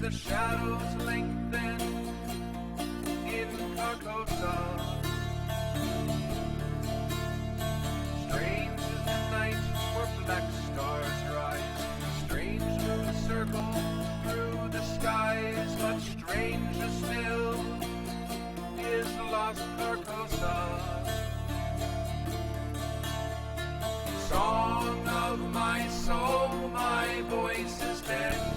the shadows lengthen in Carcosa. Strange is the night where black stars rise. Strange moons circle through the skies. But stranger still is lost Carcosa. Song of my soul, my voice is dead.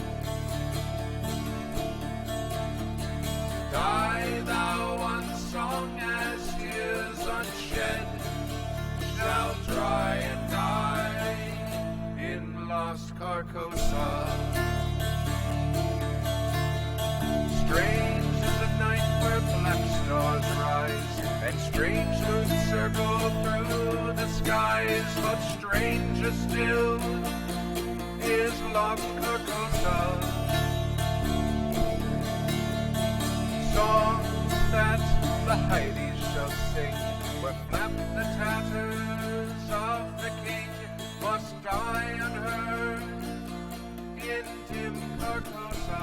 Die thou unsung as tears unshed shall dry and die in lost Carcosa. Strange is the night where black stars rise, and strange moons circle through the skies, but stranger still is lost Carcosa. Songs that the Hydes shall sing, where flap the tatters of the king, must die unheard in dim Carcosa.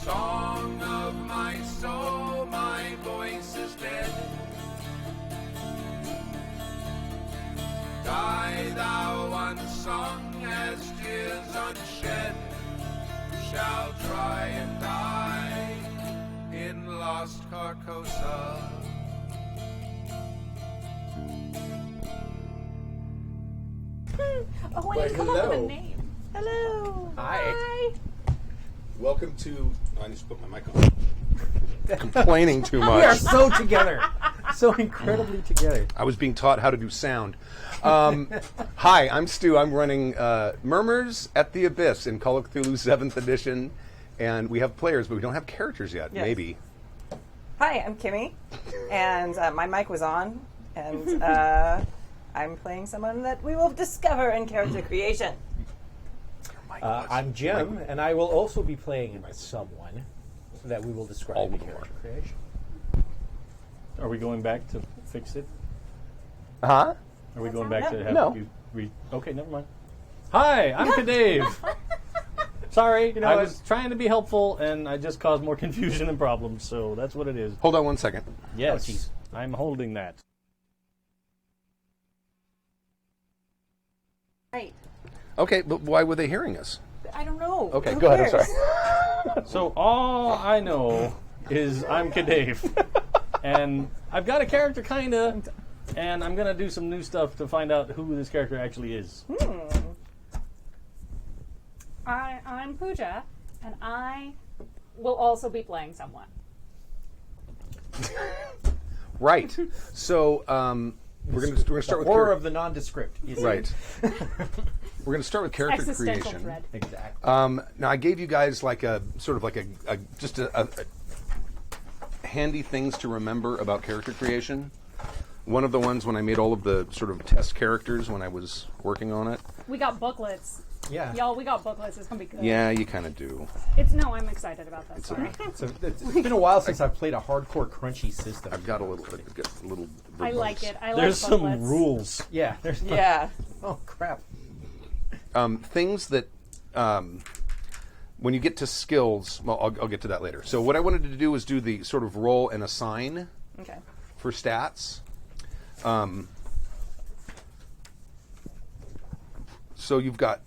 Song of my soul, my voice is dead. Die thou unsung as tears unshed shall try and die in lost Carcosa. Oh, I didn't come up with a name. Hello. Hi. Welcome to... I need to put my mic on. Complaining too much. We are so together. So incredibly together. I was being taught how to do sound. Hi, I'm Stu. I'm running Murmurs at the Abyss in Call of Cthulhu 7th edition. And we have players, but we don't have characters yet. Yes. Maybe. Hi, I'm Kimi, and my mic was on, and I'm playing someone that we will discover in character creation. I'm Jim, and I will also be playing someone that we will describe in character creation. Are we going back to fix it? Huh? Are we going back to have No. you okay, never mind. Hi, I'm CADave. Sorry, I was trying to be helpful, and I just caused more confusion and problems, so that's what it is. Hold on one second. Yes, jeez. I'm holding that. Right. Okay, but why were they hearing us? I don't know. Okay, Who go ahead. I'm cares? sorry. So all I know is I'm CADave, and I've got a character, kinda, and I'm gonna do some new stuff to find out who this character actually is. I'm Pooja, and I will also be playing someone. Right. So we're going to start The with horror of the nondescript. right. We're going to start with character Existential creation. dread. Exactly. Now I gave you guys like a sort of like a handy things to remember about character creation. One of the ones when I made all of the sort of test characters when I was working on it. We got booklets. Yeah. Y'all, we got booklets. It's going to be good. Yeah, you kind of do. I'm excited about that. Sorry. So it's been a while since I've played a hardcore crunchy system. I've got a little. I like it. I There's like some booklets. Rules. Yeah. There's Yeah. Oh crap. Things that when you get to skills. Well, I'll get to that later. So what I wanted to do was do the sort of roll and assign Okay. for stats. So you've got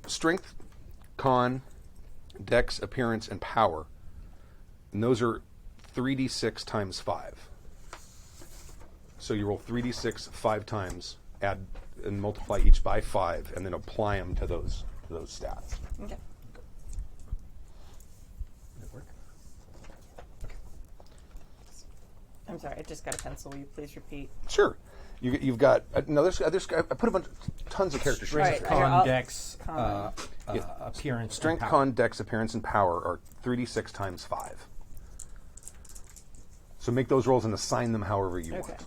strength, con, dex, appearance, and power. And those are 3d6 times 5. So you roll 3d6 5 times, add and multiply each by 5, and then apply them to those stats. Okay. Does it work? I'm sorry, I just got a pencil. Will you please repeat? Sure. You've got no. There's I put tons of character sheets. Right. Con, dex, Con. appearance, Strength, and power. con, dex, appearance, and power are 3d6 times 5. So make those rolls and assign them however you Okay. want.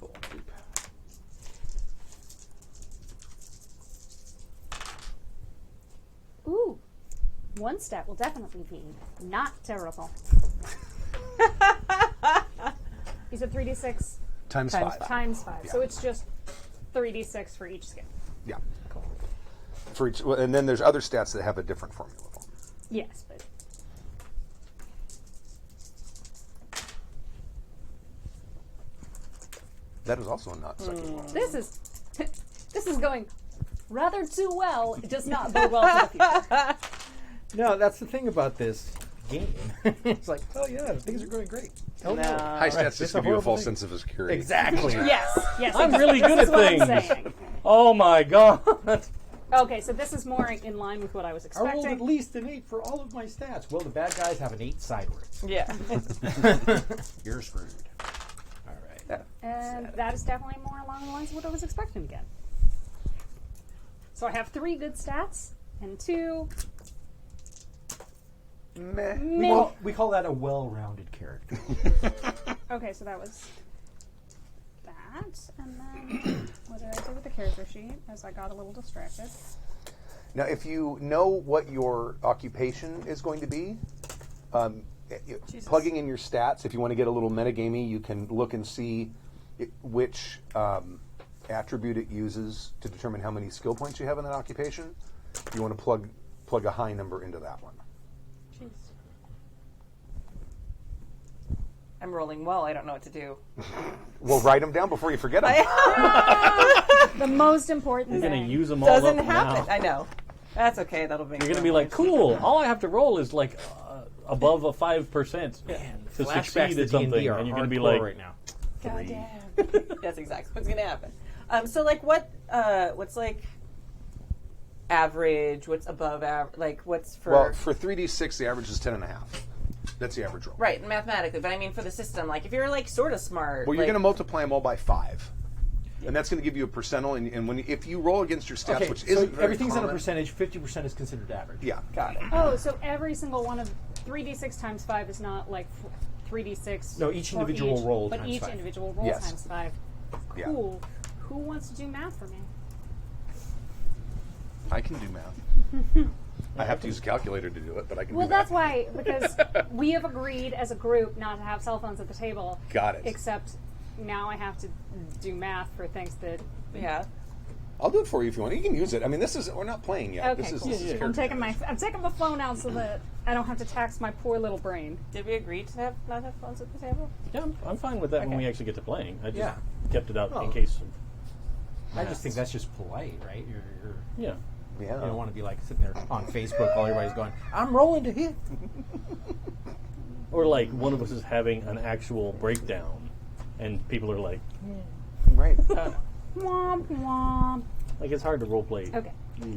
Cool. Ooh. One stat will definitely be not terrible. You said 3d6 Times 5. times 5. So it's just 3d6 for each skill. Yeah. For each, and then there's other stats that have a different formula. Yes, but That is also not second one. this is going rather too well. It does not bode well for the future. No, that's the thing about this game. It's like, oh yeah, things are going great. Oh no. High stats just give you a false sense of security. Exactly. Yes, I'm really good that's at what I'm things. saying. Oh my god. Okay, so this is more in line with what I was I rolled expecting. at least an 8 for all of my stats. Well, the bad guys have an 8 sideways. Yeah. You're screwed. All right. And that is definitely more along the lines of what I was expecting again. So I have 3 good stats and 2 Meh. meh. We call that a well-rounded character. Okay, so that was that. And then what did I do with the character sheet? As I got a little distracted. Now, if you know what your occupation is going to be, plugging in your stats, if you want to get a little metagamey, you can look and see which attribute it uses to determine how many skill points you have in that occupation. You want to plug a high number into that one. Jeez. I'm rolling well. I don't know what to do. Well, write them down before you forget them. The most important You're thing. going to use them all Doesn't up happen. now. I know. That's okay. That'll make. You're going to be like, cool. All I have to roll is like above a 5% to Flashbacks succeed to at something, D&D are and you're going to be hardcore like, right now. CADave. That's exactly what's going to happen. So, like, what's like average? What's above average? Like, what's for? Well, for 3d6, the average is 10.5. That's the average roll. Right, mathematically, but I mean for the system. Like, if you're like sort of smart. Well, you're like, going to multiply them all by 5. And that's going to give you a percentile. And if you roll against your stats, Okay, which so isn't very everything's on a common- percentage. 50% is considered average. Yeah. Got it. Oh, so every single one of 3d6 times 5 is not like 3d6. No, each for individual each, roll but times each 5. individual roll Yes. times 5. Yeah. Cool. Who wants to do math for me? I can do math. I have to use a calculator to do it, but I can Well, do math. that's why, because we have agreed as a group not to have cell phones at the table. Got it. Except now I have to do math for things that. Yeah. I'll do it for you if you want. You can use it. I mean, we're not playing yet. Okay, This is cool. character I'm taking creation. my phone out so that I don't have to tax my poor little brain. Did we agree to not have phones at the table? yeah, I'm fine with that when Okay. we actually get to playing. I just Yeah. kept it out Oh. in case of, I just think that's just polite, right? yeah. Yeah. You don't want to be like sitting there on Facebook while everybody's going, I'm rolling to hit. Or like one of us is having an actual breakdown, and people are like, Right. Womp womp. like it's hard to role play. Okay.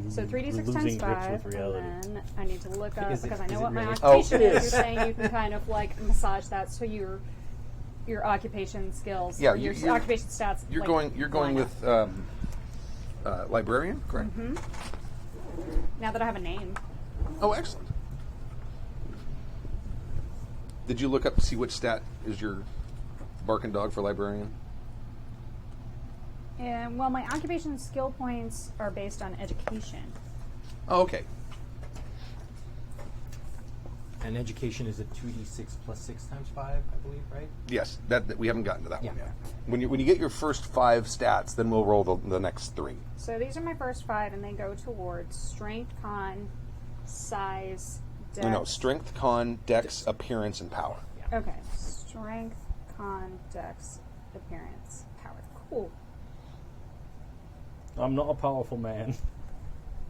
So 3d6 Losing times grips 5, with reality. and then I need to look up, Is it- because I is know it what my really? occupation Oh. is. You're saying you can kind of like massage that so your occupation skills, Yeah, or your you're- occupation stats. You're like, going line up. with librarian, correct? Now that I have a name. Oh, excellent. Did you look up to see which stat is your barking dog for librarian? And well, my occupation skill points are based on education. Oh, okay. And education is a 2d6 plus 6 times 5, I believe, right? Yes, that we haven't gotten to that one Yeah. yet. When you get your first 5 stats, then we'll roll the next 3. So these are my first 5, and they go towards strength, con, size, dex. No, strength, con, dex, appearance, and power. Okay, strength, con, dex, appearance, power. Cool. I'm not a powerful man.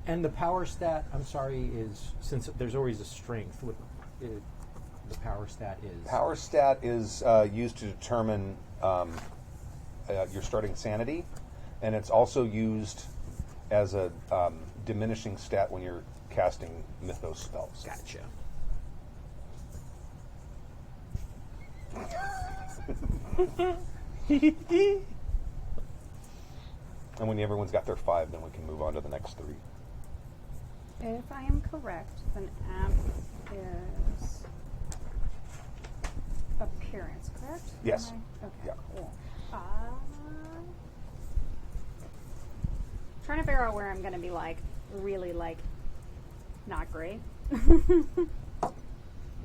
And the power stat, I'm sorry, is, since there's always a strength, with the power stat is... Power stat is used to determine your starting sanity, and it's also used as a diminishing stat when you're casting mythos spells. Gotcha. And when everyone's got their 5, then we can move on to the next 3. If I am correct, then amp is appearance, correct? Yes. Am I? Okay, Yeah. cool. Trying to figure out where I'm going to be like, really like, not great.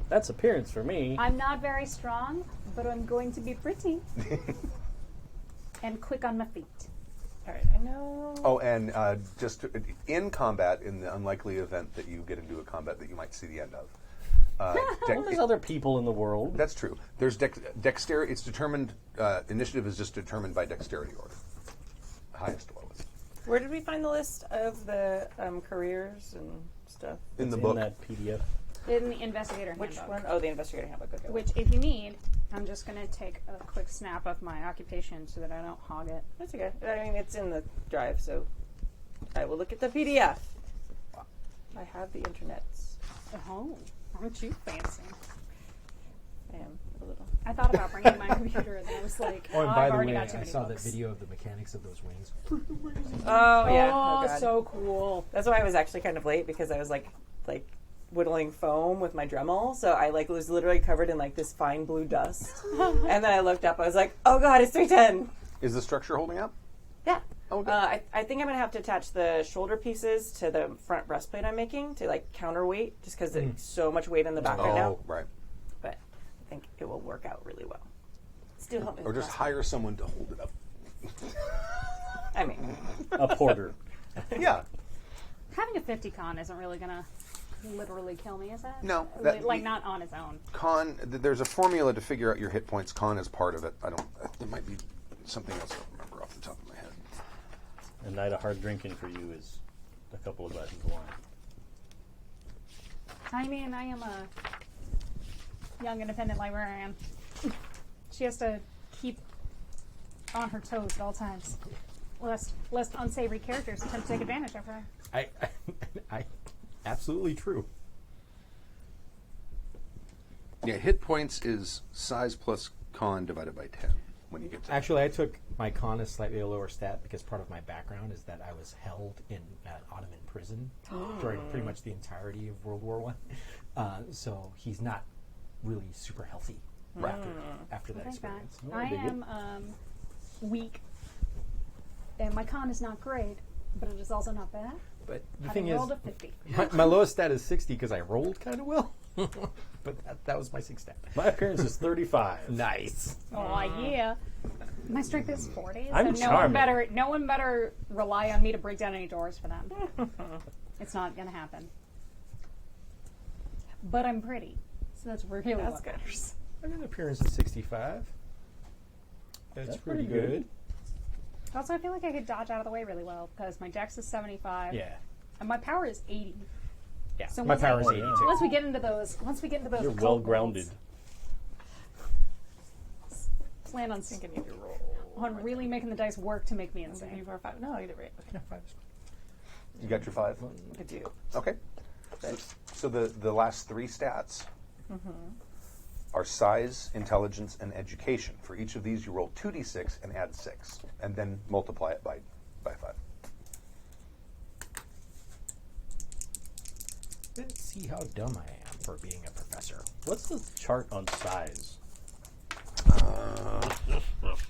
That's appearance for me. I'm not very strong, but I'm going to be pretty. And quick on my feet. All right, I know. Oh, and just in combat, in the unlikely event that you get into a combat that you might see the end of. Well, there's other people in the world. That's true. There's dexterity. It's determined. Initiative is just determined by dexterity order. Highest to lowest. Where did we find the list of the careers and stuff? In the In book. that PDF. In the investigator Which handbook. one? Oh, the investigator handbook. Okay. Which, if you need, I'm just going to take a quick snap of my occupation so that I don't hog it. That's okay. I mean, it's in the drive, so I will look at the PDF. I have the internet. Oh, aren't you fancy? I am a little. I thought about bringing my computer, and I was like, Oh, and I've by the already way, got too I many saw books. that video of the mechanics of those wings. Oh yeah. Oh, God. so cool. That's why I was actually kind of late because I was like whittling foam with my Dremel, so I was literally covered in this fine blue dust. And then I looked up. I was like, "Oh God, it's 3:10." Is the structure holding up? Yeah. Oh, good. I think I'm gonna have to attach the shoulder pieces to the front breastplate I'm making to counterweight, just because there's so much weight in the back right now. Oh, right. But I think it will work out really well. Still help me. Or with just the hire someone to hold it up. breastplate. I mean, A porter. Yeah. Having a 50 con isn't really going to literally kill me, is it? No, Not on its own. Con. There's a formula to figure out your hit points. Con is part of it. I don't. There might be something else I don't remember off the top of my head. A night of hard drinking for you is a couple of glasses of wine. I mean, I am a young independent librarian. She has to keep on her toes at all times, lest unsavory characters attempt to take advantage of her. I absolutely true. Yeah, hit points is size plus con divided by 10 when you get to Actually, I took my con as slightly a lower stat because part of my background is that I was held in an Ottoman prison during pretty much the entirety of World War I. So he's not really super healthy after that Thank God. experience. I am weak, and my con is not great, but it is also not bad. But the Having thing is, rolled a 50. my lowest stat is 60 because I rolled kind of well. But that was my 6th stat. My appearance is 35. Nice. Oh yeah. My strength is 40, I'm so charming. no one better rely on me to break down any doors for them. It's not gonna happen. But I'm pretty, so that's really That's what good. matters. I have an appearance of 65. That's pretty good. Also, I feel like I could dodge out of the way really well because my dex is 75, Yeah. and my power is 80. Yeah. So my once power is I- 82. Once we get into those, You're occult well grounded. worlds, plan on I need to roll. on really making the dice work to make me 3, insane. 4, 5. No, I get it right. Okay. You got your 5? I do. Okay. So the last 3 stats are size, intelligence, and education. For each of these, you roll 2d6 and add 6, and then multiply it by 5. Let's see how dumb I am for being a professor. What's the chart on size?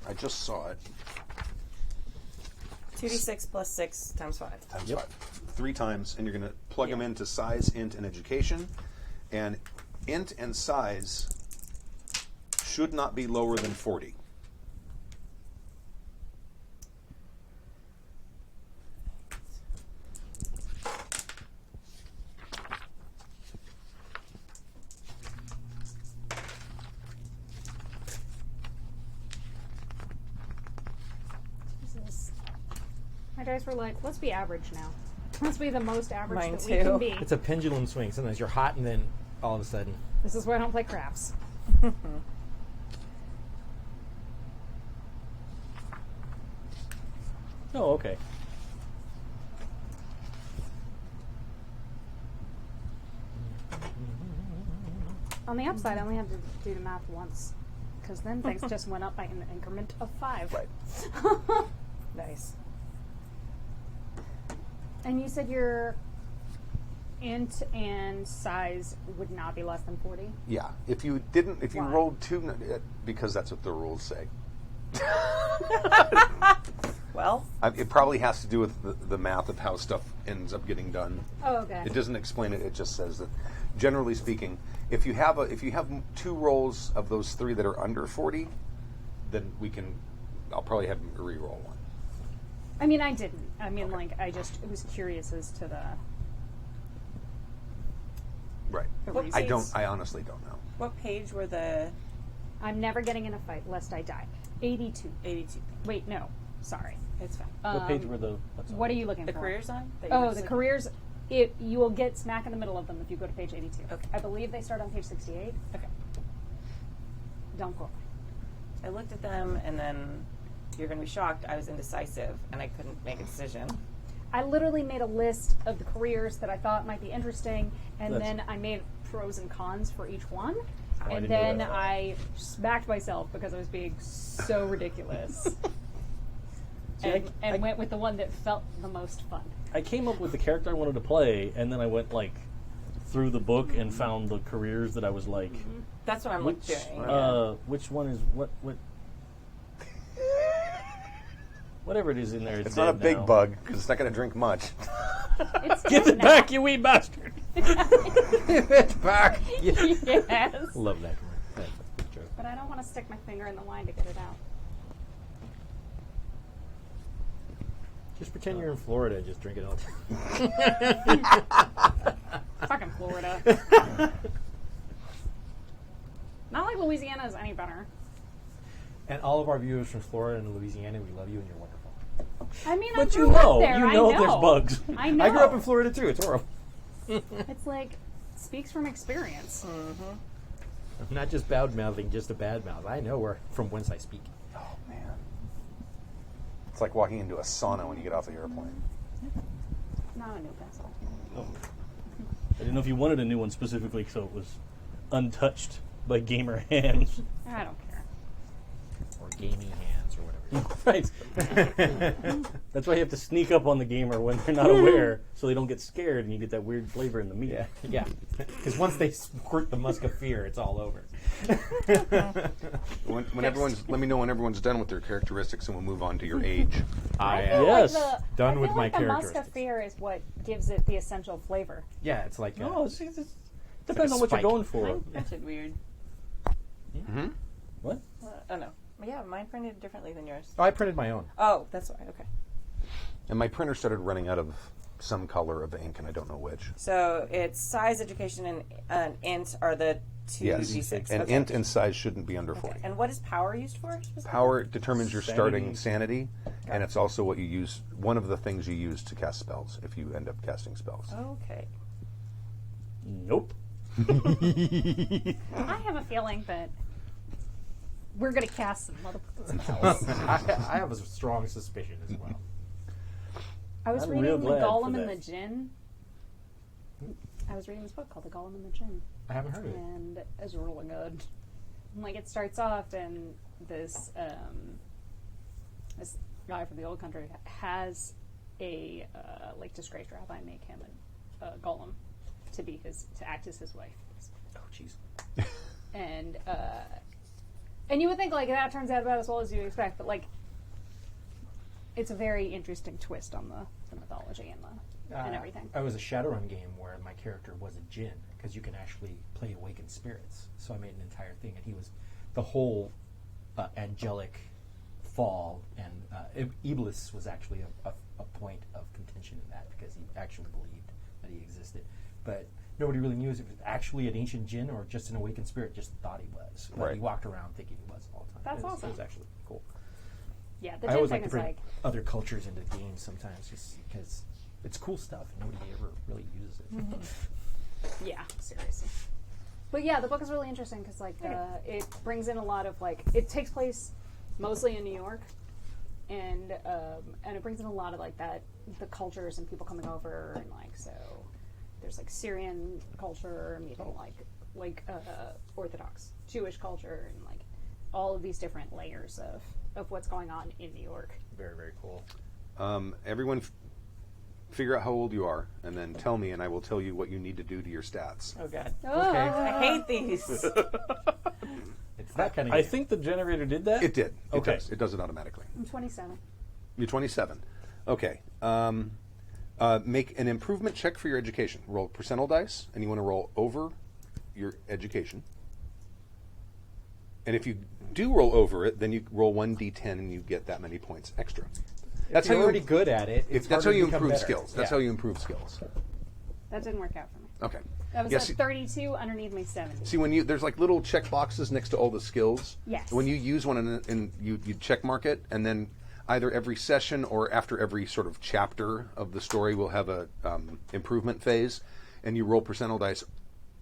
I just saw it. 2d6 plus 6 times 5. Times 5. 3 times, and you're going to plug them into size, int, and education. And int and size should not be lower than 40. Jesus. My dice were like, let's be average now. Let's be the most average Mine that too. we can be. It's a pendulum swing. Sometimes you're hot, and then all of a sudden, This is why I don't play craps. Oh, okay. On the upside, I only had to do the math once, because then things just went up by an increment of 5. Right. Nice. And you said your int and size would not be less than 40? Yeah. If you Why? rolled 2, because that's what the rules say. Well, It probably has to do with the math of how stuff ends up getting done. Oh, okay. It doesn't explain it. It just says that, generally speaking, if you have 2 rolls of those 3 that are under 40, then I'll probably have re-roll one. I mean, I didn't. I mean, like, I was curious as to the Right. reasons. I honestly don't know. What page were the I'm never getting in a fight lest I die. 82. 82? Wait, no. Sorry. It's fine. What page were the? What are you looking The for? careers on? that you were Oh, just the looking- careers. You will get smack in the middle of them if you go to page 82. Okay. I believe they start on page 68. Okay. Don't quote me. I looked at them, and then you're going to be shocked. I was indecisive, and I couldn't make a decision. I literally made a list of the careers that I thought might be interesting, and That's- then I made pros and cons for each one. I And didn't know then that. I smacked myself because I was being so ridiculous. See, and went with the one that felt the most fun. I came up with the character I wanted to play, and then I went like through the book and found the careers that I was like, That's what I'm which doing. which one is what whatever it is in there. It's not a dead big now. bug because it's not going to drink much. It's Give dead it now. back, you wee bastard! It's back. Yes. Love that. That's a good joke. But I don't want to stick my finger in the wine to get it out. Just pretend you're in Florida and just drink it all. Fucking Florida. Not like Louisiana is any better. And all of our viewers from Florida and Louisiana, we love you and you're wonderful. I mean, But I you grew up know, there. you I know know there's bugs. I know. I grew up in Florida too. It's horrible. It's like, speaks from experience. I'm not just bad mouthing, just a bad mouth. I know where from whence I speak. Oh man, it's like walking into a sauna when you get off the airplane. Not a new pencil. I didn't know if you wanted a new one specifically, so it was untouched by gamer hands. I don't care. Or gaming hands or whatever. Right. That's why you have to sneak up on the gamer when they're not aware, so they don't get scared, and you get that weird flavor in the meat. Yeah. Because once they squirt the musk of fear, it's all over. When everyone's, let me know when everyone's done with their characteristics, and we'll move on to your age. I feel Yes. Done I with feel my like the musk of characteristics. fear is what gives it the essential flavor. Yeah, it's like No, it's depends like a on what you're spike. going for. Mine printed weird. What? Oh, no. Yeah, mine printed differently than yours. Oh, I printed my own. Oh, that's why. Okay. And my printer started running out of some color of ink, and I don't know which. So it's size, education, and int are the two Yes, d6. and Okay. int and size shouldn't be under 40. And what is power used for? specifically? Power determines your starting Sanity. sanity, and it's also what you use. One of the things you use to cast spells if you end up casting spells. Okay. Nope. I have a feeling that we're going to cast some motherfucking spells. I have a strong suspicion as well. I was I'm reading real The glad for Golem and that. the Djinn. I was reading this book called The Golem and the Djinn, I haven't heard of it. and it's really good. And, like, it starts off, and this this guy from the old country has a like disgraced rabbi make him a golem to act as his wife. Oh, jeez. And you would think like that turns out about as well as you expect, but like it's a very interesting twist on the mythology and everything. I was a Shadowrun game where my character was a djinn because you can actually play awakened spirits. So I made an entire thing, and he was the whole angelic fall, and Iblis was actually a point of contention in that because he actually believed that he existed, but nobody really knew if it was actually an ancient djinn or just an awakened spirit. Just thought he was. But Right. He walked around thinking he was all the time. That's It was awesome. actually cool. Yeah, the I Djinn always thing like to is bring like other cultures into games sometimes, just because it's cool stuff and nobody ever really uses it. yeah, seriously. But yeah, the book is really interesting because like it brings in a lot of like it takes place mostly in New York, and it brings in a lot of like the cultures and people coming over, and like so there's like Syrian culture meeting like Orthodox Jewish culture, and like all of these different layers of what's going on in New York. Very, very cool. Everyone figure out how old you are, and then tell me, and I will tell you what you need to do to your stats. Oh, God. Okay. I hate these. It's that kind of I game. think the generator did that. It did. It Okay. does. It does it automatically. I'm 27. You're 27. Okay. Make an improvement check for your education. Roll percentile dice, and you want to roll over your education. And if you do roll over it, then you roll 1d10 and you get that many points extra. That's If you're how you already good at it. It's That's how harder you to become improve better. skills. That's Yeah. how you improve skills. That didn't work out for me. Okay. That was Yes. at 32 underneath my 70. See, when there's like little check boxes next to all the skills. Yes. When you use one and you check mark it, and then either every session or after every sort of chapter of the story, we'll have a improvement phase, and you roll percentile dice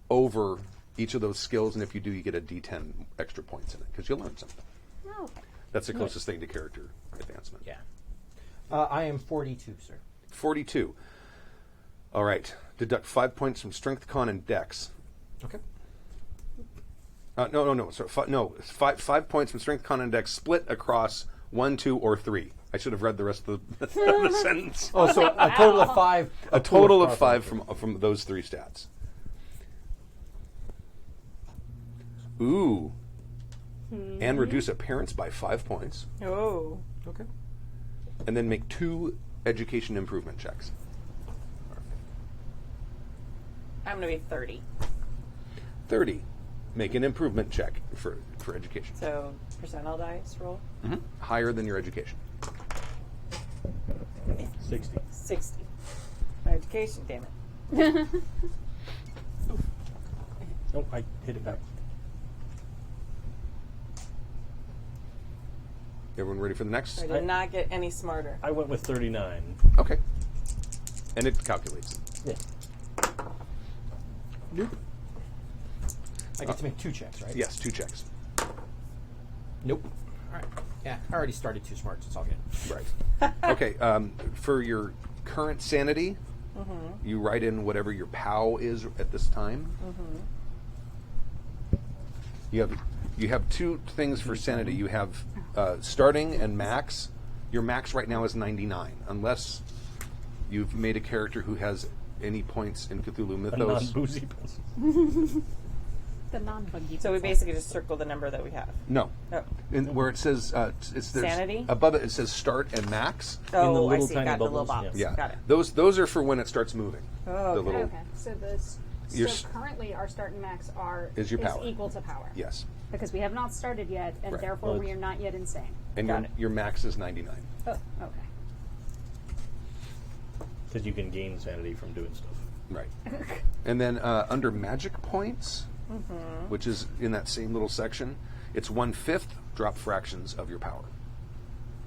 over each of those skills, and if you do, you get a D10 extra points in it because you'll learn something. Oh, okay. That's the closest thing to character advancement. Yeah. I am 42, sir. 42. All right. Deduct 5 points from strength, con, and dex. Okay. No. Sorry, 5 points from strength, con, and dex split across 1, 2, or 3. I should have read the rest of the sentence. Oh, so a total of 5. A total of 5 from those 3 stats. Ooh. And reduce appearance by 5 points. Oh. Okay. And then make 2 education improvement checks. I'm going to be 30. 30. Make an improvement check for education. So, percentile dice roll? Higher than your education. 60. 60. My education, damn it. Oh, I hit it back. Everyone ready for the next? I did not get any smarter. I went with 39. Okay. And it calculates. Yeah. I get to make 2 checks, right? Yes, 2 checks. Nope. All right. Yeah, I already started too smart, so it's all good. Right. Okay. For your current sanity, you write in whatever your POW is at this time. You have 2 things for sanity. You have starting and max. Your max right now is 99, unless you've made a character who has any points in Cthulhu A Mythos. non-boozy pencil. The non-buggy. So we basically just circle the number that we have. No. Oh, Where it says there's Sanity? above it says start and max. oh the little I see. tiny Got the bubbles, little box. Yeah. Got it. Those are for when it starts moving. Oh, The okay. little Okay, so this. Your So currently, our start and max Is your power. equal to power. yes. Because we have not started yet, and Right. therefore Well, we are not yet insane. And Got it. your max is 99. Oh, okay. Because you can gain sanity from doing stuff. Right. And then under magic points, which is in that same little section, it's 1/5 drop fractions of your power.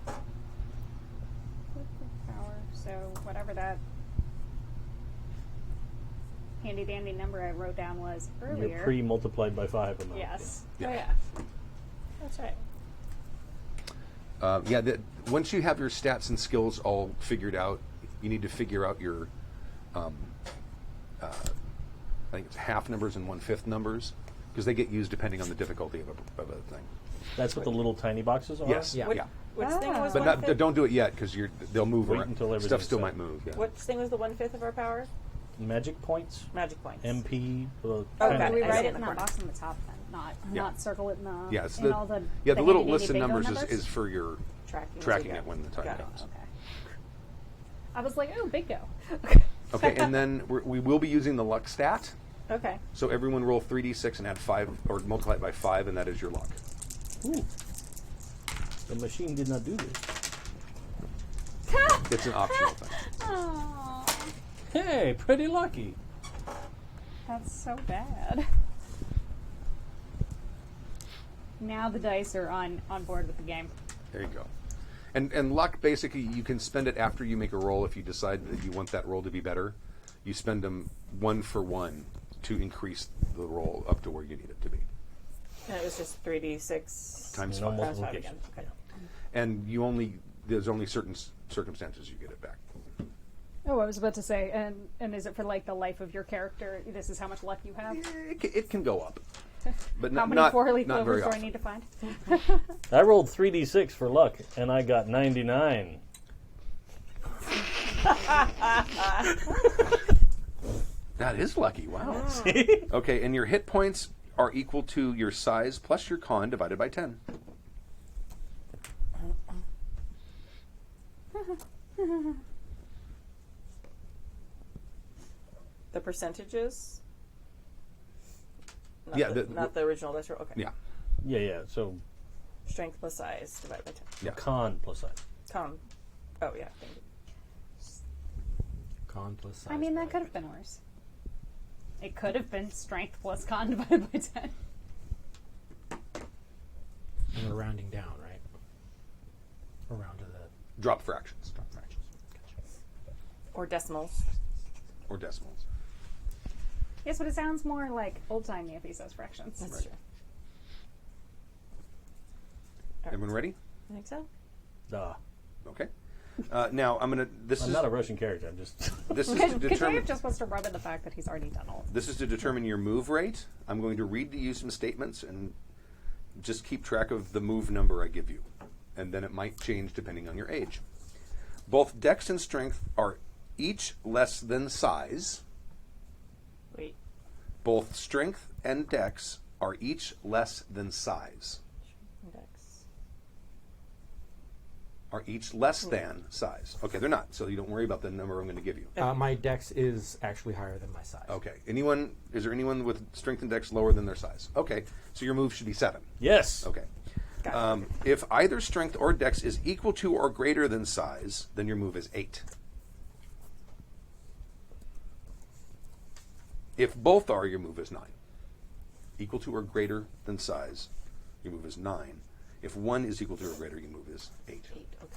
Power. So whatever that handy dandy number I wrote down was earlier. You're pre-multiplied by 5. And Yes. Oh, yeah. That's right. Once you have your stats and skills all figured out, you need to figure out your, I think it's half numbers and 1/5 numbers, because they get used depending on the difficulty of a thing. That's what the little tiny boxes are? Yes. Yeah. Yeah. Which thing was But 1/5? don't do it yet, because they'll move Wait around. until everything's Stuff still set. might move. Yeah. Which thing was the 1/5 of our power? Magic points? Magic points. MP? Oh, Do got we it. I write see it in the that corner. box on the top then? Not circle it in the Yeah, it's in all the the little handy list of dandy bingo numbers numbers? is for your Tracking, tracking it when the time Got it. comes. Okay. I was like, oh, bingo. Okay, and then we will be using the luck stat. Okay. So everyone roll 3d6 and add 5, or multiply it by 5, and that is your luck. Ooh. The machine did not do this. It's an optional thing. Aw, Hey, pretty lucky. that's so bad. Now the dice are on board with the game. There you go. And luck, basically, you can spend it after you make a roll if you decide that you want that roll to be better. You spend them 1 for 1 to increase the roll up to where you need it to be. And it was just 3d6 Times No 5. times 5 multiplication. again. Okay. And there's only certain circumstances you get it back. Oh, I was about to say, and is it for like the life of your character? This is how much luck you have. It can go up. But How not, many not, 4-leaf not very clovers do I often. need to find? I rolled 3d6 for luck, and I got 99. That is lucky. Wow. Okay, and your hit points are equal to your size plus your con divided by 10. The percentages? Not Yeah, not the original dice roll. Okay. Yeah. Yeah. So Strength plus size divided by 10. Yeah. con plus size. Con Oh yeah. Thank you. Con plus size. I mean, that could have been worse. It could have been strength plus con divided by 10. And we're rounding down, right? We're round to the Drop fractions. top fractions. Gotcha. Or decimals. Or decimals. Yes, but it sounds more like old-timey if he says fractions. That's Right. true. Everyone ready? I think so. Duh. Okay. Now I'm gonna. This I'm is not a Russian character. I'm just. this is to determine. CADave just wants to rub in the fact that he's already done all of This is to determine your move rate. I'm going to read to you some statements and just keep track of the move number I give you. And then it might change depending on your age. Both dex and strength are each less than size. Wait. Both strength and dex are each less than size. Index. Are each less than size. Okay, they're not, so you don't worry about the number I'm going to give you. My dex is actually higher than my size. Okay. Is there anyone with strength and dex lower than their size? Okay, so your move should be 7. Yes. Okay. Got it. If either strength or dex is equal to or greater than size, then your move is 8. If both are, your move is 9. Equal to or greater than size, your move is 9. If one is equal to or greater, your move is 8. 8. Okay.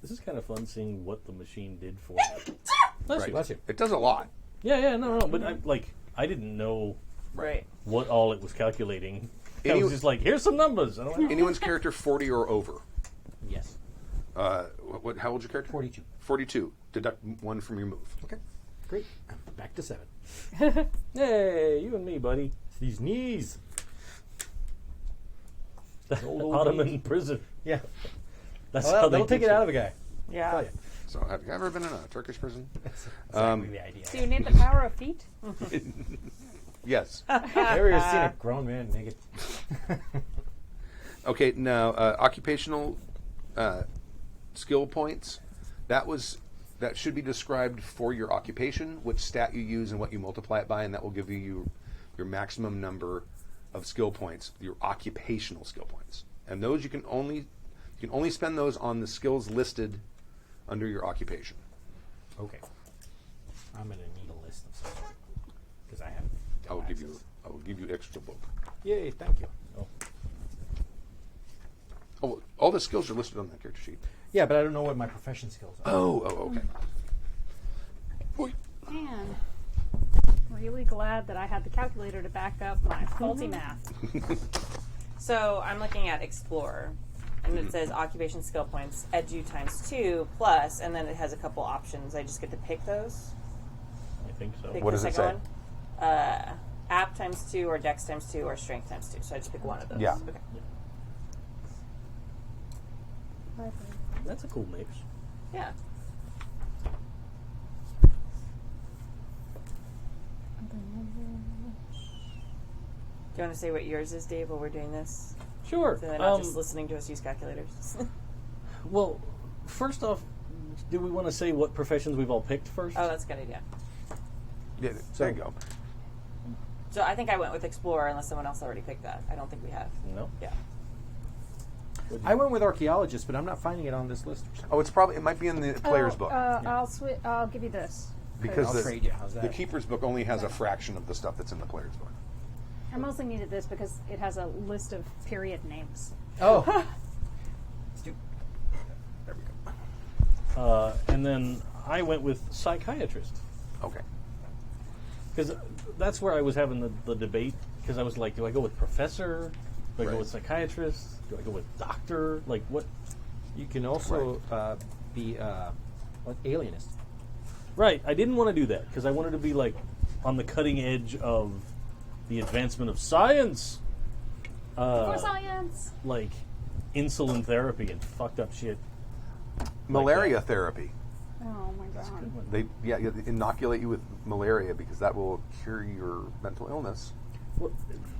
This is kind of fun seeing what the machine did for me. Bless Right. you. Bless you. It does a lot. Yeah, no, but I didn't know Right. what all it was calculating. I Any- was just like, here's some numbers. And I'm like, Anyone's character 40 or over? Yes. How old's your character? 42. 42. Deduct 1 from your move. Okay. Great. Back to 7. hey, you and me, buddy. It's these knees. old Ottoman knees. prison. Yeah. That's Well, how they that'll take get it you. out of a guy. Yeah. Tell ya. So have you ever been in a Turkish prison? Exactly the idea. Do you need the power of feet? Yes. Ever seen a grown man naked? Okay, now occupational skill points. That should be described for your occupation, which stat you use and what you multiply it by, and that will give you your maximum number of skill points, your occupational skill points. And those you can only spend those on the skills listed under your occupation. Okay. I'm gonna need a list of some sort because I have. I will give you extra book. Yay! Thank you. Oh, all the skills are listed on that character sheet. Yeah, but I don't know what my profession skills are. Oh, okay. Man, really glad that I had the calculator to back up my faulty math. So I'm looking at Explorer, and it says occupation skill points, edu times 2 plus, and then it has a couple options. I just get to pick those. I think so. Pick What the does it second say? one. App times 2, or Dex times 2, or Strength times 2. So I just pick one of those. Yeah. Okay. That's a cool mix. Yeah. Do you want to say what yours is, Dave, while we're doing this? Sure. So they're not just listening to us use calculators. Well, first off, do we want to say what professions we've all picked first? Oh, that's a good idea. Yeah, there you go. So I think I went with Explorer, unless someone else already picked that. I don't think we have. No. Yeah. I went with archaeologist, but I'm not finding it on this list. Oh, it might be in the player's book. I'll give you this. Because I'll trade you. How's the that? keeper's book only has a fraction of the stuff that's in the player's book. I mostly needed this because it has a list of period names. Oh. There we go. And then I went with psychiatrist. Okay. Because that's where I was having the debate. Because I was like, do I go with professor? Do I Right. go with psychiatrist? Do I go with doctor? Like, what? You can also be like alienist. Right. I didn't want to do that because I wanted to be like on the cutting edge of the advancement of science. For science! Like insulin therapy and fucked up shit. Malaria therapy. Oh my god. They inoculate you with malaria because that will cure your mental illness. Well,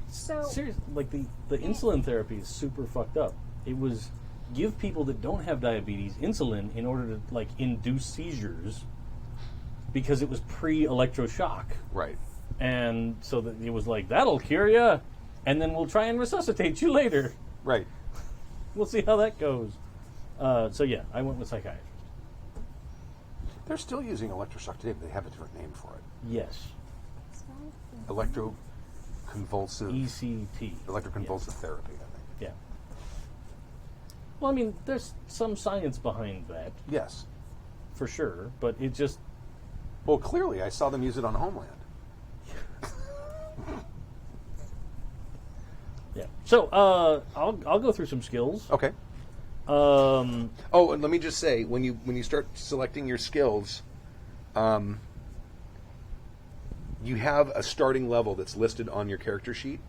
So, seriously, like the insulin therapy is super fucked up. It was give people that don't have diabetes insulin in order to like induce seizures because it was pre-electroshock. Right. And so that it was like, that'll cure you, and then we'll try and resuscitate you later. Right. We'll see how that goes. So yeah, I went with psychiatrist. They're still using electroshock today, but they have a different name for it. Yes. Electroconvulsive ECT. Electroconvulsive therapy, I think. Yeah. Well, I mean, there's some science behind that, Yes. for sure, but it just... Well, clearly, I saw them use it on Homeland. Yeah. So, I'll go through some skills. Okay. Um, Oh, and let me just say, when you start selecting your skills, you have a starting level that's listed on your character sheet.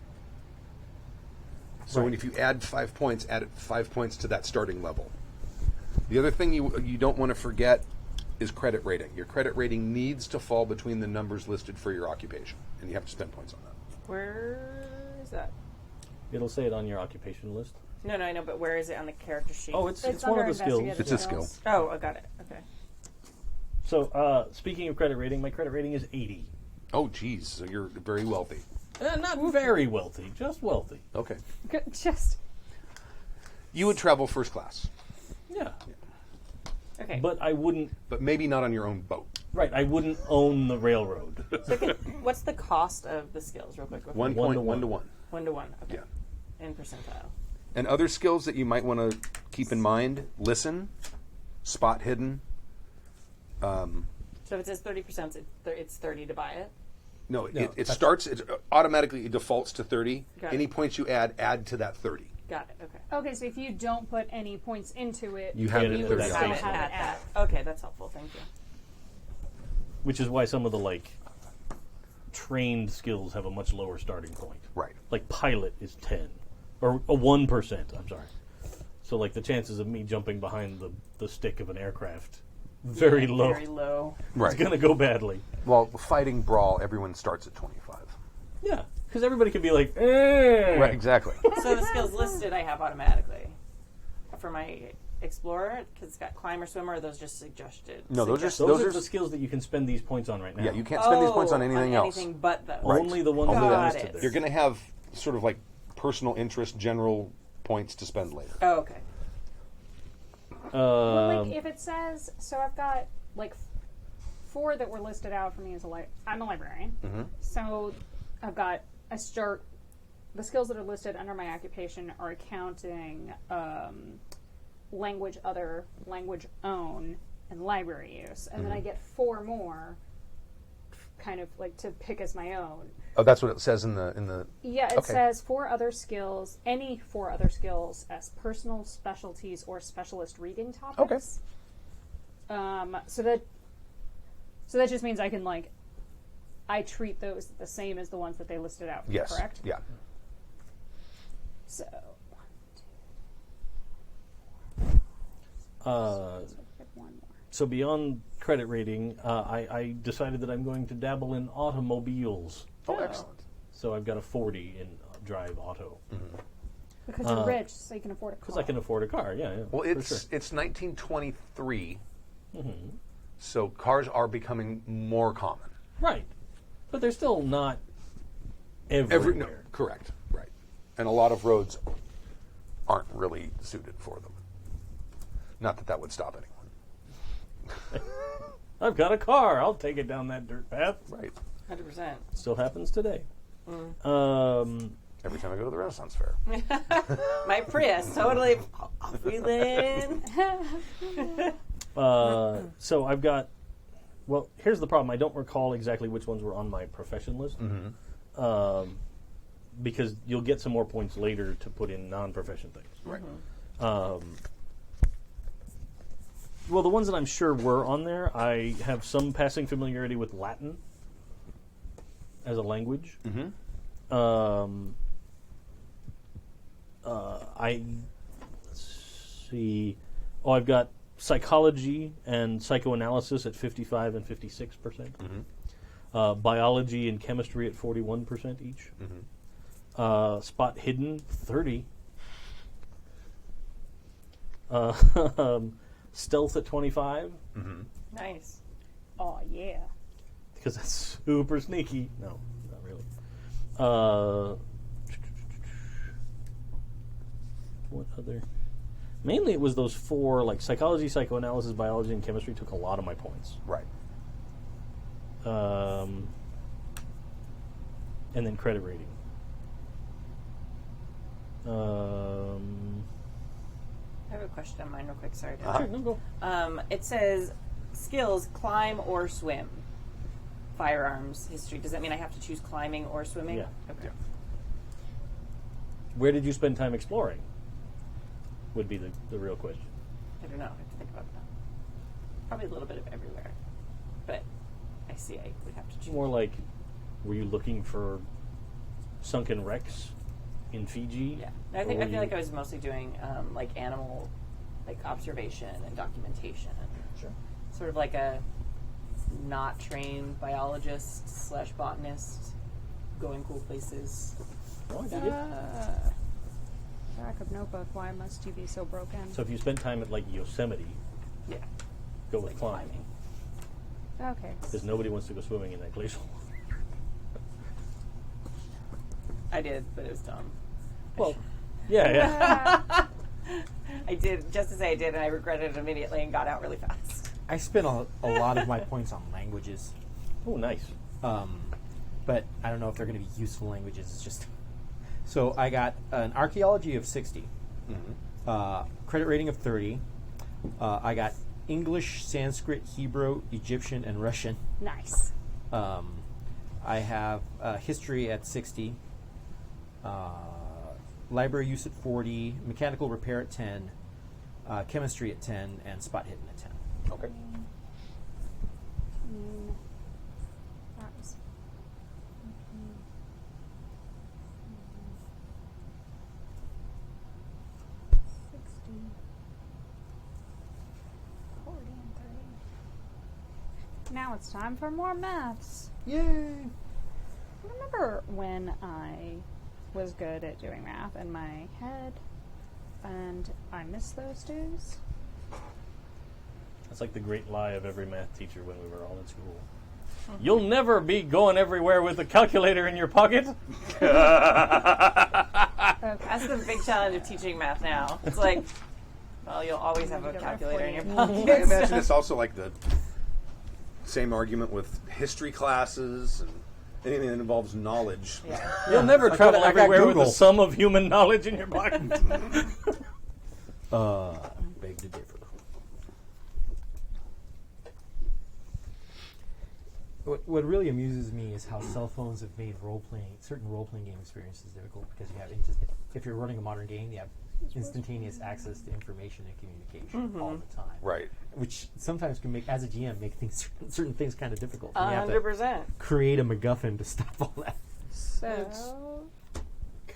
So Right. if you add 5 points, add 5 points to that starting level. The other thing you don't want to forget is credit rating. Your credit rating needs to fall between the numbers listed for your occupation, and you have to spend points on that. Where is that? it'll say it on your occupation list. No, I know, but where is it on the character sheet? Oh, it's one under of the skills. investigative It's a skill. skills. Oh, I got it. Okay. So, speaking of credit rating, my credit rating is 80. Oh, geez, so you're very wealthy. Not very wealthy, just wealthy. Okay. Just You would travel first class, Yeah. Okay. But I wouldn't, but maybe not on your own boat. right, I wouldn't own the railroad. What's the cost of the skills, real quick? before One we- point, to one one. to one. 1 to 1. Okay. Yeah. In percentile. And other skills that you might want to keep in mind: listen, spot hidden. So if it says 30%, it's 30 to buy it. No, it that's- starts. It automatically it defaults to 30. Got Any it. points you add to that 30. Got it. Okay. okay. So if you don't put any points into it, You have Get it it at to 30. that still base. have it At at. that. Okay, that's helpful. Thank you. Which is why some of the, like, trained skills have a much lower starting point. Right. Like pilot is 10. Or a 1%, I'm sorry. So, like, the chances of me jumping behind the stick of an aircraft, very low. Very low. Right. It's going to go badly. Well, fighting brawl, everyone starts at 25. Yeah. Because everybody can be like, eh. Right. Exactly. So the skills listed I have automatically for my explorer because it's got climber, swimmer. Or those just suggested. No, those are Those Those are are the skills that you can spend these points on right now. Yeah, you can't spend these points on anything else. Anything but those. Right. Only the ones Only that Got are listed it. there. You're going to have sort of like personal interest, general points to spend later. Oh, okay. well, like if it says, so I've got like 4 that were listed out for me as I'm a librarian. So I've got the skills that are listed under my occupation are accounting, language other, language own, and library use, and then I get 4 more, kind of like to pick as my own. Oh, that's what it says in the. Yeah, it Okay. says 4 other skills, any 4 other skills as personal specialties or specialist reading topics. So that just means I can I treat those the same as the ones that they listed out. Yes. Correct. Yeah. So pick 1 more. So beyond credit rating, I decided that I'm going to dabble in automobiles. Oh, excellent. So I've got a 40 in drive auto. Because you're rich, so you can afford a car. Because I can afford a car, yeah. Well, for it's sure. it's 1923, so cars are becoming more common. Right. But they're still not everywhere. Correct. Right. And a lot of roads aren't really suited for them. Not that that would stop anyone. I've got a car. I'll take it down that dirt path. Right. 100%. Still happens today. Every time I go to the Renaissance Fair. My Prius, totally wheeling. So I've got. Well, here's the problem. I don't recall exactly which ones were on my profession list. Because you'll get some more points later to put in non-profession things. Right. Well, the ones that I'm sure were on there, I have some passing familiarity with Latin as a language. Let's see. Oh, I've got psychology and psychoanalysis at 55 and 56%. Biology and chemistry at 41% each. Spot hidden, 30. Stealth at 25, Nice. Oh yeah. because that's super sneaky. No, not really. What other? Mainly it was those 4, like psychology, psychoanalysis, biology, and chemistry took a lot of my points. Right. And then credit rating. I have a question on mine real quick. Sorry. Sure, no, go. It says skills, climb or swim. Firearms, history. Does that mean I have to choose climbing or swimming? Yeah. Okay. Where did you spend time exploring? Would be the real question. I don't know. I have to think about that. Probably a little bit of everywhere. But I see I would have to choose. More like, were you looking for sunken wrecks in Fiji? Yeah. I feel like I was mostly doing like animal observation and documentation. Sure. Sort of like a not trained biologist / botanist going cool places. Oh, I dig it. Backup notebook. Why must you be so broken? So if you spent time at like Yosemite, Yeah. go with climbing. Okay. Because nobody wants to go swimming in that glacial water. I did, but it was dumb. Well, yeah. I did, just to say I did, and I regretted it immediately and got out really fast. I spent a lot of my points on languages, Oh, nice. but I don't know if they're going to be useful languages. It's just so I got an archaeology of 60, credit rating of 30. I got English, Sanskrit, Hebrew, Egyptian, and Russian. Nice. I have history at 60, library use at 40, mechanical repair at 10, chemistry at 10, and spot hidden at 10. Okay. That was 60, 40, and 30. Now it's time for more maths. Yay! I remember when I was good at doing math in my head, and I miss those days. That's like the great lie of every math teacher when we were all in school. You'll never be going everywhere with a calculator in your pocket. That's the big challenge of teaching math now. It's like, well, you'll always have a calculator in your pocket. I imagine it's also like the same argument with history classes and anything that involves knowledge. Yeah. You'll never travel I got everywhere with the Google. sum of human knowledge in your pocket. Beg to differ. What really amuses me is how cell phones have made certain role-playing game experiences difficult because you have if you're running a modern game, you have instantaneous access to information and communication all the time. Right. Which sometimes can make, as a GM, make certain things kind of difficult. You have to 100%. create a MacGuffin to stop all that. So,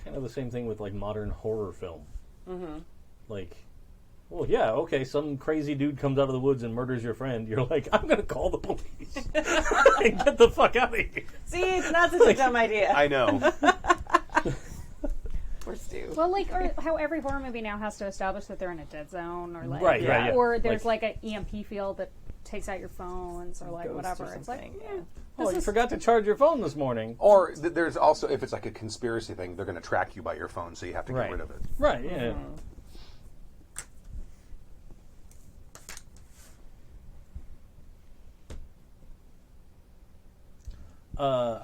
Kind of the same thing with like modern horror film. Like, well, yeah, okay, some crazy dude comes out of the woods and murders your friend. You're like, I'm going to call the police and get the fuck out of here. See, it's not such a dumb idea. I know. Poor Stu. well, like, or how every horror movie now has to establish that they're in a dead zone, or like, Right, yeah. or there's Like- like an EMP field that takes out your phones, or like Ghost whatever. or It's like, something, yeah. Oh, you forgot to charge your phone this morning. Or there's also, if it's like a conspiracy thing, they're going to track you by your phone, so you have to get Right. rid of it. Right, yeah.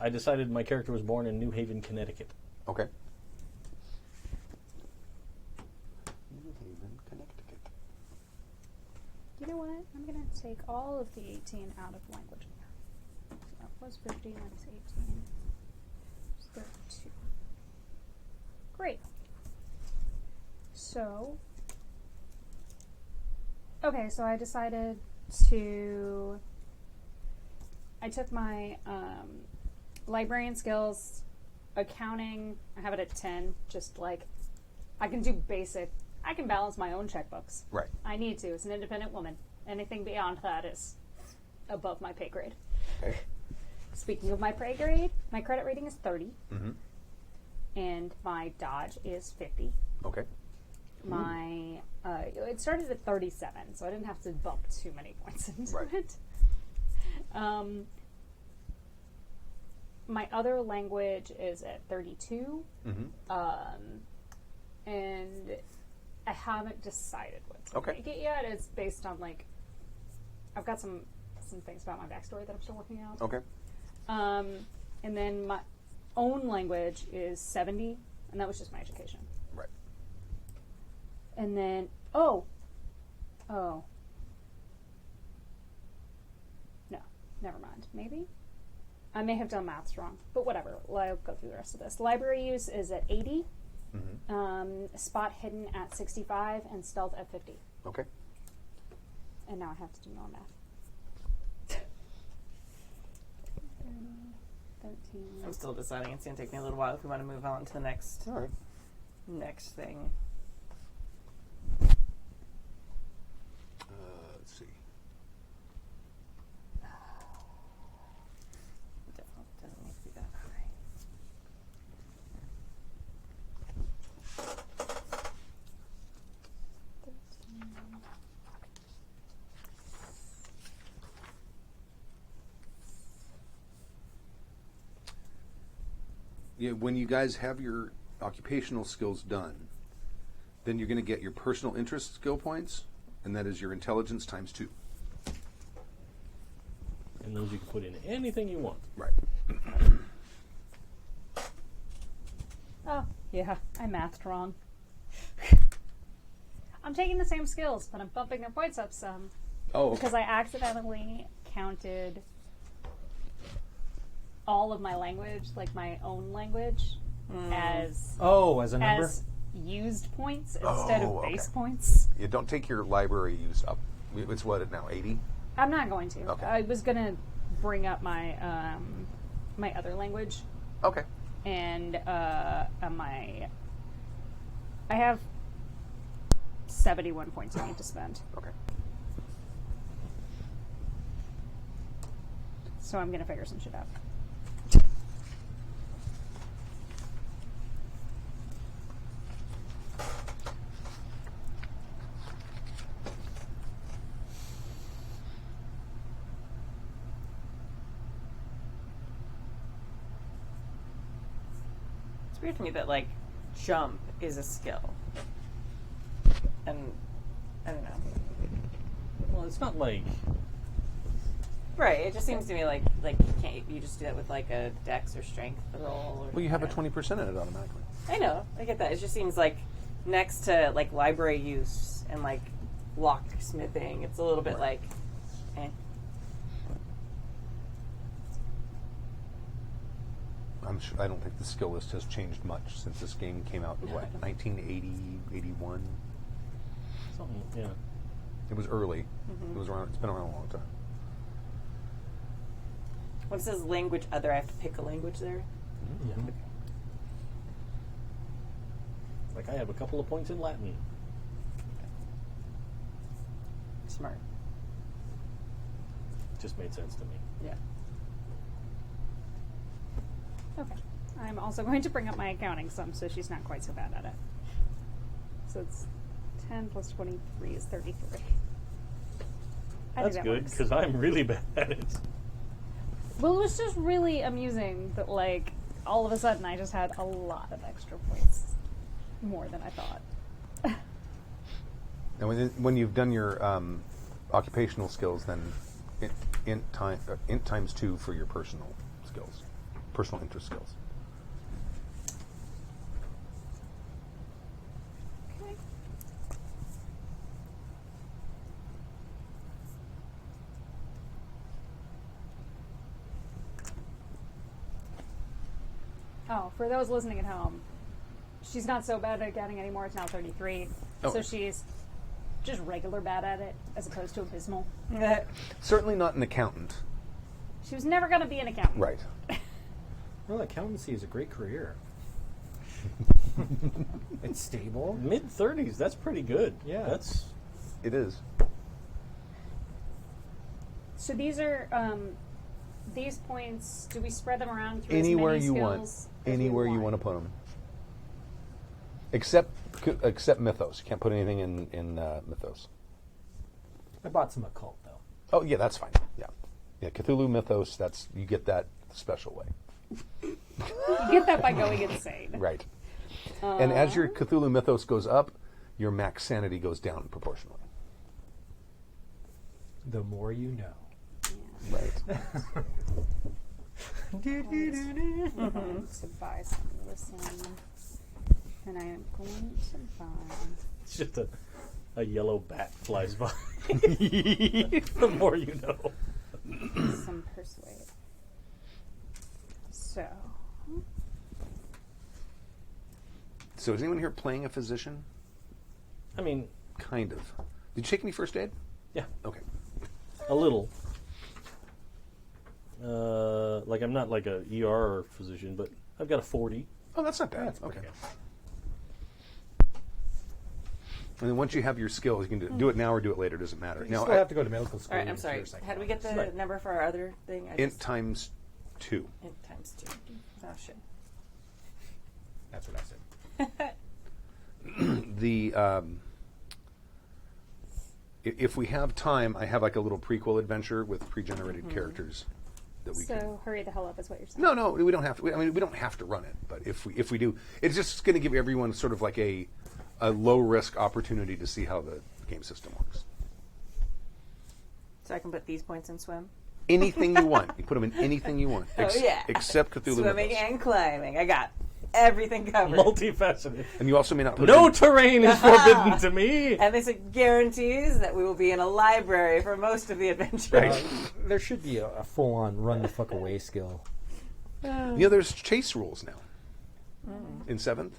I decided my character was born in New Haven, Connecticut. Okay. New Haven, Connecticut. You know what? I'm going to take all of the 18 out of language. So that was 50, that's 18. It's 32. Great. So, okay, so I decided to. I took my librarian skills, accounting, I have it at 10, just like, I can do basic, I can balance my own checkbooks. Right. I need to, as an independent woman. Anything beyond that is above my pay grade. Okay. Speaking of my pay grade, my credit rating is 30, Mm-hmm. and my dodge is 50. Okay. My it started at 37, so I didn't have to bump too many points into Right. it. My other language is at 32, Mm-hmm. and I haven't decided what to Okay. make it yet. It's based on like I've got some things about my backstory that I'm still working out. Okay. And then my own language is 70, and that was just my education. Right. And then no, never mind. Maybe I may have done maths wrong, but whatever. I'll go through the rest of this. Library use is at 80, spot hidden at 65, and stealth at 50. Okay. And now I have to do more math. 13. I'm still deciding. It's going to take me a little while if we want to move on to the next All right. thing. Let's see. Definitely doesn't need to be that high. Yeah, when you guys have your occupational skills done, then you're going to get your personal interest skill points, and that is your intelligence times 2. And those you can put in anything you want. Right. Oh, yeah, I mathed wrong. I'm taking the same skills, but I'm bumping their points up some. Oh, Because I accidentally counted all of my language, like my own language, as As a number? as used points instead of okay. base points. You don't take your library use up. It's what now, 80? I'm not going to. Okay. I was going to bring up my my other language, Okay. and I have 71 points I need to spend. Okay. So I'm going to figure some shit out. It's weird to me that, like, jump is a skill. And, I don't know. Well, it's not like Right, it just seems to me like you just do that with, like, a dex or strength roll. Or, Well, you have a I don't know. 20% in it automatically. I know, I get that. It just seems like next to, like, library use and, like, locksmithing, it's a little bit like, eh. I don't think the skill list has changed much since this game came out in, what, 1980, 81? something. Yeah. It was early. It was around. It's been around a long time. When it says language other, I have to pick a language there. Yeah. Like I have a couple of points in Latin. Smart. Just made sense to me. Yeah. Okay. I'm also going to bring up my accounting sum so she's not quite so bad at it. So it's 10 plus 23 is 33. I think That's that good works. because I'm really bad at it. Well, it was just really amusing that, like, all of a sudden I just had a lot of extra points. More than I thought. And when you've done your occupational skills, then int times 2 for your personal skills, personal interest skills. Okay. Oh, for those listening at home, she's not so bad at accounting anymore. It's now 33. Oh. So she's just regular bad at it as opposed to abysmal. Certainly not an accountant. She was never going to be an accountant. Right. Well, accountancy is a great career. It's stable. Mid-30s, that's pretty good. Yeah. That's It is. So these are these points. Do we spread them around through Anywhere as you many want. skills as Anywhere we you want to put them. Except Mythos. You can't put anything in Mythos. I bought some occult, though. Oh, yeah, that's fine. Yeah. Yeah, Cthulhu Mythos, you get that the special way. You get that by going insane. Right. And as your Cthulhu Mythos goes up, your max sanity goes down proportionally. The more you know. Right. Going to buy some listen, and I am going to buy. It's just a yellow bat flies by. The more you know. Some persuade. So, So is anyone here playing a physician? I mean, Kind of. Did you take any first aid? yeah, Okay. a little. Like I'm not like a ER physician, but I've got a 40. Oh, that's not bad. That's pretty okay. good. And then once you have your skills, you can do it now or do it later. Doesn't matter. You Now, still have to go to medical school. All right, I'm and sorry. cure How do we get the psychology. number for our other thing? int times 2. Int times 2. Oh, shit. That's what I said. The if we have time, I have like a little prequel adventure with pre-generated characters that we can. so hurry the hell up is what you're saying. No, we don't have to. I mean, we don't have to run it, but if we do, it's just going to give everyone sort of like a low risk opportunity to see how the game system works. So I can put these points in swim? Anything you want, you put them in anything you want. Oh, yeah. Except Cthulhu Swimming Mythos. and climbing. I got everything covered. Multifaceted. And you also may not put No in, terrain is forbidden to me. And this guarantees that we will be in a library for most of the adventure. Right. There should be a full-on run the fuck away skill. there's chase rules now in 7th.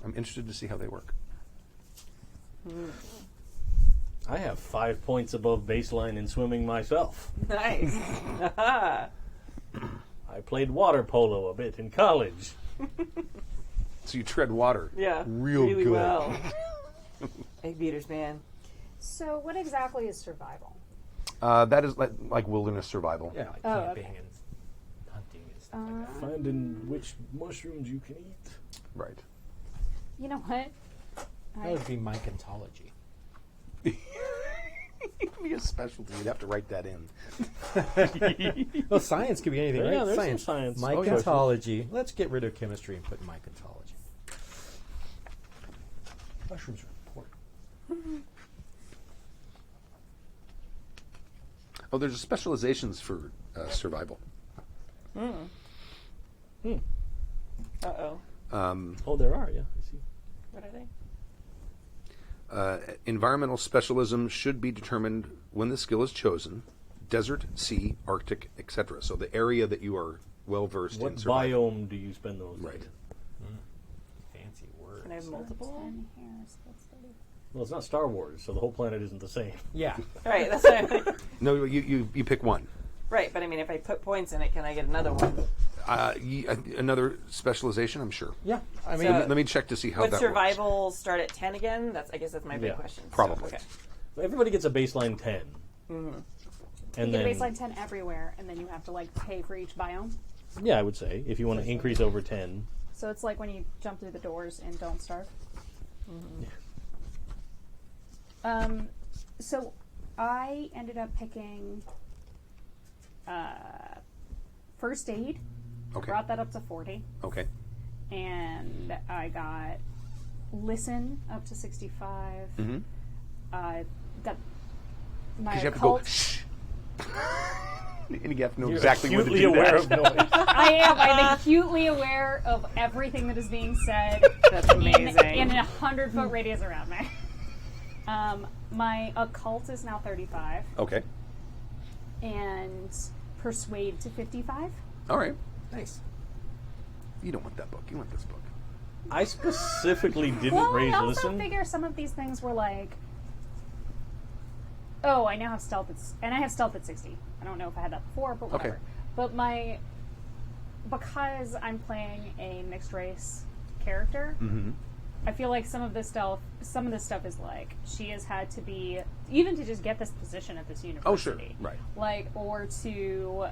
I'm interested to see how they work. I have 5 points above baseline in swimming myself. Nice. I played water polo a bit in college. So you tread water, Yeah. real really good. well. Egg beaters, man. So, what exactly is survival? That is like wilderness survival. Yeah, like Oh, camping okay. and hunting and stuff like that. Finding which mushrooms you can eat. Right. You know what? That would be mycontology. It'd be a specialty. You'd have to write that in. Well, science could be anything, Yeah, right? there's some science. Mycontology. Let's get rid of chemistry and put mycontology. Mushrooms are important. Oh, there's specializations for survival. Uh-oh. Oh, there are, yeah. I see. What are they? Environmental specialism should be determined when the skill is chosen. Desert, sea, Arctic, etc. So the area that you are well versed in What survival. biome do you spend those Right. in? Fancy words. Can I have multiple? 10 here, so that's 30. Well, it's not Star Wars, so the whole planet isn't the same. Yeah. Right, that's what I'm like. No, you pick one. Right, but I mean, if I put points in it, can I get another one? Another specialization, I'm sure. Yeah. I mean, So- Let me check to see how Would that survival start at 10 again? I guess that's my big Yeah, question. So, probably. okay. Everybody gets a baseline 10. And You then, get a baseline 10 everywhere, and then you have to like pay for each biome. yeah, I would say, if you want to increase over 10. So it's like when you jump through the doors in Don't Starve. So I ended up picking first aid. Okay. Brought that up to 40, Okay. and I got listen up to 65. Mm-hmm. I got my Because you have to go, occult. shh. And you have to know You're exactly when to acutely do aware that. of noise. I'm acutely aware of everything that is being said That's amazing. in a 100-foot radius around me. My occult is now 35, Okay. and persuade to 55. All right. nice. You don't want that book. You want this book. I specifically didn't Well, raise I also listen. figure some of these things were like, oh, I now have stealth and I have stealth at 60. I don't know if I had that before, but whatever. Okay. But because I'm playing a mixed race character, I feel like some of this stuff is like she has had to be, even to just get this position at this university. Oh, sure. Right. Like, or to,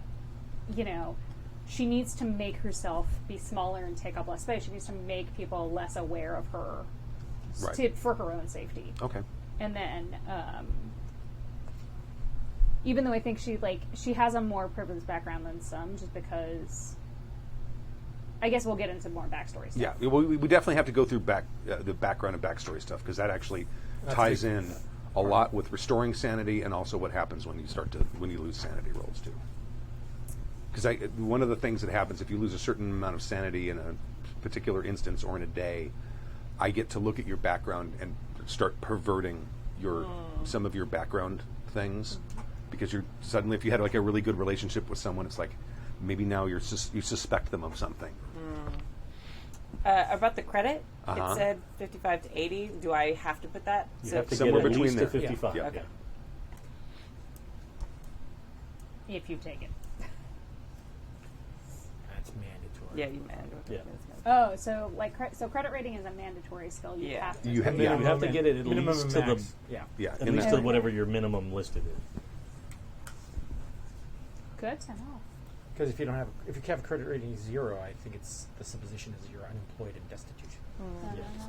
she needs to make herself be smaller and take up less space. She needs to make people less aware of her Right. for her own safety. Okay. And then, even though I think she has a more privileged background than some, just because I guess we'll get into more backstory stuff. Yeah, we definitely have to go through the background and backstory stuff because that actually ties in a lot with restoring sanity and also what happens when you lose sanity rolls too. Because one of the things that happens if you lose a certain amount of sanity in a particular instance or in a day, I get to look at your background and start perverting some of your background things because you're suddenly, if you had like a really good relationship with someone, it's like maybe now you suspect them of something. About the credit, it said 55 to 80. Do I have to put that? You have to somewhere get at between least there. to 55. Yeah. Okay. If you take it. That's mandatory. Yeah, you mandatory. Yeah. Oh, so like so credit rating is a mandatory skill. You Yeah. have to. You take. yeah. You have to get it at Minimum least and to the max. Yeah. Yeah, at in least that- to whatever your minimum listed is. Good to know. Because if you have a credit rating 0, I think it's the supposition is you're unemployed and destitute.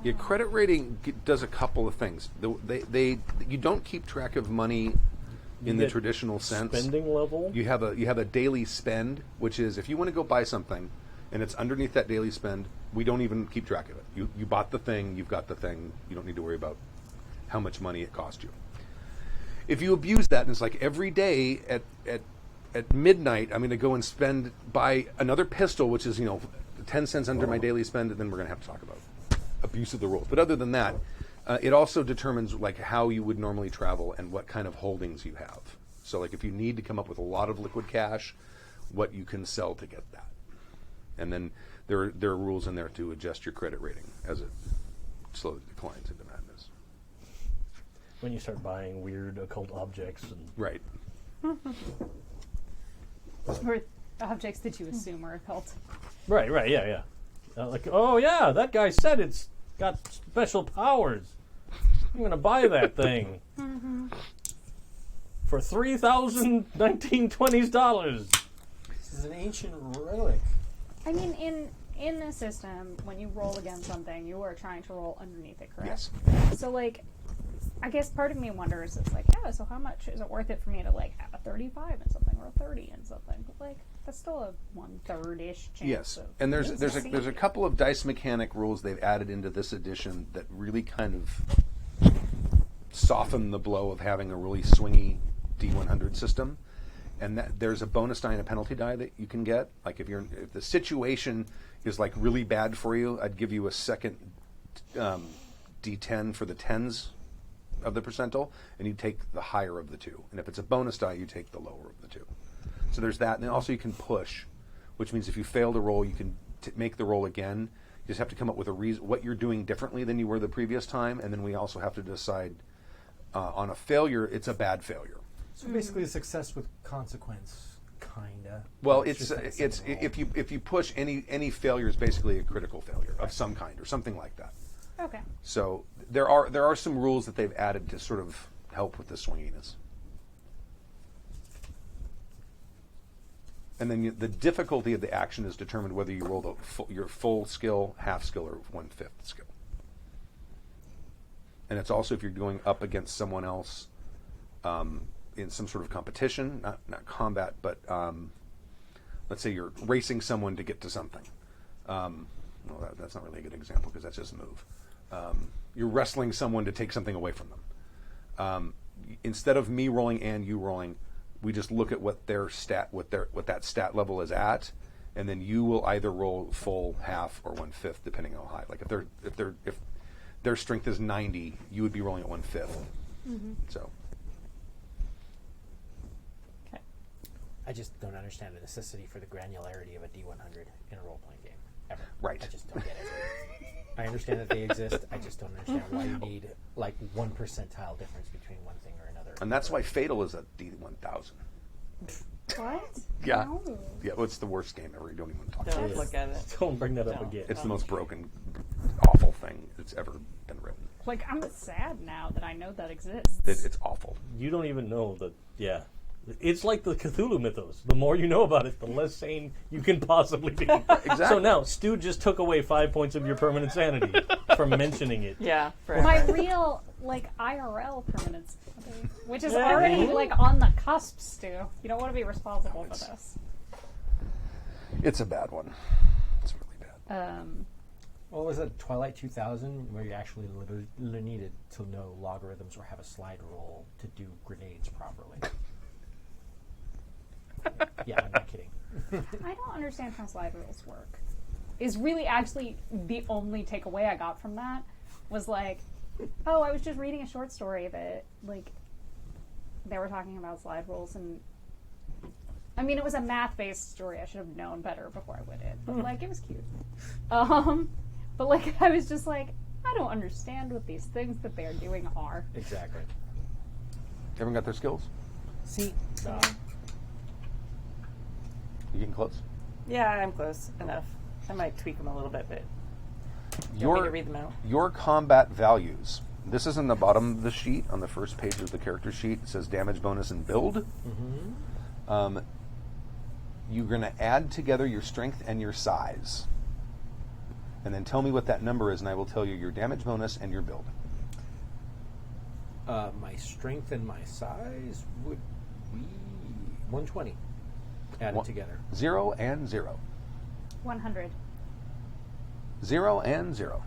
Your credit rating does a couple of things. You don't keep track of money in the get traditional sense. Spending level. You have a daily spend, which is if you want to go buy something, and it's underneath that daily spend, we don't even keep track of it. You bought the thing, you've got the thing. You don't need to worry about how much money it cost you. If you abuse that, and it's like every day at midnight, I'm going to go and buy another pistol, which is 10 cents under my daily spend, and then we're going to have to talk about abuse of the rules. But other than that, it also determines like how you would normally travel and what kind of holdings you have. So like if you need to come up with a lot of liquid cash, what you can sell to get that. And then there are rules in there to adjust your credit rating as it slowly declines into madness. When you start buying weird occult objects and Right. Or objects that you assume are occult. right, yeah. Like, oh yeah, that guy said it's got special powers. I'm gonna buy that thing for $3,019.20. This is an ancient relic. I mean, in this system, when you roll against something, you are trying to roll underneath it, correct? Yes. So, like, I guess part of me wonders, it's like, yeah, so how much is it worth it for me to, like, have a 35 and something or a 30 and something? But, like, that's still a 1/3-ish chance. Yes, of and there's a succeeding. couple of dice mechanic rules they've added into this edition that really kind of soften the blow of having a really swingy D100 system. And that there's a bonus die and a penalty die that you can get. Like if the situation is like really bad for you, I'd give you a second D10 for the tens of the percentile, and you take the higher of the two. And if it's a bonus die, you take the lower of the two. So there's that, and then also you can push, which means if you fail to roll, you can make the roll again. You just have to come up with a reason what you're doing differently than you were the previous time, and then we also have to decide on a failure, it's a bad failure. So basically, a success with consequence, kinda. Well, It's it's just like a second roll. if you push any failure is basically a critical failure of some kind or something like that. Okay. So there are some rules that they've added to sort of help with the swinginess. And then the difficulty of the action is determined whether you roll your full skill, half skill, or 1/5 skill. And it's also if you're going up against someone else in some sort of competition, not combat, but let's say you're racing someone to get to something. Well, that's not really a good example because that's just a move. You're wrestling someone to take something away from them. Instead of me rolling and you rolling, we just look at what their stat, what that stat level is at, and then you will either roll full, half, or 1/5, depending on how high. Like if their strength is 90, you would be rolling at 1/5. So I just don't understand the necessity for the granularity of a D100 in a role-playing game, ever. Right. I just don't get it. I understand that they exist. I just don't understand why you need, like, 1 percentile difference between one thing or another. and that's why Fatal is a D1000. What? Yeah. No. Yeah, well, it's the worst game ever. You don't even talk about Don't it. look at it. don't bring that up No. again. It's the most broken, awful thing that's ever been written. Like, I'm sad now that I know that exists. It's awful. You don't even know that. Yeah, it's like the Cthulhu mythos. The more you know about it, the less sane you can possibly be. Exactly. So now, Stu just took away 5 points of your permanent sanity from mentioning it. Yeah, forever. My real, like, IRL permanence, which is already, like, on the cusp, Stu. You don't want to be responsible for this. It's a bad one. It's really bad. Well, was it Twilight 2000 where you actually needed to know logarithms or have a slide rule to do grenades properly? Yeah, I'm not kidding. I don't understand how slide rules work. Is really actually the only takeaway I got from that was like, oh, I was just reading a short story that like they were talking about slide rules, and I mean it was a math-based story. I should have known better before I went in, but like it was cute. But like I was just like, I don't understand what these things that they are doing are. Exactly. Everyone got their skills? See, You getting close? Yeah, I'm close enough. I might tweak them a little bit, but you want me to read them out? Your combat values. This is in the bottom of the sheet, on the first page of the character sheet. It says damage bonus and build. You're going to add together your strength and your size. And then tell me what that number is, and I will tell you your damage bonus and your build. my strength and my size would be 120 added together. 0 and 0. 100. 0 and 0.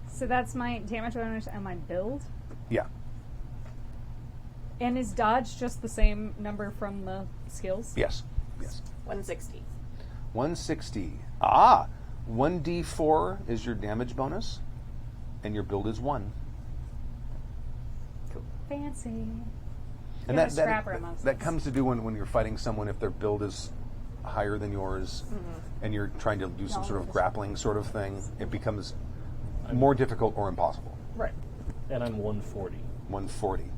So that's my damage bonus and my build. Yeah. And is dodge just the same number from the skills? Yes. Yes. 160. 160. 1d4 is your damage bonus, and your build is 1. Fancy. And You're a scrapper amongst that us. comes to do when you're fighting someone if their build is higher than yours, and you're trying to do some sort of grappling sort of thing. It becomes more difficult or impossible. Right. And I'm 140. 140.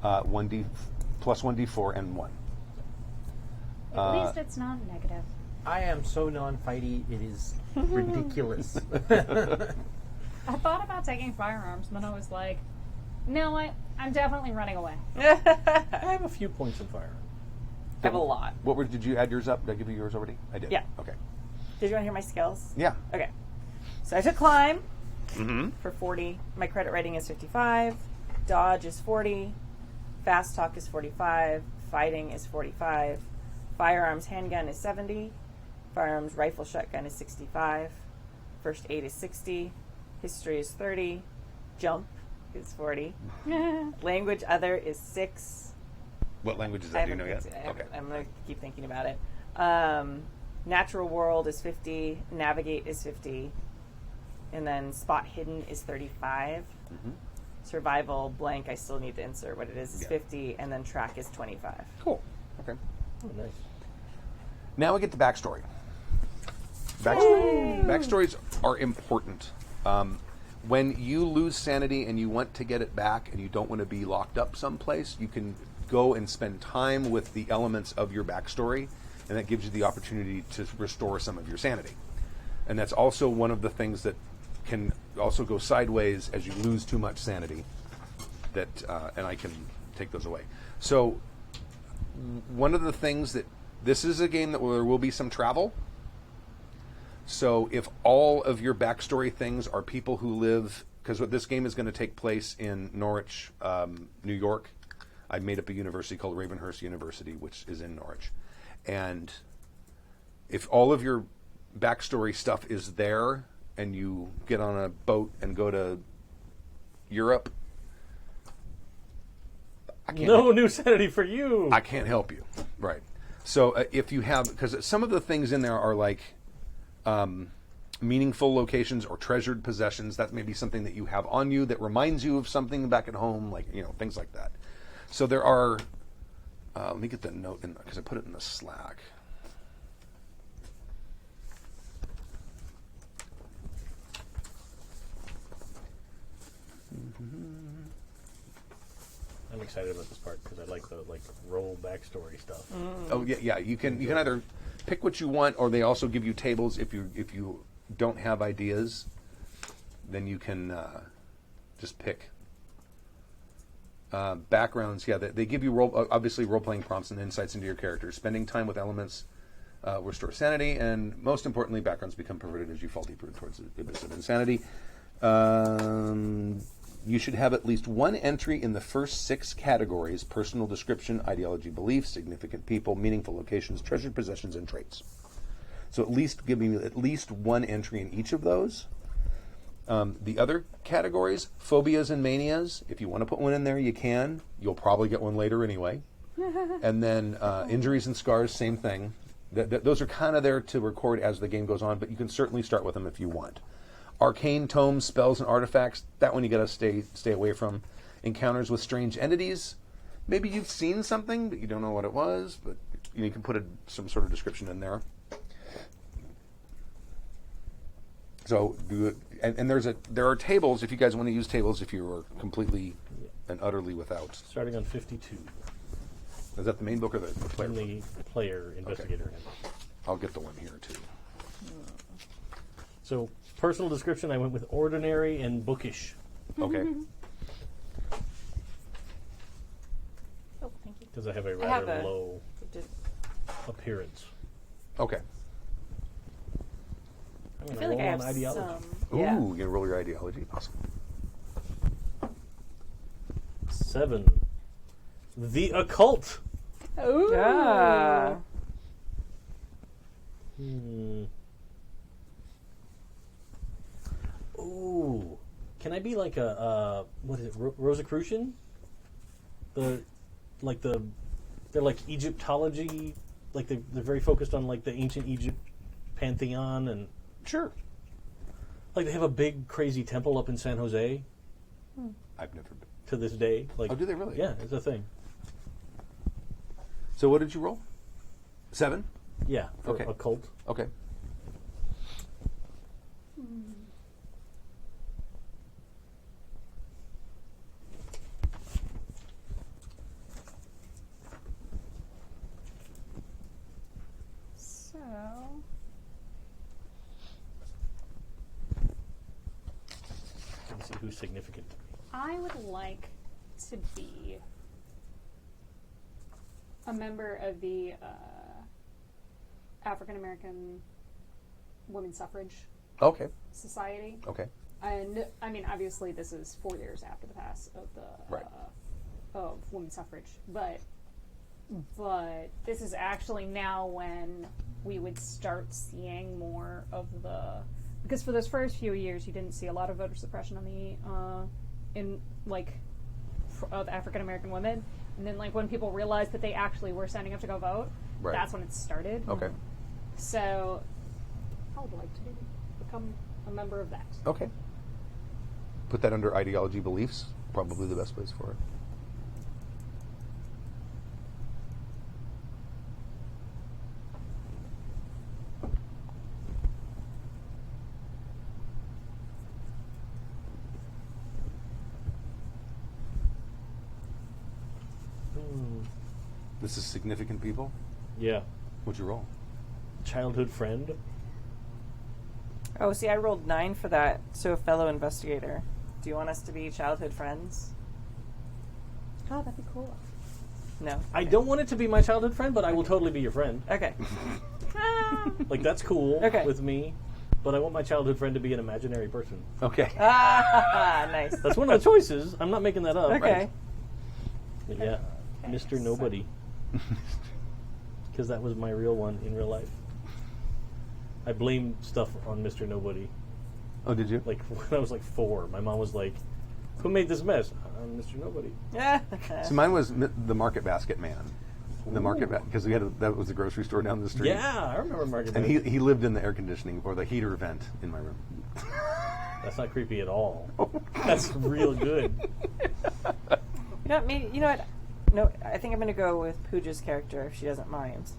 1d plus 1d4 and 1. At least it's not negative. I am so non-fighty, it is ridiculous. I thought about taking firearms, but I was like, no, I'm definitely running away. I have a few points in fire. I have a lot. Did you add yours up? Did I give you yours already? I did. Yeah. Okay. Did you want to hear my skills? Yeah. Okay. So I took climb Mm-hmm. for 40. My credit rating is 55. Dodge is 40. Fast talk is 45. Fighting is 45. Firearms handgun is 70. Firearms rifle shotgun is 65. First aid is 60. History is 30. Jump is 40. Language other is 6. What language is I that? Do you haven't know yet? picked it. Okay. I'm going to keep thinking about it. Natural world is 50. Navigate is 50. And then spot hidden is 35. Mm-hmm. Survival blank, I still need to insert what it is Yeah. 50. And then track is 25. Cool. Okay. Oh, nice. Now we get the backstory. Backstories are important. When you lose sanity and you want to get it back and you don't want to be locked up someplace, you can go and spend time with the elements of your backstory, and that gives you the opportunity to restore some of your sanity. And that's also one of the things that can also go sideways as you lose too much sanity. That and I can take those away. So one of the things that this is a game that there will be some travel. So if all of your backstory things are people who live, because this game is going to take place in Norwich, New York. I made up a university called Ravenhearse University, which is in Norwich. And if all of your backstory stuff is there and you get on a boat and go to Europe, No new sanity for you. I can't help you. Right. So if you have, because some of the things in there are like meaningful locations or treasured possessions. That may be something that you have on you that reminds you of something back at home, like, things like that. So there are, let me get the note in because I put it in the Slack. I'm excited about this part because I like the role backstory stuff. Oh yeah. You can either pick what you want, or they also give you tables if you don't have ideas. Then you can just pick backgrounds. Yeah, they give you obviously role playing prompts and insights into your characters. Spending time with elements restore sanity, and most importantly, backgrounds become perverted as you fall deeper towards the abyss of insanity. You should have at least one entry in the first 6 categories: personal description, ideology, beliefs, significant people, meaningful locations, treasured possessions, and traits. So at least give me at least one entry in each of those. The other categories, phobias and manias, if you want to put one in there, you can. You'll probably get one later anyway. And then injuries and scars, same thing. Those are kind of there to record as the game goes on, but you can certainly start with them if you want. Arcane tomes, spells, and artifacts, that one you got to stay away from. Encounters with strange entities. Maybe you've seen something, but you don't know what it was, but you can put some sort of description in there. So, there are tables if you guys want to use tables if you are completely and utterly without. Starting on 52. Is that the main book or the player In book? the player investigator. I'll get the one here too. So, personal description, I went with ordinary and bookish. Okay. Oh, thank you. Because I have a I have rather low appearance. Okay. I'm I going to feel roll like I on have ideology. some. Ooh, Yeah. you're gonna roll your ideology. Awesome. 7. The occult. Ooh. Yeah. Ooh. Can I be like a what is it? Rosicrucian? They're like Egyptology, like they're very focused on like the ancient Egypt pantheon, and Sure. like they have a big crazy temple up in San Jose I've never been. to this day. Like, Oh, do they really? Yeah, it's a thing. So what did you roll? 7? Yeah, for Okay. occult. Okay. So, Let me see who's significant to me. I would like to be a member of the African American Women's Suffrage Okay. Society. Okay. And I mean, obviously, this is 4 years after the pass of the Right. of women's suffrage, but this is actually now when we would start seeing more of the, because for those first few years you didn't see a lot of voter suppression on the of African American women, and then like when people realized that they actually were signing up to go vote, Right. that's when it started. Okay. So I would like to become a member of that. Okay. Put that under ideology beliefs. Probably the best place for it. This is significant people. Yeah, What'd you roll? childhood friend. Oh, see, I rolled 9 for that. So, fellow investigator. Do you want us to be childhood friends? Oh, that'd be cool. No. I don't want it to be my childhood friend, but I will totally be your friend. Okay. Like, that's cool Okay. with me, but I want my childhood friend to be an imaginary person. Okay. Ah, nice. That's one of the choices. I'm not making that up. Okay. But yeah, Mr. Nobody. Because that was my real one in real life. I blamed stuff on Mr. Nobody. Oh, did you? Like, when I was like 4, my mom was like, who made this mess? Mr. Nobody. Yeah. So mine was the Market Basket Man. The Market because that was the grocery store down the street. Yeah, I remember Market And Basket. he lived in the air conditioning or the heater vent in my room. That's not creepy at all. That's real good. You know what? No, I think I'm going to go with Pooja's character if she doesn't mind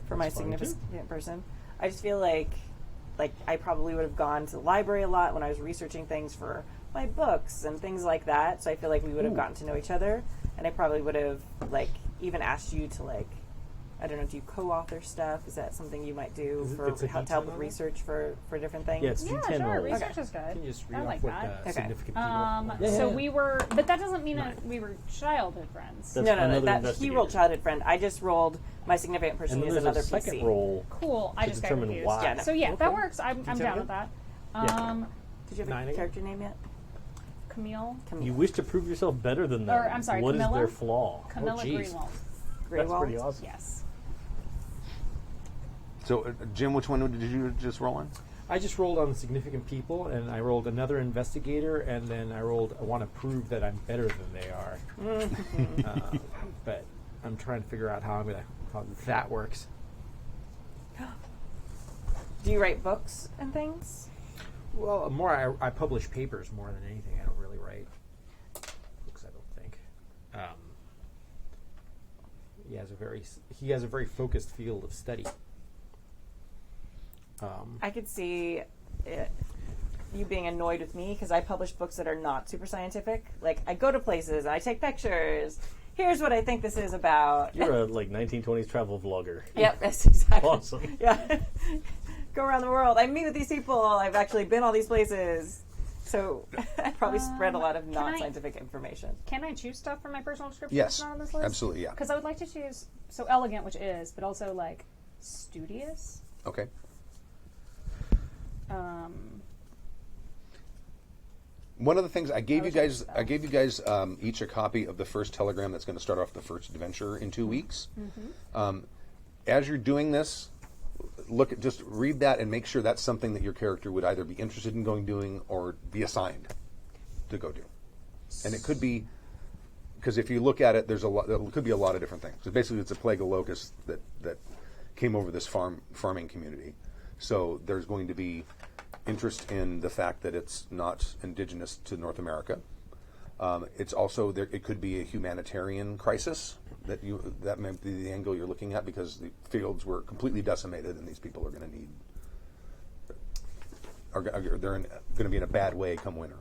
for my That's fine, too. significant person. I just feel like I probably would have gone to the library a lot when I was researching things for my books and things like that. So I feel like we would have gotten to know each other, and I probably would have even asked you to I don't know, do you co-author stuff? Is that something you might do Is it- for it's a to help D10 with on it? research for different things? Yeah, it's Yeah, D10 sure. rolls. Research is good. Can you just read I off like what that. the Okay. significant people Yeah, So yeah. we were, but that doesn't mean that we were childhood friends. That's no, another he investigator. rolled childhood friend. I just rolled my significant person And then is there's another a second PC. roll. Cool. I to just got determine confused. why. Yeah, no. So yeah, that Okay. works. I'm tell down me? with that. Yeah. Did you have 9 a again? character name yet? Camille. You wish to prove yourself better than them. Or, I'm sorry, What is Camilla? their flaw? Camilla jeez. Greenwald. That's Greywald? pretty awesome. Yes. So, Jim, which one did you just roll on? I just rolled on the significant people, and I rolled another investigator, and then I rolled, I want to prove that I'm better than they are. But I'm trying to figure out how that works. Do you write books and things? Well, I publish papers more than anything. I don't really write books, I don't think. He has a very focused field of study. I could see you being annoyed with me because I publish books that are not super scientific. Like, I go to places, I take pictures. Here's what I think this is about. You're a 1920s travel vlogger. Yep, that's exactly. Awesome. Yeah. Go around the world. I meet with these people. I've actually been all these places. So I probably spread a lot of non-scientific information. Can I choose stuff from my personal description Yes, that's not on this list? absolutely, yeah. Because I would like to choose so elegant, which is, but also like studious. Okay. One of the things I gave you guys each a copy of the first telegram that's going to start off the first adventure in 2 weeks. As you're doing this, just read that and make sure that's something that your character would either be interested in doing or be assigned to go do. And it could be, because if you look at it, there could be a lot of different things. So basically, it's a plague of locusts that came over this farming community. So there's going to be interest in the fact that it's not indigenous to North America. It's also it could be a humanitarian crisis that may be the angle you're looking at, because the fields were completely decimated and these people are going to they're going to be in a bad way come winter.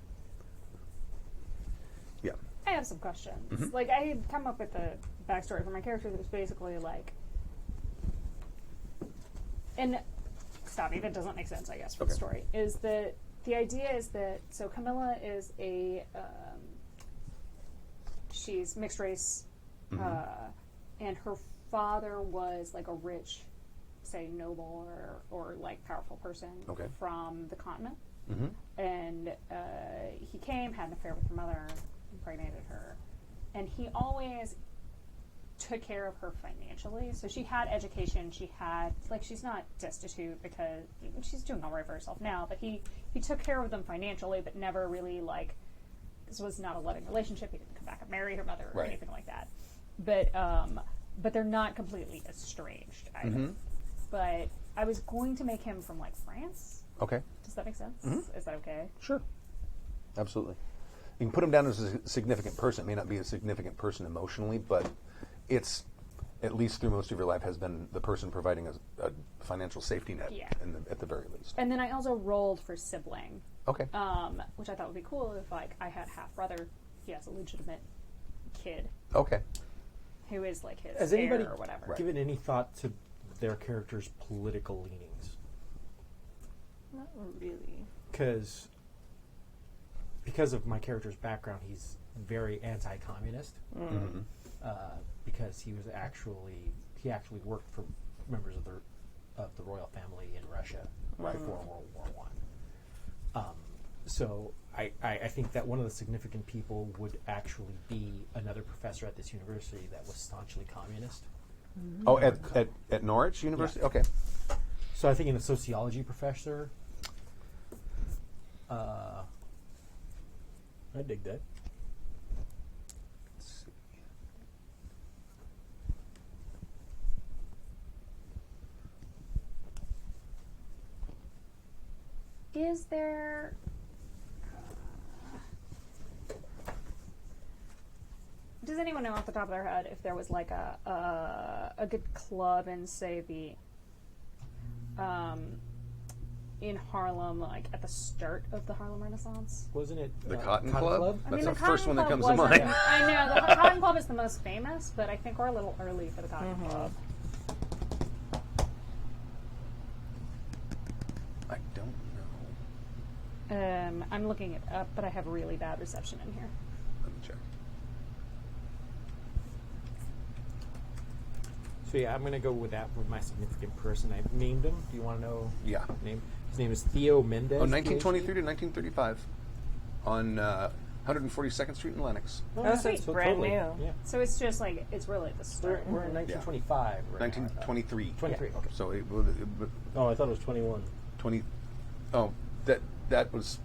Yeah. I have some questions. Like, I had come up with a backstory for my character that was basically like, and stop me if it doesn't make sense, I guess, for the story, is that the idea is that, so Camilla is she's mixed race, and her father was like a rich, say, noble or like powerful person from the continent. And he came, had an affair with her mother, impregnated her, and he always took care of her financially. So she had education, she's not destitute because she's doing all right for herself now, but he took care of them financially, but never really, like, this was not a loving relationship. He didn't come back and marry her mother or anything like that. But they're not completely estranged either. But I was going to make him from, like, France. Okay. Does that make sense? Is that okay? Sure. Absolutely. You can put him down as a significant person. It may not be a significant person emotionally, but it's, at least through most of your life, has been the person providing a financial safety net at the very least. And then I also rolled for sibling. Okay. Which I thought would be cool if, like, I had half brother. He has a legitimate kid. Okay. Who is, like, his Has heir anybody or whatever. given any thought to their character's political leanings? Not really. Because of my character's background, he's very anti-communist. Because he actually worked for members of the royal family in Russia before World War I. So I think that one of the significant people would actually be another professor at this university that was staunchly communist. Oh, at Norwich University? Yeah. Okay. So I think in a sociology professor. I dig that. Let's see. Is there... does anyone know off the top of their head if there was, like, a good club in, say, the... in Harlem, like, at the start of the Harlem Renaissance? Wasn't it The Cotton Club? I That's mean, the first one that comes to mind. I know, the Cotton Club is the most famous, but I think we're a little early for the Cotton Club. I don't know. I'm looking it up, but I have really bad reception in here. Let me check. So yeah, I'm going to go with that with my significant person. I've named him. Do you want to know? Yeah. Name? His name is Theo Mendez. Oh, 1923 to 1935 on 142nd Street in Lennox. Oh, so it's brand new. Yeah. So it's just like it's really the start. We're in 1925. Right 1923. now. 23. Okay. So Oh, I thought it was 21. 20. Oh, that was.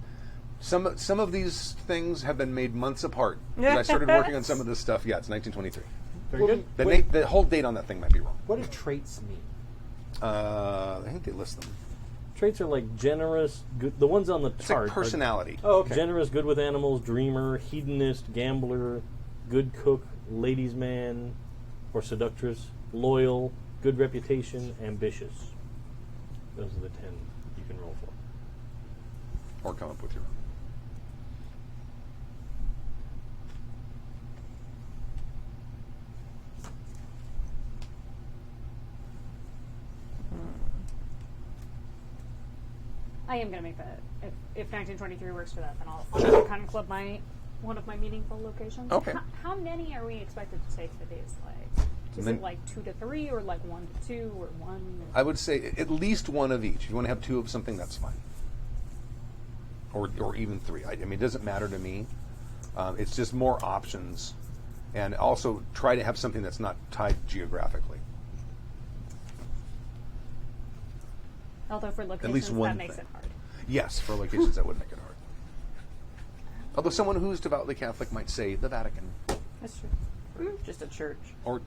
Some of these things have been made months apart. 'Cause I started working on some of this stuff. Yeah, it's 1923. Very good. The whole date on that thing might be wrong. What do traits mean? I think they list them. Traits are like generous, good. The ones on the It's chart like personality. Oh, okay. Generous, good with animals, dreamer, hedonist, gambler, good cook, ladies' man, or seductress, loyal, good reputation, ambitious. Those are the 10 you can roll for. Or come up with your own. I am going to make that. If 1923 works for that, then I'll kind of club one of my meaningful locations. Okay. How many are we expected to take for these? Like, is it like 2 to 3, or like 1 to 2, or 1? I would say at least one of each. If you want to have 2 of something, that's fine. Or even 3. I mean, it doesn't matter to me. It's just more options, and also try to have something that's not tied geographically. Although for locations, least one that makes thing. it hard. Yes, for locations that would make it hard. Although someone who's devoutly Catholic might say the Vatican, That's true. Just a church. or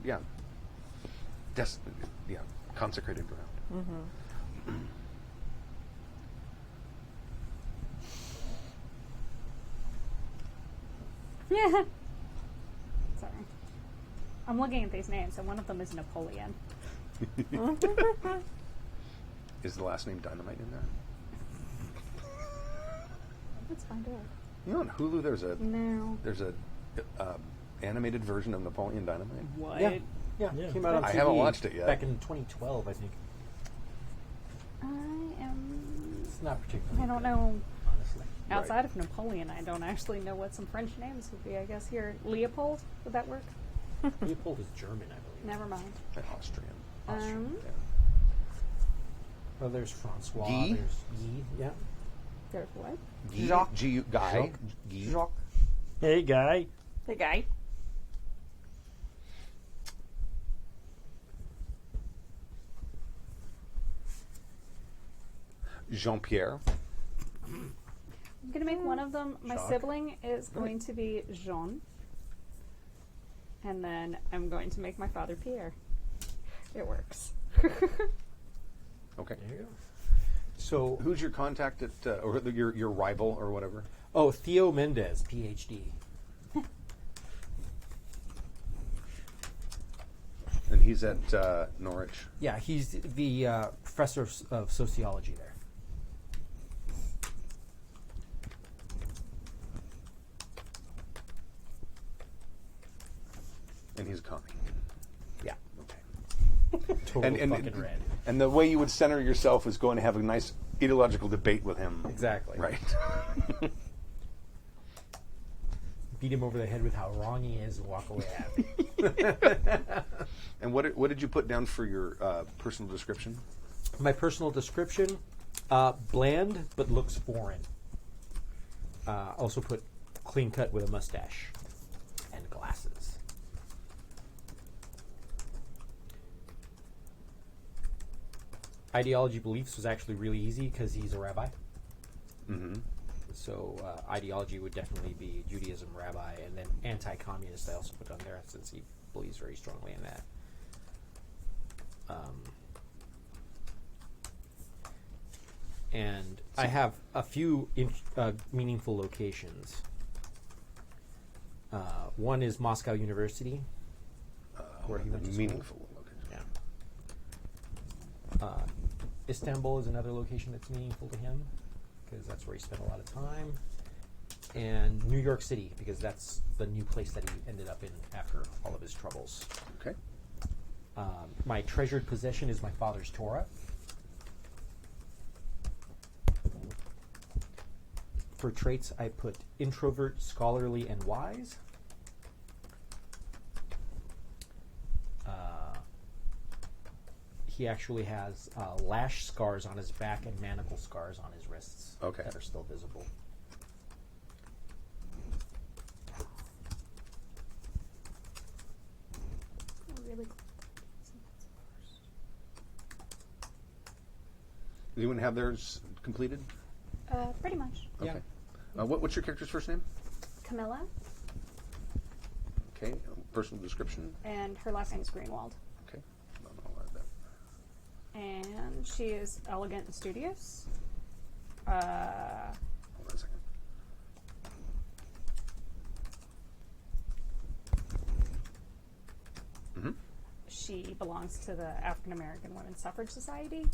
consecrated ground. Yeah. Sorry. I'm looking at these names, and one of them is Napoleon. Is the last name Dynamite in there? Let's find out. You know, on Hulu, there's a No. animated version of Napoleon Dynamite. What? Yeah. Yeah. Came out on I TV haven't watched it yet. Back in 2012, I think. I am. It's not particularly. I don't good, know. honestly. Outside of Napoleon, I don't actually know what some French names would be. I guess here, Leopold. Would that work? Leopold is German, I believe. Never mind. And Austrian. Um, Yeah. Well, there's Francois. Guy? There's Guy. Yeah. There's what? Guy, Jacques. Guy. Jacques. Hey, guy. The guy. Jean-Pierre. I'm gonna make one of them. My Jacques. sibling is going to be Jean, and then I'm going to make my father Pierre. It works. Okay. There you go. So, Who's your contact at, or your rival or whatever? oh, Theo Mendez, PhD. And he's at Norwich. Yeah, he's the professor of sociology there. And he's a commie. Yeah. Okay. Total fucking red. And the way you would center yourself is going to have a nice ideological debate with him. Exactly. Right. Beat him over the head with how wrong he is and walk away happy. And what did you put down for your personal description? My personal description, bland but looks foreign. Also put clean cut with a mustache and glasses. Ideology beliefs was actually really easy because he's a rabbi. Mm-hmm. So ideology would definitely be Judaism, rabbi, and then anti-communist I also put on there since he believes very strongly in that. And I have a few meaningful locations. One is Moscow University, where he went to school. Meaningful location. Yeah. Istanbul is another location that's meaningful to him because that's where he spent a lot of time. And New York City, because that's the new place that he ended up in after all of his troubles. Okay. My treasured possession is my father's Torah. For traits, I put introvert, scholarly, and wise. He actually has lash scars on his back and manacle scars on his wrists Okay. that are still visible. anyone have theirs completed? Pretty much. Yeah. Okay. What's your character's first name? Camilla, Okay. Personal description. and her last name is Greenwald. Okay. I'll add that. And she is elegant and studious. Hold on a second. She belongs to the African American Women's Suffrage Society.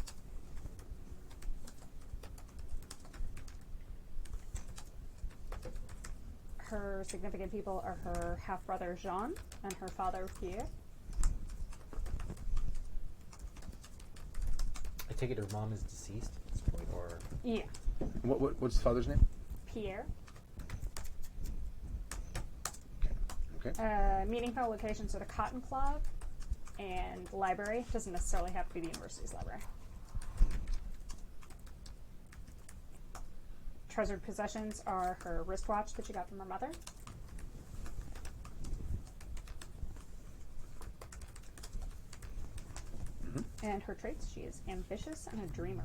Her significant people are her half-brother Jean and her father Pierre. I take it her mom is deceased at this point, or Yeah, What's the father's name? Pierre. Okay. Meaningful locations are the Cotton Club and library. Doesn't necessarily have to be the university's library. Treasured possessions are her wristwatch that she got from her mother. And her traits, she is ambitious and a dreamer.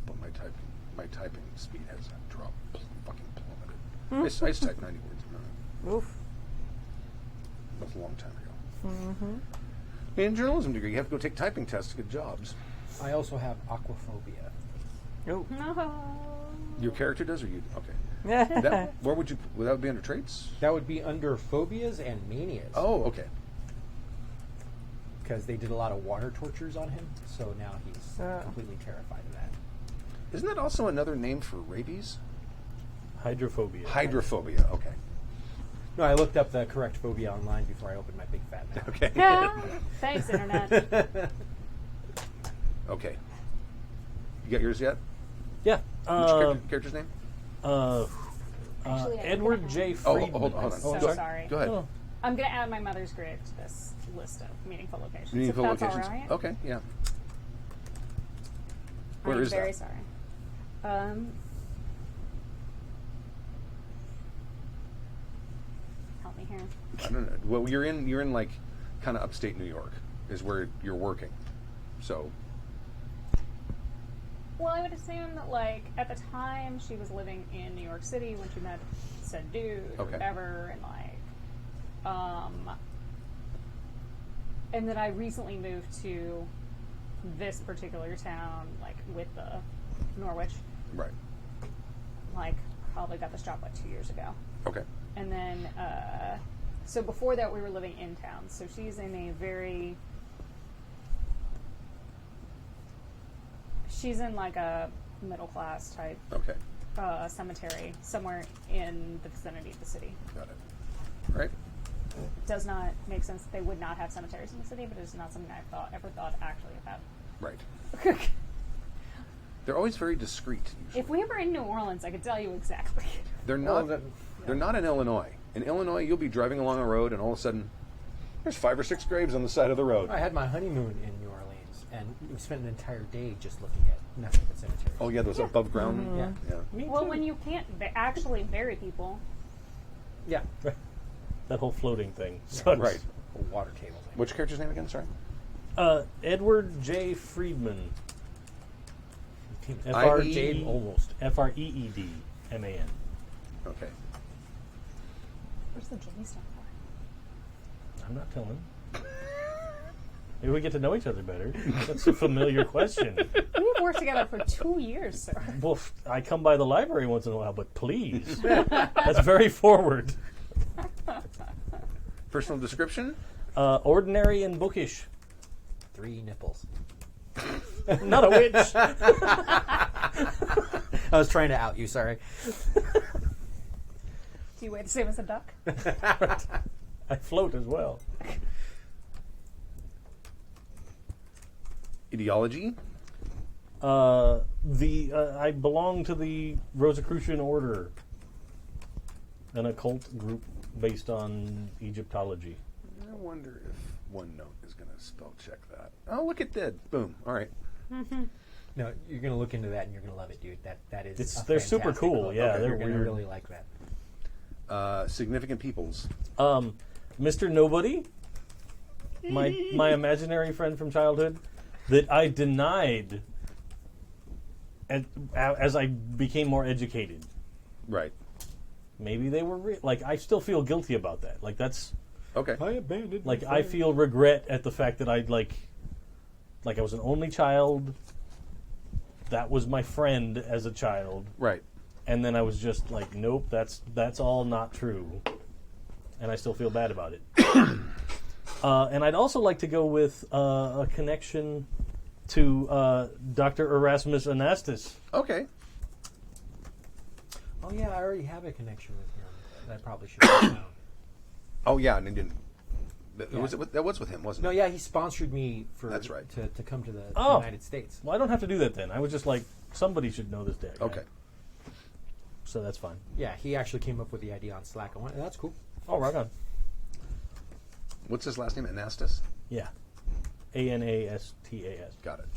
Well, my typing speed has dropped, fucking plummeted. I used to type 90 words a minute. Oof. That was a long time ago. In journalism degree, you have to go take typing tests to get jobs. I also have aquaphobia. Oh. No. Your character does, or you? Okay. that That, where would that would be under traits? That would be under phobias and manias. Oh, okay. Because they did a lot of water tortures on him, so now he's completely terrified of that. Isn't that also another name for rabies? Hydrophobia. Hydrophobia. Okay. No, I looked up the correct phobia online before I opened my big fat mouth. Okay. Thanks, Internet. Okay. You got yours yet? Yeah. What's your character's name? Actually, I Edward didn't J. Oh, Friedman. hold on. So Go ahead. sorry. Go ahead. Oh. I'm going to add my mother's grave to this list of meaningful locations. Meaningful if that's locations. all right. Okay. Yeah. Where I'm is very that? sorry. Help me here. I don't know. Well, you're in like kind of upstate New York is where you're working. So Well, I would assume that, like, at the time she was living in New York City when she met said dude or Okay. whatever, and and then I recently moved to this particular town, like, with the Norwich, right. like, probably got this job, like, 2 years ago. Okay. And then, so before that we were living in town, so she's in a very... She's in like a middle class type Okay. cemetery somewhere in the vicinity of the city. Got it. Right. Does not make sense that they would not have cemeteries in the city, but it's not something I've ever thought actually about. Right. They're always very discreet. Usually. If we were in New Orleans, I could tell you exactly. They're not. They're not in Illinois. In Illinois, you'll be driving along a road, and all of a sudden, there's 5 or 6 graves on the side of the road. I had my honeymoon in New Orleans, and we spent an entire day just looking at nothing but cemeteries. Oh yeah, those above ground. Yeah. Yeah. Well, when you can't actually bury people, Yeah. That whole floating thing. Sucks. Right. Water tables. What's your character's name again? Sorry. Edward J. Friedman. I.E. almost. Freedman. Okay. where's the J stand for? I'm not telling. Maybe we get to know each other better. That's a familiar question. We've worked together for 2 years, sir. Well, I come by the library once in a while, but please. That's very forward. Personal description? Ordinary and bookish. 3 nipples. Not a witch. I was trying to out you, sorry. Do you weigh the same as a duck? I float as well. Ideology? I belong to the Rosicrucian Order, an occult group based on Egyptology. I wonder if OneNote is going to spell check that. Oh, look, it did. Boom. All right. No, you're going to look into that and you're going to love it, dude. That is They're super fantastic cool. book. Yeah, Okay, they're you're going to weird. really like that. Significant peoples. Mr. Nobody, my imaginary friend from childhood, that I denied as I became more educated. Right. Maybe they were like, I still feel guilty about that. Like, that's Okay. I abandoned. like, I feel regret at the fact that I'd like I was an only child. That was my friend as a child. Right. And then I was just like, nope, that's all not true. And I still feel bad about it. And I'd also like to go with a connection to Dr. Erasmus Anastas. Okay. Oh yeah, I already have a connection with him. That I probably should have known. Oh yeah, and it didn't. That Yeah. was with him, wasn't No, it? yeah, he sponsored me for That's right. to come to the Oh. United States. Well, I don't have to do that then. I was just like, somebody should know this guy. Okay. So that's fine. Yeah, he actually came up with the idea on Slack. I went, that's cool. Oh, right on. What's his last name? Anastas? Yeah. Anastas. Got it.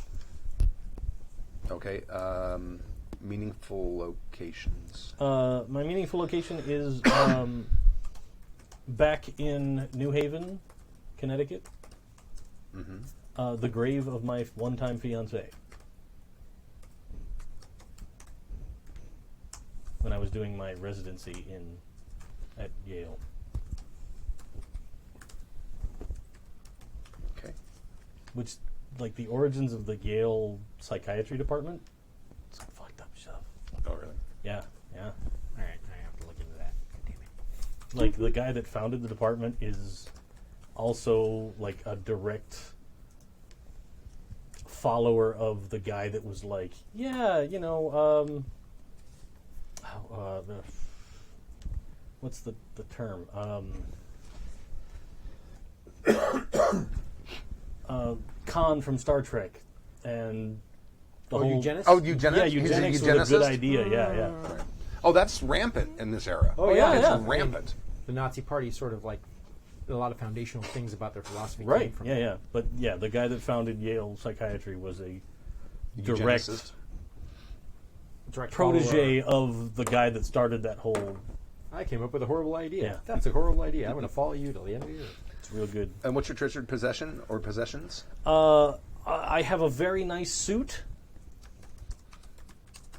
Okay. Meaningful locations. My meaningful location is back in New Haven, Connecticut. Mm-hmm. The grave of my one-time fiancée. When I was doing my residency at Yale. Okay. Which, like, the origins of the Yale psychiatry department, some fucked up stuff. Oh really? Yeah. All right, I have to look into that. God damn it. Like, the guy that founded the department is also, like, a direct follower of the guy that was like, yeah, you know, what's the term? Khan from Star Trek, and the whole eugenics? Oh, eugenics. yeah, He's a eugenics was a good eugenicist? idea. Yeah. Right. Oh, that's rampant in this era. Oh, yeah, it's yeah. rampant. The Nazi Party sort of like a lot of foundational things about their philosophy. Right. came from Yeah. But yeah, the guy that founded Yale psychiatry was a direct Eugenicist. direct protege follower. of the guy that started that whole. I came up with a horrible idea. Yeah. That's a horrible idea. I'm going to follow you till the end of the year. It's real good. And what's your treasured possession or possessions? I have a very nice suit.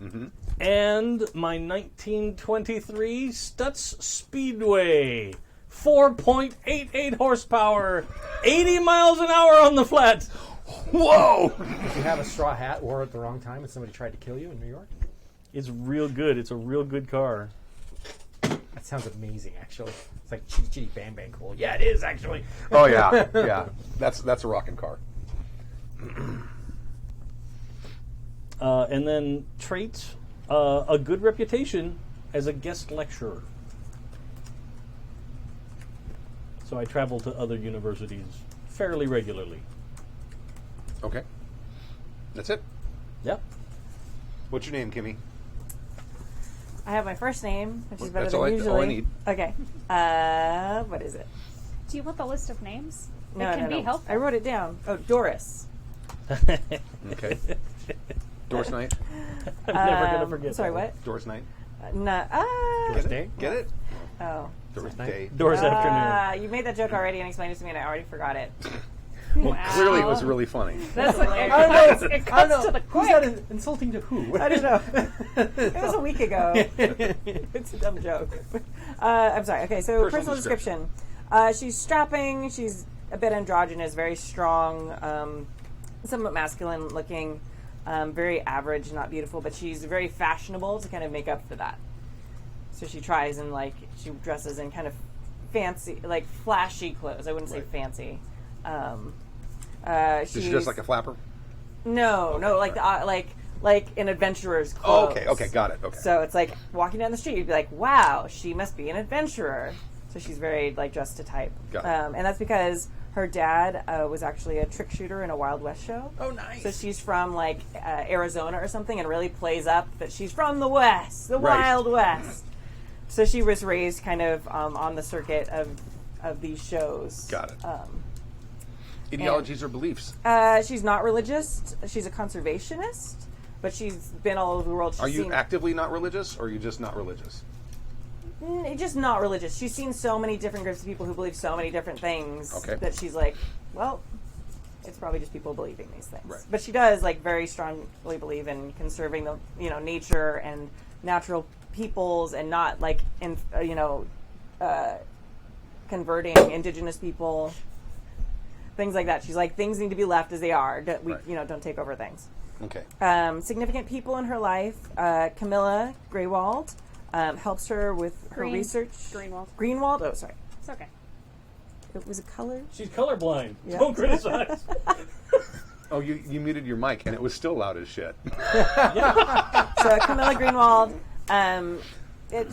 Mm-hmm. And my 1923 Stutz Speedway. 4.88 horsepower, 80 miles an hour on the flat. Whoa! If you have a straw hat, wore it at the wrong time, and somebody tried to kill you in New York, It's real good. It's a real good car. that sounds amazing. Actually, it's like chitty chitty bang bang cool. Yeah, it is actually. Oh yeah, yeah. That's a rocking car. And then traits, a good reputation as a guest lecturer. So I travel to other universities fairly regularly. Okay. That's it. Yep. What's your name, Kimi? I have my first name, which is better That's than all I usually. need. Okay. What is it? Do you want the list of names? No, it can no, be no. helpful. I wrote it down. Oh, Doris. Okay. Doris Knight. I'm never going to forget Sorry, that one. what? Doris Knight. No. Doris Day? Get it? Oh. Doris Knight. Day. Doors afternoon. You made that joke already and explained it to me, and I already forgot it. Well, clearly it was really funny. That's hilarious. I don't know. It I don't cuts know. to the Who's quick. that insulting to who? I don't know. It was a week ago. It's a dumb joke. I'm sorry. Okay, so personal description. She's strapping. She's a bit androgynous, very strong, somewhat masculine looking, very average, not beautiful, but she's very fashionable to kind of make up for that. So she tries and she dresses in kind of fancy, like flashy clothes. I wouldn't say Right. fancy. Is she just like a flapper? No, no, like the like an adventurer's Oh, clothes. okay, got it. Okay. So it's like walking down the street, you'd be like, "Wow, she must be an adventurer." So she's very dressed to type, Got it. And that's because her dad was actually a trick shooter in a Wild West show. Oh, nice. So she's from Arizona or something, and really plays up that she's from the West, the Right. Wild West. So she was raised kind of on the circuit of these shows. Got it. Ideologies or beliefs? She's not religious. She's a conservationist, but she's been all over the world. She's Are you seen, actively not religious, or are you just not religious? Just not religious. She's seen so many different groups of people who believe so many different things Okay. that she's like, well, it's probably just people believing these things. Right. But she does like very strongly believe in conserving the nature and natural peoples and not like in converting indigenous people, things like that. She's like, things need to be left as they are. Don't take over things. Okay. Significant people in her life. Camilla Greywald helps her with her research. Greenwald. Oh, sorry. It's okay. It was a color. She's colorblind. Yeah. Don't criticize. Oh, you muted your mic, and it was still loud as shit. So Camilla Greenwald.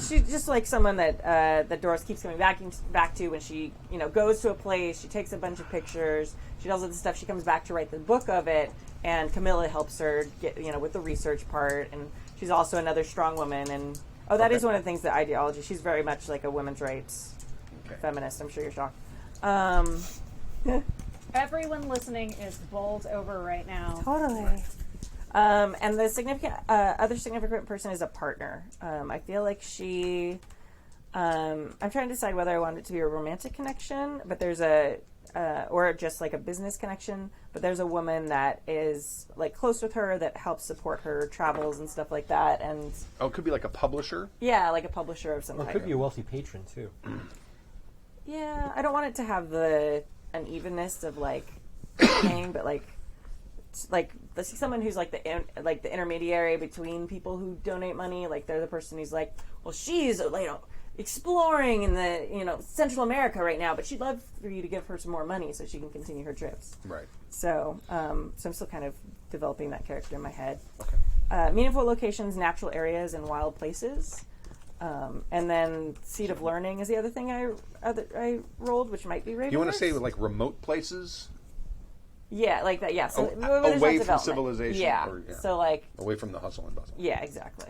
She's just like someone that Doris keeps coming back to when she goes to a place. She takes a bunch of pictures. She does all this stuff. She comes back to write the book of it, and Camilla helps her get with the research part. And she's also another strong woman. And that is one of the things, the ideology. She's very much like a women's rights feminist. I'm sure you're shocked. Everyone listening is bowled over right now. Totally. And the other significant person is a partner. I feel like she. I'm trying to decide whether I want it to be a romantic connection, but there's or just like a business connection. But there's a woman that is like close with her that helps support her travels and stuff like that. And It could be like a publisher. yeah, like a publisher of some Well, it type. could be a wealthy patron too. Yeah, I don't want it to have the unevenness of like paying, but like someone who's like the intermediary between people who donate money. Like they're the person who's like, well, she's exploring in the Central America right now, but she'd love for you to give her some more money so she can continue her trips. Right. So, I'm still kind of developing that character in my head. Okay. Meaningful locations, natural areas, and wild places. And then Seed of Learning is the other thing I rolled, which might be Ravenhearse. You want to say like remote places? Yeah, like that. Yeah, so there's lots away of from development. civilization. Yeah. So like, away from the hustle and bustle. yeah, exactly.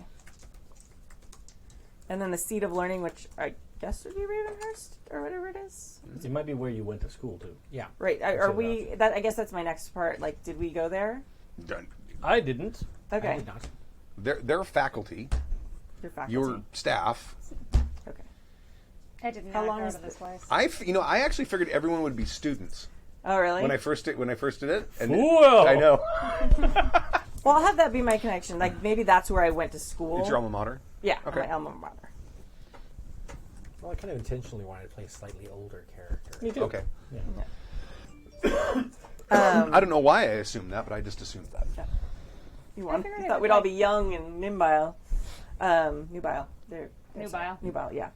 And then the Seed of Learning, which I guess would be Ravenhearse or whatever it is. It might be where you went to school too. Yeah. Right? Are we? That I guess that's my next part. Like, did we go there? Done. I didn't. Okay. I did not. Their faculty, Your faculty. your staff. Okay. I did How not long go is to this place. I actually figured everyone would be students Oh, really? when I first did it. And Cool. I know. Well, I'll have that be my connection. Like, maybe that's where I went to school. It's your alma mater. Yeah, Okay. my alma mater. Well, I kind of intentionally wanted to play a slightly older character. Me too. Okay. Yeah. I don't know why I assumed that, but I just assumed that. Yeah. You figured it thought would we'd all like- be young and nubile. Nubile. Nubile. Nubile, yeah.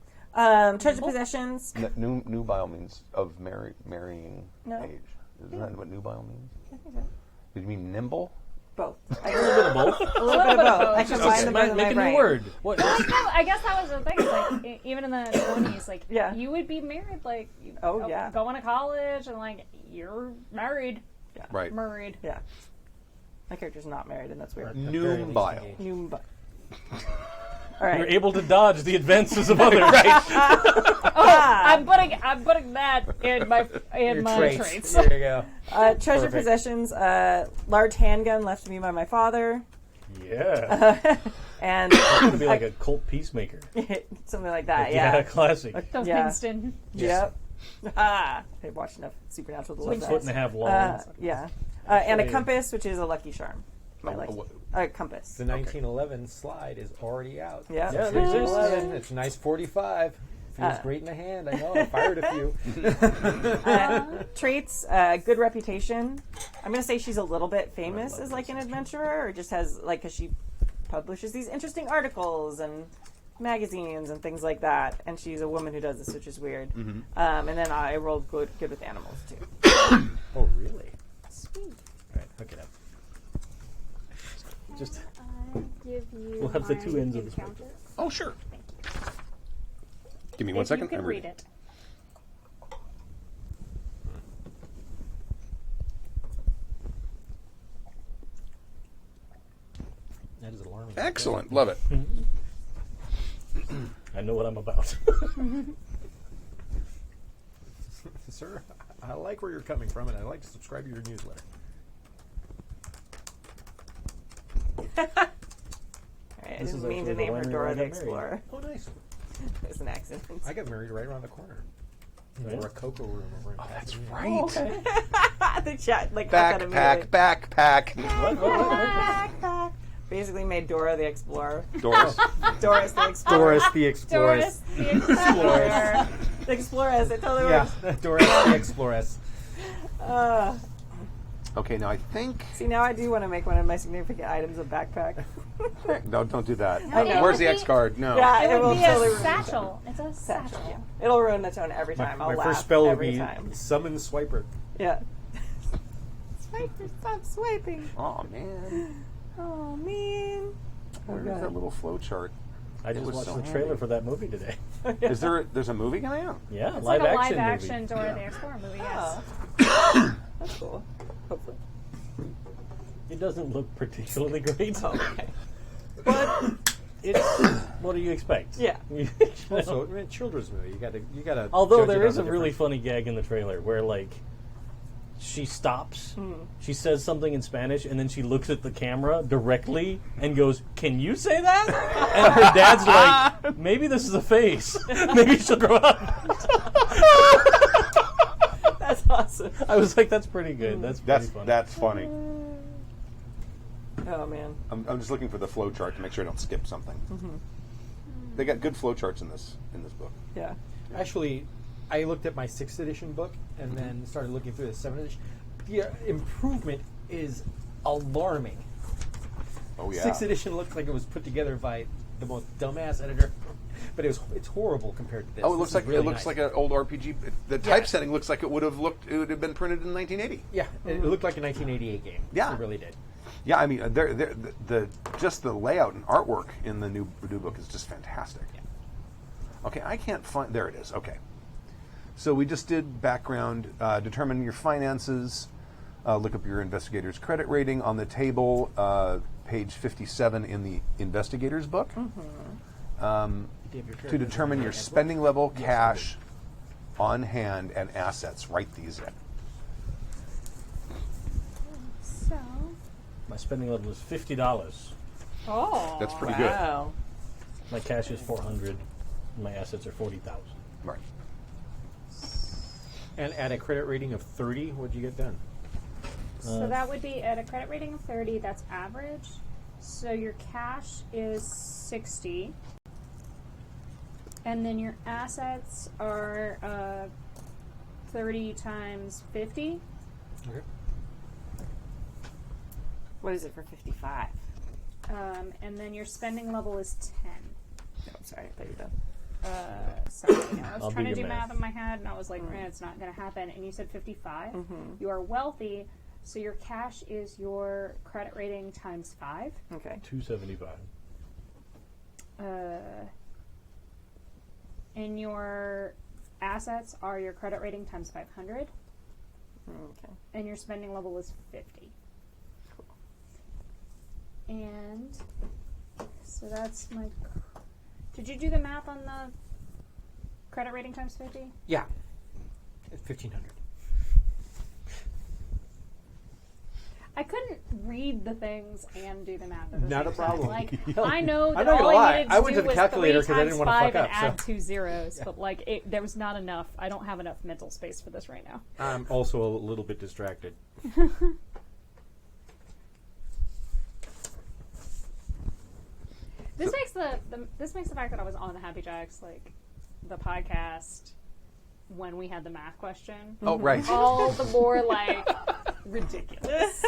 Treasure possessions. Nubile means of marrying No. age. Isn't that what nubile means? I think so. Did you mean nimble? Both. A little bit of both. A little bit of both. I Just combined them both in Make my a brain. new word. What? I guess that was the thing. It's like, even in the 20s, like, Yeah. you would be married, like, Oh, yeah. going to college, and, like, you're married. Right. Married. Yeah. My character's not married, and that's weird. At the very least Nubile. engaged. Nubile. All You're right. able to dodge the advances of others. I'm putting that in my traits. There you go. Treasure Perfect. possessions. Large handgun left to me by my father. Yeah. And It's going to be like a cult peacemaker. something like that, Yeah, yeah. classic. The Yeah. Winston. Yep. I've watched enough Supernatural to love It's a that. foot and a half long. Yeah. And a Say- compass, which is a lucky charm. My Oh, lucky. what- A compass. The 1911 slide is already out. Yeah. Yeah, it It's exists. 11. It's a nice 45. Feels great in the hand. I know. I fired a few. Traits, good reputation. I'm going to say she's a little bit famous as like an adventurer, or just has like, because she publishes these interesting articles and magazines and things like that. And she's a woman who does this, which is weird. And then I rolled good with animals too. Oh, really? Sweet. All right, hook it up. Just I give you. We'll have the my two ends of the encounter. Oh, sure. Thank you. Give me If one second. you can I'm read reading. it. That is alarming. Excellent. Love it. I know what I'm about. Sir, I like where you're coming from, and I'd like to subscribe to your newsletter. All right, I This is didn't mean to actually the name her one Dora where I the got married. Explorer. Oh, nice. It was an accident. I got married right around the corner. Yeah. Or a cocoa room over in That's Pasadena. right. The chat like caught that immediately. Backpack. What? Basically made Dora the Explorer. Doors. Doris the Explorer. Doris the Explorers. Doris the Explorer. The Explorers. It totally Yeah, works. Doris the Explorers. Okay, now I think. See, now I do want to make one of my significant items a backpack. No, don't do that. I know. Where's the X card? No. Yeah, It will would be totally a ruin the tone. satchel. It's a satchel. Yeah. It'll ruin the tone every time. I'll My laugh first spell would every be time. summon Swiper. Yeah. Swiper, stop swiping. Oh man. Oh, man. Where's that little flow chart? I just was watched so the trailer handy. for that movie today. There's a movie coming out? Yeah, It's like a live movie. action Dora the Explorer movie, yes. Oh. That's cool. Hopefully. It doesn't look particularly great. Oh, okay. But it's what do you expect? Yeah. Also, children's movie. You gotta. Although judge there it is on a the really different- funny gag in the trailer where like she stops, she says something in Spanish, and then she looks at the camera directly and goes, "Can you say that?" And her dad's like, "Maybe this is a face. Maybe she'll grow up." That's awesome. I was like, "That's pretty good. That's pretty funny." That's funny. Oh, man. I'm just looking for the flow chart to make sure I don't skip something. They got good flow charts in this book. Yeah. Actually, I looked at my 6th edition book and then started looking through the 7th edition. The improvement is alarming. Oh yeah. 6th edition looked like it was put together by the most dumbass editor, but it's horrible compared to this. Oh, it looks This like is really it looks nice. like an old RPG. The typesetting looks like it would have been printed in 1980. Yeah, it looked like a 1988 game. Yeah. It really did. Yeah, I mean, just the layout and artwork in the new book is just fantastic. Okay, I can't find. There it is. Okay, so we just did background. Determine your finances. Look up your investigator's credit rating on the table, page 57 in the investigator's book. To determine your spending level, cash on hand, and assets. Write these in. So, My spending level is $50. Oh. That's pretty wow. My cash is $400. My assets are $40,000. Right. And at a credit rating of 30, what'd you get done? so that would be at a credit rating of 30, that's average. So your cash is 60. And then your assets are 30 times 50. Okay. What is it for 55? And then your spending level is 10. No, I'm sorry. I thought you were done. Sorry, I I'll was trying do to your do math. math in my head, and I was like, it's not going to happen. And you said 55. You are wealthy, so your cash is your credit rating times 5. Okay. $275. And your assets are your credit rating times 500. Okay. And your spending level is 50. Cool. And so that's my. Did you do the math on the credit rating times 50? Yeah. It's 1,500. I couldn't read the things and do the math at the Not same a problem. time. Like, I know I'm that not all gonna lie. I needed I to went do to the was calculator 3 'cause I didn't times wanna 5 fuck and up, add so. 2 zeros. But like, there was not enough. I don't have enough mental space for this right now. I'm also a little bit distracted. This makes the fact that I was on the Happy Jacks, like the podcast, when we had the math question, Oh, right. all the more like ridiculous.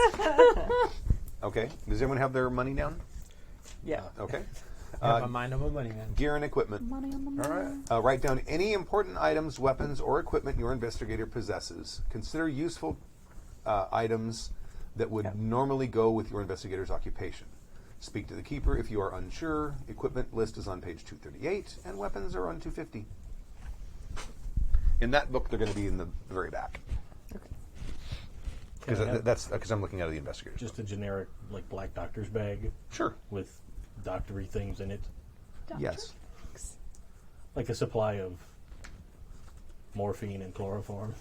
Okay. Does everyone have their money down? Yeah. Okay. I have a mind on my money, man. Gear and equipment. Money on the All money. right. Write down any important items, weapons, or equipment your investigator possesses. Consider useful items that would normally go with your investigator's occupation. Speak to the keeper if you are unsure. Equipment list is on page 238, and weapons are on 250. In that book, they're going to be in the very back. Can I have That's because I'm looking at the investigator. just a generic like black doctor's bag Sure. with doctory things in it, Yes. like a supply of morphine and chloroform.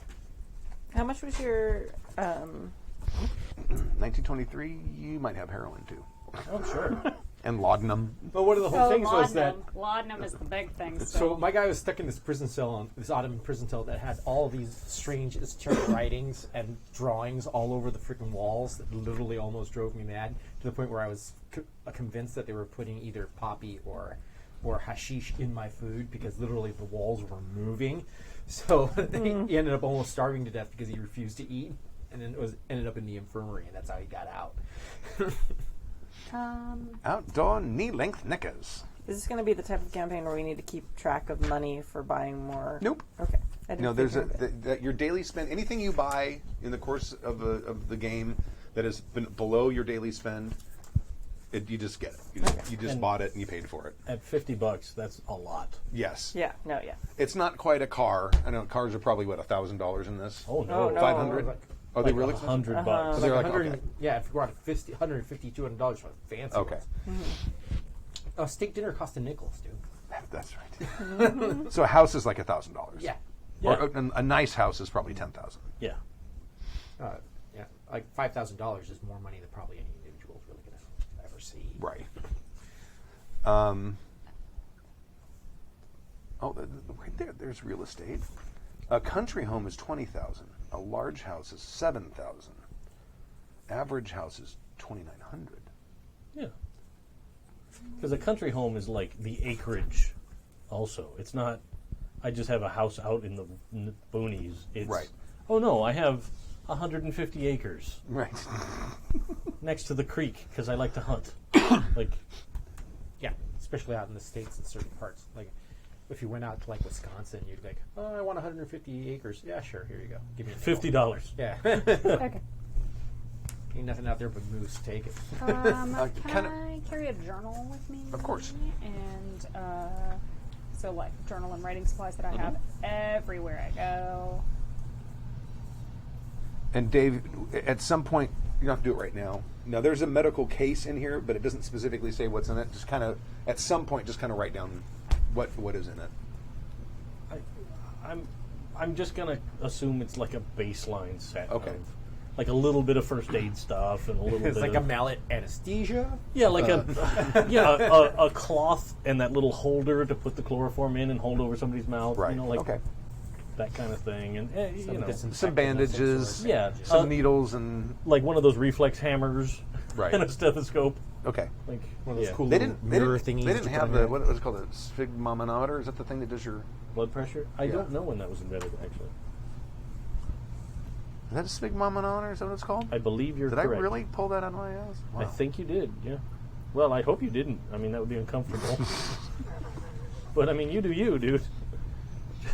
How much was your 1923, you might have heroin too. Oh, sure. And laudanum. But one of the whole things was that. laudanum is the big thing. So my guy was stuck in this prison cell, this Ottoman prison cell that had all these strange esoteric writings and drawings all over the freaking walls that literally almost drove me mad to the point where I was convinced that they were putting either poppy or hashish in my food because literally the walls were moving. So he ended up almost starving to death because he refused to eat, and then ended up in the infirmary, and that's how he got out. Outdoor knee-length knickers. Is this going to be the type of campaign where we need to keep track of money for buying more? Nope. Okay. No, there's your daily spend. Anything you buy in the course of the game that has been below your daily spend, you just get it. You just bought it and you paid for it. At $50, that's a lot. Yes. Yeah. No. Yeah. It's not quite a car. I know cars are probably $1,000 in this. Oh no, Oh, no. 500. Are they like really expensive? $100. So they're like, 100, okay. Yeah, if you brought $150, $200 for a fancy Okay. ones. A steak dinner cost $0.05, dude. That's right. So a house is like $1,000. Yeah. Or a nice house is probably $10,000. Yeah. Yeah, like $5,000 is more money than probably any individual is really going to ever see. Right. Right there. There's real estate. A country home is $20,000. A large house is $7,000. Average house is $2,900. Yeah. Because a country home is like the acreage also. It's not, I just have a house out in the boonies. It's, Right. oh no, I have 150 acres Right. next to the creek because I like to hunt. Like, Yeah, especially out in the States in certain parts. Like, if you went out to, like, Wisconsin, you'd be like, oh, I want 150 acres. Yeah, sure, here you go. Give me a nickel. $50. Yeah. Okay. Ain't nothing out there but moose. Take it. Can kinda- I carry a journal with me? Of course. And so like journal and writing supplies that I have everywhere I go. And Dave, at some point, you don't have to do it right now. Now, there's a medical case in here, but it doesn't specifically say what's in it. Just kind of, at some point, just kind of write down what is in it. I'm just gonna assume it's like a baseline set. Okay. Of, like a little bit of first aid stuff and a little It's bit like of a mallet anesthesia. yeah, like a cloth and that little holder to put the chloroform in and hold over somebody's mouth. Right. You know, like okay. that kind of thing, and you know, Some bandages. Yeah. Some needles and like one of those reflex hammers Right. and a stethoscope. okay. Like One of those yeah. cool They little didn't. mirror thingies. They didn't to put have on the your- what was it called? The sphygmomanometer? Is that the thing that does your? blood pressure. I Yeah. don't know when that was invented. Actually, Is that a sphygmomanometer? Is that what it's called? I believe you're Did correct. I really pull that out of my ass? Wow. I think you did. Yeah. Well, I hope you didn't. I mean, that would be uncomfortable. But I mean, you do you, dude.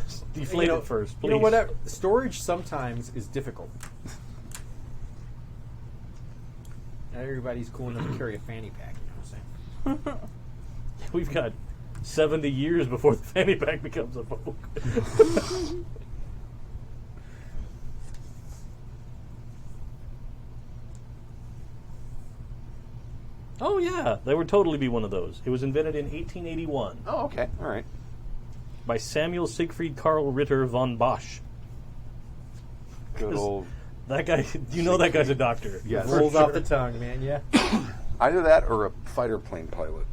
Just deflate it first, please. You know, whatever. Storage sometimes is difficult. Not everybody's cool enough to carry a fanny pack. You know what I'm saying? We've got 70 years before the fanny pack becomes a vogue. Oh yeah, that would totally be one of those. It was invented in 1881 Oh, okay. All right. by Samuel Siegfried Karl Ritter von Bosch. Good old. That guy, you know that guy's a doctor. Yes. Rolls off the tongue, man. Yeah. Either that or a fighter plane pilot.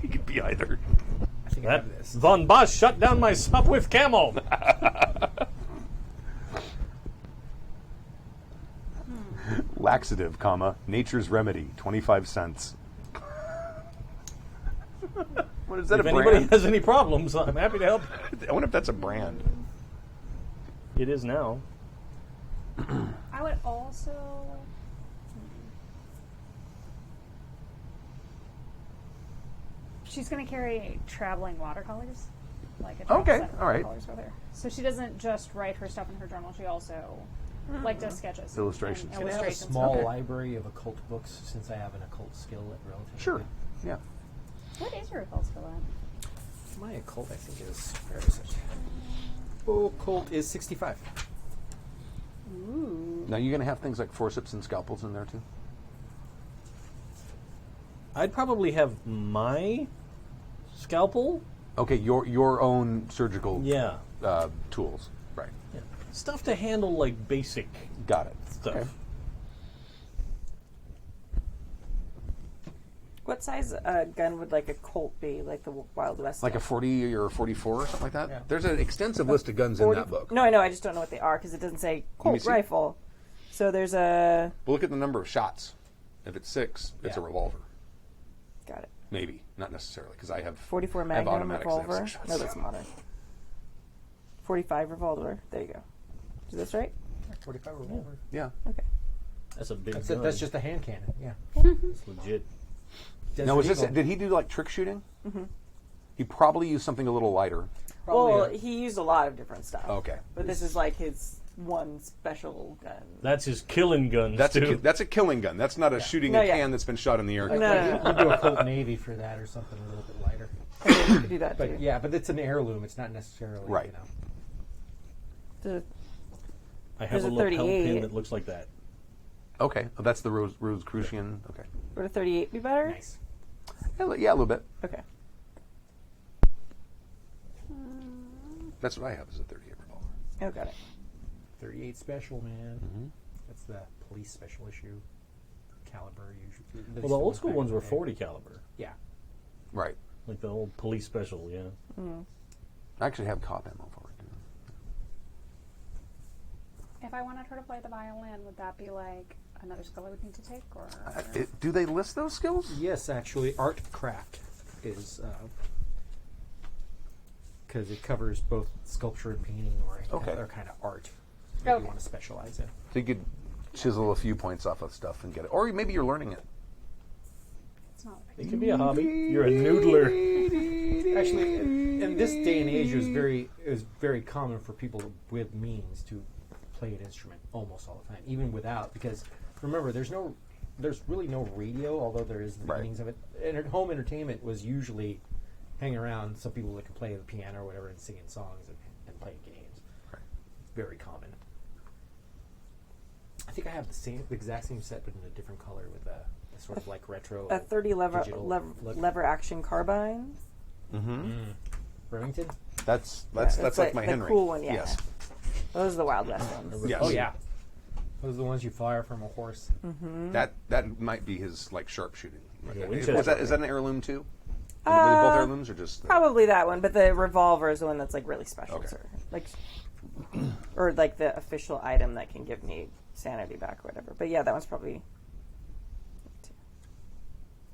He could be either. I think I That have this. von Bosch shut down my Sopwith camel. Laxative, comma, nature's remedy, 25 cents. What is that, If a anybody brand? has any problems, I'm happy to help. I wonder if that's a brand. It is now. I would also. She's going to carry traveling watercolors. Like a travel Okay, set of all right. watercolors with her. So she doesn't just write her stuff in her journal, she also like does sketches. Illustrations. and Can I have a illustrations. small Okay. library of occult books since I have an occult skill at relatively? Sure. Yeah. What is your occult skill at? My occult, I think, is. Where is it? Occult is 65. Ooh. Now, you're going to have things like forceps and scalpels in there, too? I'd probably have my scalpel. Okay, your own surgical Yeah. tools. Right. Yeah. Stuff to handle like basic Got it. stuff. Okay. What size gun would like a Colt be, like the Wild West? Like a stuff? 40 or 44 or something like that. Yeah. There's an extensive list of guns in 40 that book. No, I know. I just don't know what they are because it doesn't say Colt see. rifle. So there's a. But look at the number of shots. If it's 6, it's a Yeah. revolver. Got it. Maybe, not necessarily, because I have 44 I have Magnum automatics that have revolver. 6 shots. No, that's modern. 45 revolver. There you go. Is this right? 45 revolver. Yeah. Okay. That's a big. That's, gun. that's just a hand cannon. Yeah. It's legit. Now, was this? Desert Did he do like trick shooting? Mm-hmm. He probably used something a little lighter. Probably Well, a- he used a lot of different stuff. Okay. But this is like his one special gun. That's his killing gun. That's too. that's a killing gun. That's not a shooting No, a yeah. can that's been shot in the air. No, no, no. You do a Colt Navy for that or something a little bit lighter. Okay, you could do that But too. yeah, but it's an heirloom. It's not necessarily Right. You know. The, I have There's a a lapel 38. pin that looks like that. Okay, oh, that's the Rosicrucian. Okay, would a 38 be better? Nice. yeah, a little bit. Okay. That's what I have is a 38 revolver. Oh, got it. 38 special, man. Mm-hmm. That's the police special issue caliber usually. Well, the old school ones were 40 caliber, Yeah. Right. like the old police special. Yeah. I actually have cop ammo for it. Too. If I wanted her to play the violin, would that be like another skill I would need to take, or? Do they list those skills? Yes, actually, art craft is because it covers both sculpture and painting or any Okay. other kind of art that Okay. you want to specialize in. So you could chisel a few points off of stuff and get it, or maybe you're learning it. It's not. It could be a hobby. You're a noodler. Actually, in this day and age, it was very common for people with means to play an instrument almost all the time, even without. Because remember, there's really no radio, although there is the Right. beginnings of it. Home entertainment was usually hang around. Some people that could play the piano or whatever and singing songs and playing games. Right. It's very common. I think I have the exact same set, but in a different color with a sort of like retro. A 30 digital look. lever action carbine. Remington. That's That's like my the Henry. cool one, yeah. Yes. Those are the Wild West ones. Yes. Oh yeah, those are the ones you fire from a horse. That might be his like sharpshooting. Yeah, is Winchester. that an heirloom too? Are they both heirlooms or just Probably that one, but the revolver is the one that's like really special. Okay. To her. Like, or like the official item that can give me sanity back or whatever. But yeah, that one's probably.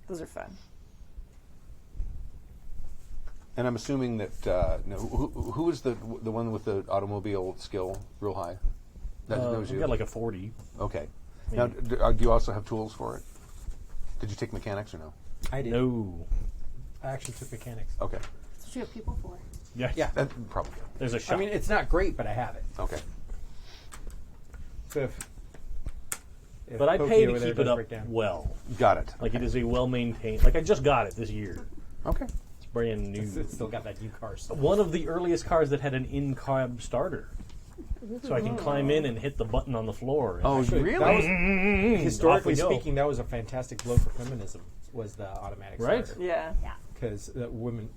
Those are fun. And I'm assuming that who is the one with the automobile skill real high? That was We you. got like a 40. Okay. Now, do you also have tools for it? Did you take mechanics or no? I did. No. I actually took mechanics. Okay. That's what you have people for. Yeah. Yeah. That probably. There's a shot. I mean, it's not great, but I have it. Okay. So if but I Pokey pay over to there keep it does up break down. well. Got it. Like it is a well-maintained. Like I just got it this year. Okay. It's brand new. It's still got that new car stuff. One of the earliest cars that had an in-cab starter. So I can climb in and hit the button on the floor. And Oh, Actually, really? that was, off historically we go. speaking, that was a fantastic blow for feminism. Was the automatic Right. starter. Yeah. Because women,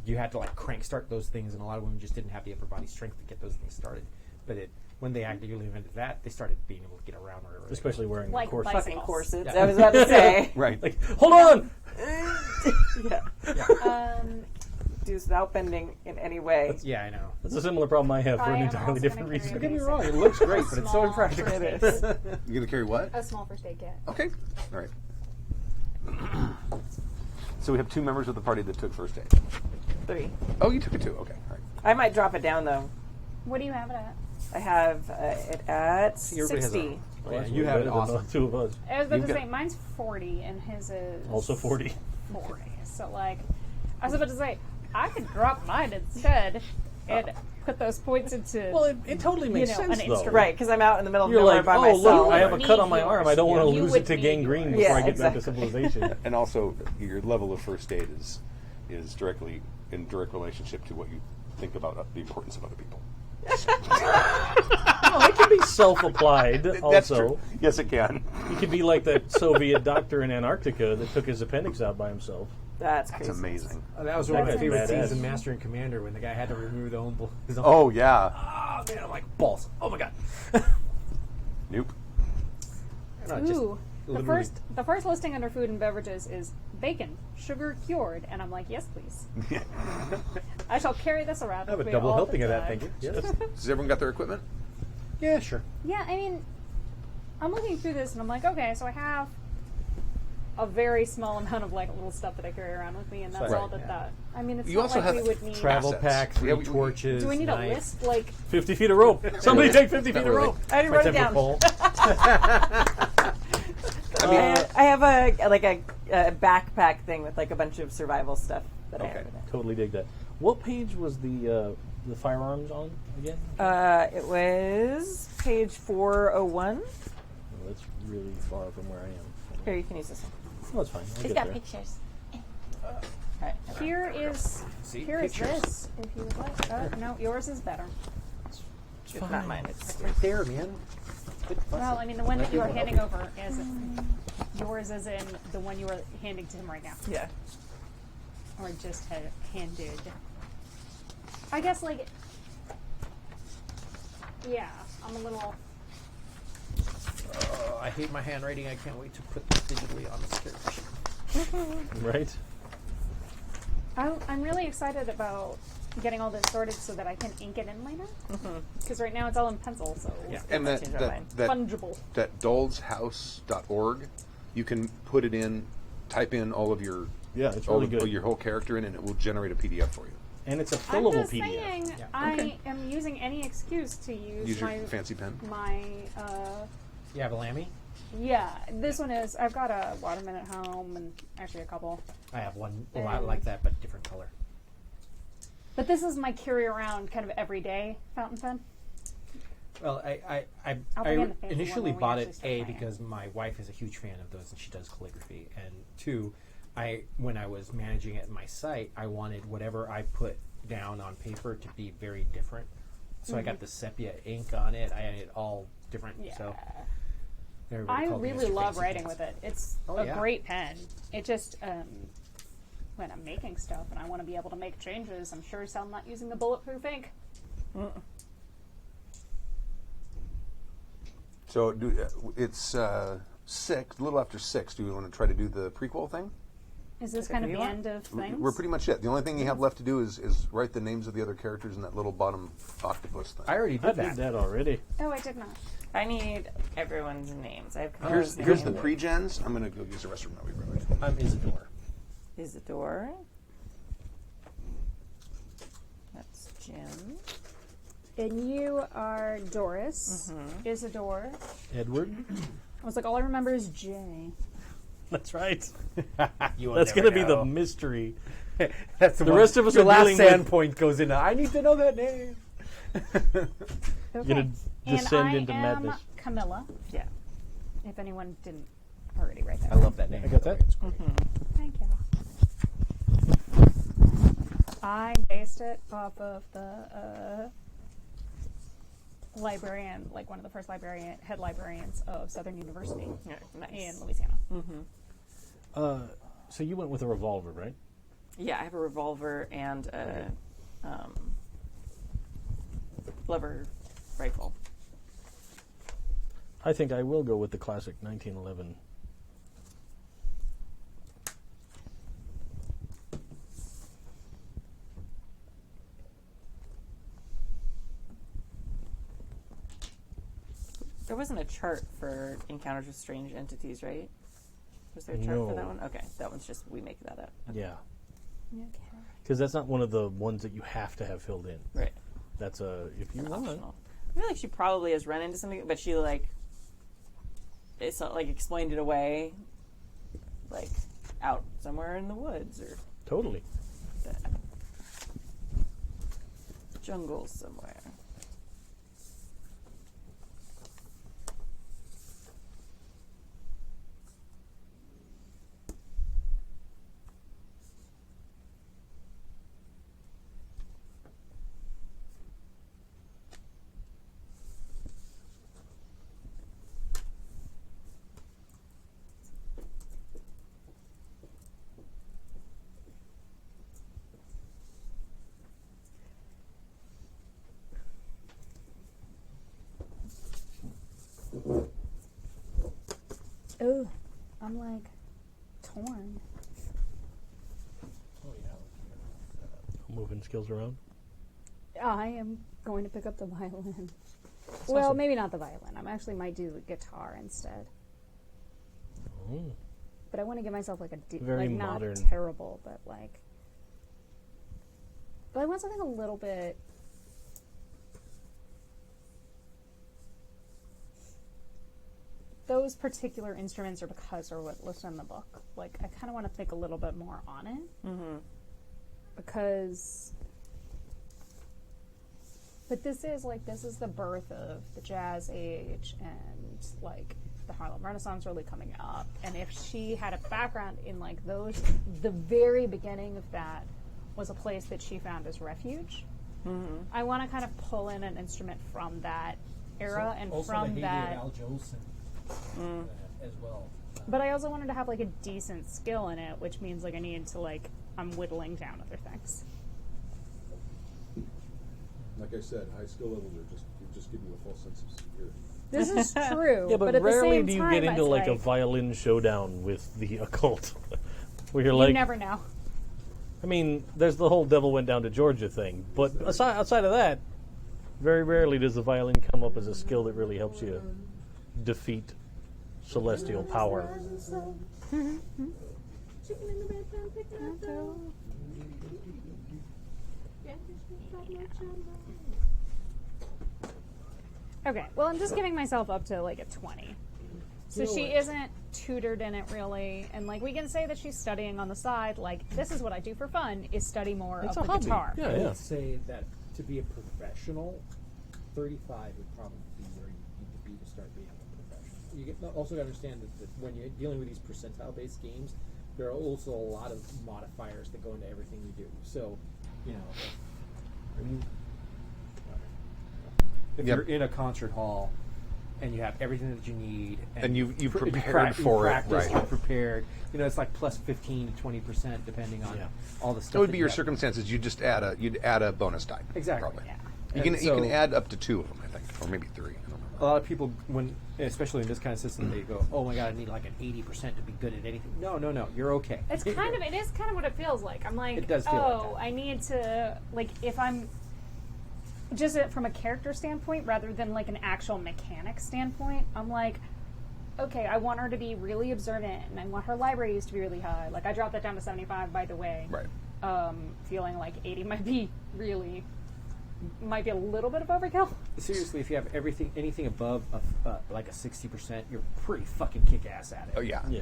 you had to like crank start those things, and a lot of women just didn't have the upper body strength to get those things started. But when they actively invented that, they started being able to get around wherever. they Especially wearing Like course. bicycles. Fucking corsets. Yeah. I was about to say. Right. Like, hold on! Yeah. Do this without bending in any way. Yeah, I know. That's a similar problem I have for I an am entirely also different gonna reason. carry Don't get me Basic. wrong; it looks great, but it's so Small impractical. first It aid is. You're gonna carry what? A small first aid kit. Okay. All right. So we have 2 members of the party that took first aid. 3. Oh, you took it too. Okay. All right. I might drop it down though. What do you have it at? I have it at everybody has 60. Oh, yeah, you have it better than awesome. the two of us. I was about You've to got- say mine's 40 and his is Also 40. 40. So like, I was about to say I could drop mine instead and put those points into. Well, it totally makes know, sense, an though. instrument. Right, because I'm out in the middle of You're nowhere like, by oh, myself. look, I have a You cut on need my arm. I don't yours. want to You lose would it to need gangrene yours. before Yeah, I get back to exactly. civilization. And also, your level of first aid is directly in direct relationship to what you think about the importance of other people. No, it can be self-applied also. That's true. Yes, it can. He could be like that Soviet doctor in Antarctica that took his appendix out by himself. That's That's crazy. amazing. That was one of my That's favorite badass. scenes in Master and Commander when the guy had to remove his own. Oh yeah. Ah, man, I'm like balls. Oh my god. Nope. I don't know, just Ooh. Literally. the first listing under food and beverages is bacon, sugar cured, and I'm like, yes, please. I shall carry this around. I have with a me double all helping the of that, time. thank you. Yes. Has everyone got their equipment? Yeah, sure. Yeah, I mean, I'm looking through this and I'm like, okay, so I have a very small amount of like little stuff that I carry around with me, and that's Right, all that yeah. that. I mean, it's You not also like we have would need. Travel Assets. pack, 3 Yeah, we- torches. Do we need a knife. list? Like, 50 feet of rope. Somebody take 50 feet of really. rope. I didn't My write it temper down. pole. I have a backpack thing with like a bunch of survival stuff that I have in it. Totally dig that. What page was the firearms on again? It was page 401. Oh, that's really far from where I am. Here, you can use this one. Oh, it's fine. I'll It's get got there. pictures. Alright. here is pictures. this. If you would like. No, yours is better. It's not mine. It's Right there, man. Well, I mean, the one that you are handing over is yours, is in the one you are handing to him right now, yeah. or just handed. I guess, like, yeah, I'm a little. I hate my handwriting. I can't wait to put this digitally on the character. Right? I'm really excited about getting all this sorted so that I can ink it in later. Because right now it's all in pencil, so Yeah. And Change my mind. that fungible. dulzhouse.org, you can put it in, type in all of your Yeah, it's all really of good. your whole character in, and it will generate a PDF for you. And it's a I'm fillable just PDF. saying, Yeah. I am using any excuse to use, Use your my fancy pen. my You have a Lammy? yeah. This one is. I've got a Waterman at home, and actually a couple. I have one a lot like that, but different color. But this is my carry around kind of everyday fountain pen. Well, I'll bring in the fancy one initially when we bought actually it start A playing. because my wife is a huge fan of those and she does calligraphy, and 2, when I was managing it in my site, I wanted whatever I put down on paper to be very different. So I got the sepia ink on it. I had it all different. Yeah. So everybody I called me really Mr. love Fancy writing Pants. with it. It's Oh, a yeah. great pen. It just when I'm making stuff and I want to be able to make changes, I'm sure as hell not using the bulletproof ink. So it's 6, a little after 6. Do we want to try to do the prequel thing? Is this Okay, kind of do the you end of things? We're pretty much it. The only thing you have left to do is write the names of the other characters in that little bottom octopus thing. I already I did did that already. Oh, I did not. I need everyone's names. I have Here's Commander's the name. pre-gens. I'm going to go use the restroom now. We'll be right back. I'm Isidore. Isidore. That's Jim. And you are Doris, Isidore. Edward. I was like, all I remember is J. That's right. You will That's never going to be the know. mystery. That's The rest of us your are last dealing sand with- point goes into. I need to know that name. Okay. You're going to descend and I into am madness. Camilla, Yeah. if anyone didn't already write that. I love that name. I got that. It's great. Thank you. I based it off of the librarian, like one of the first head librarians of Southern University Yeah, nice. in Louisiana. So you went with a revolver, right? Yeah, I have a revolver and a lever rifle. I think I will go with the classic 1911. There wasn't a chart for encounters with strange entities, right? Was there a chart for that No. one? Okay, that one's just we make that up. Yeah. Okay. Because that's not one of the ones that you have to have filled in. Right. That's if you want. Optional. I feel like she probably has run into something, but she it's not like explained it away, like out somewhere in the woods or Totally. the jungle somewhere. Oh, I'm like torn. Oh yeah. Moving skills around. I am going to pick up the violin. Well, maybe not the violin. I actually might do the guitar instead. Oh. But I want to give myself like a Very like not modern. terrible, but like. But I want something a little bit. Those particular instruments are because are what listed in the book. Like I kind of want to think a little bit more on it. Mm-hmm. Because. But this is the birth of the jazz age and like the Harlem Renaissance really coming up. And if she had a background in like those, the very beginning of that was a place that she found as refuge. Mm-hmm. I want to kind of pull in an instrument from that era and also from the heyday that. of Al Jolson as well. But I also wanted to have like a decent skill in it, which means like I need to like I'm whittling down other things. Like I said, high skill levels are just give you a false sense of security. This is true. Yeah, but at the rarely same do you time, get into it's like a violin showdown with the occult, where you're like, you never know. I mean, there's the whole "devil went down to Georgia" thing, but outside of that, very rarely does the violin come up as a skill that really helps you defeat celestial power. Okay, well, I'm just giving myself up to like a 20. So she isn't tutored in it really, and like we can say that she's studying on the side. Like this is what I do for fun: is study more It's of a the hobby. guitar. Yeah, I yeah. would say that to be a professional, 35 would probably be where you need to be to start being a professional. You also got to understand that when you're dealing with these percentile-based games, there are also a lot of modifiers that go into everything you do. So, you know, I mean, If Yep. you're in a concert hall and you have everything that you need, And you've you prepared for it, practiced, right. You're prepared. You know, it's like plus 15 to 20% depending on Yeah. all the stuff. That would be your you have. circumstances. You'd add a bonus die. Exactly. Probably. Yeah. You And can so- add up to 2 of them, I think, or maybe 3. I don't remember. A lot of people, when especially in this kind of system, they go, "Oh my god, I need like an 80% to be good at anything." No, you're okay. It is kind of what it feels like. I'm like, It does feel like that. I need to like if I'm just from a character standpoint rather than like an actual mechanic standpoint. I'm like, okay, I want her to be really observant, and I want her libraries to be really high. Like I dropped that down to 75, by the way. Right. Feeling like 80 might be a little bit of overkill. Seriously, if you have anything above like a 60%, you're pretty fucking kick-ass at it. Oh, yeah. Yeah.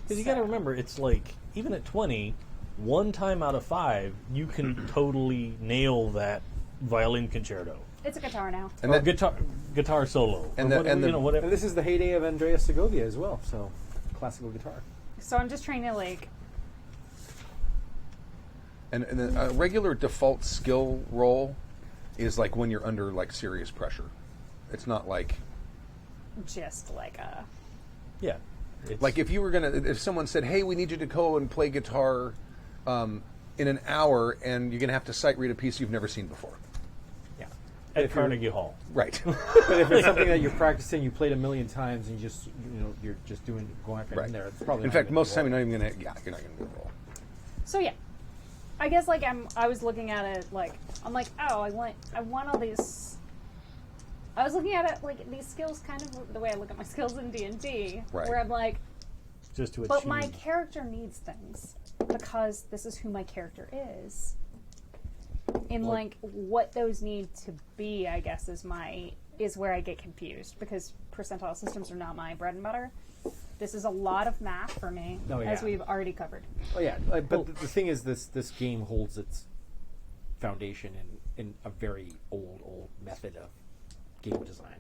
Because you got to remember, it's like, even at 20, one time out of 5, you can totally nail that violin concerto. It's a guitar now. And Or that, guitar solo. And or the- whatever, and the- you know, whatever. And this is the heyday of Andreas Segovia as well, so classical guitar. So I'm just trying to like and a regular default skill roll is like when you're under like serious pressure. It's not like just like a Yeah. It's, like if you were if someone said, "Hey, we need you to go and play guitar in an hour," and you're gonna have to sight read a piece you've never seen before. Yeah. at if you're- Carnegie Hall. Right. But if it's something that you're practicing, you played 1,000,000 times, and you're just going after it Right. in there. It's probably In not fact, even most of the a time roll. you're not even gonna. Yeah, you're not gonna do a roll. So yeah, I guess like I was looking at it like I'm like oh I want all these. I was looking at it like these skills kind of the way I look at my skills in D&D, Right. where I'm like, Just to achieve. but my character needs things because this is who my character is. And like what those need to be, I guess, is where I get confused because percentile systems are not my bread and butter. This is a lot of math for me, Oh, yeah. as we've already covered. Oh yeah, but the thing is, this game holds its foundation in a very old method of game design.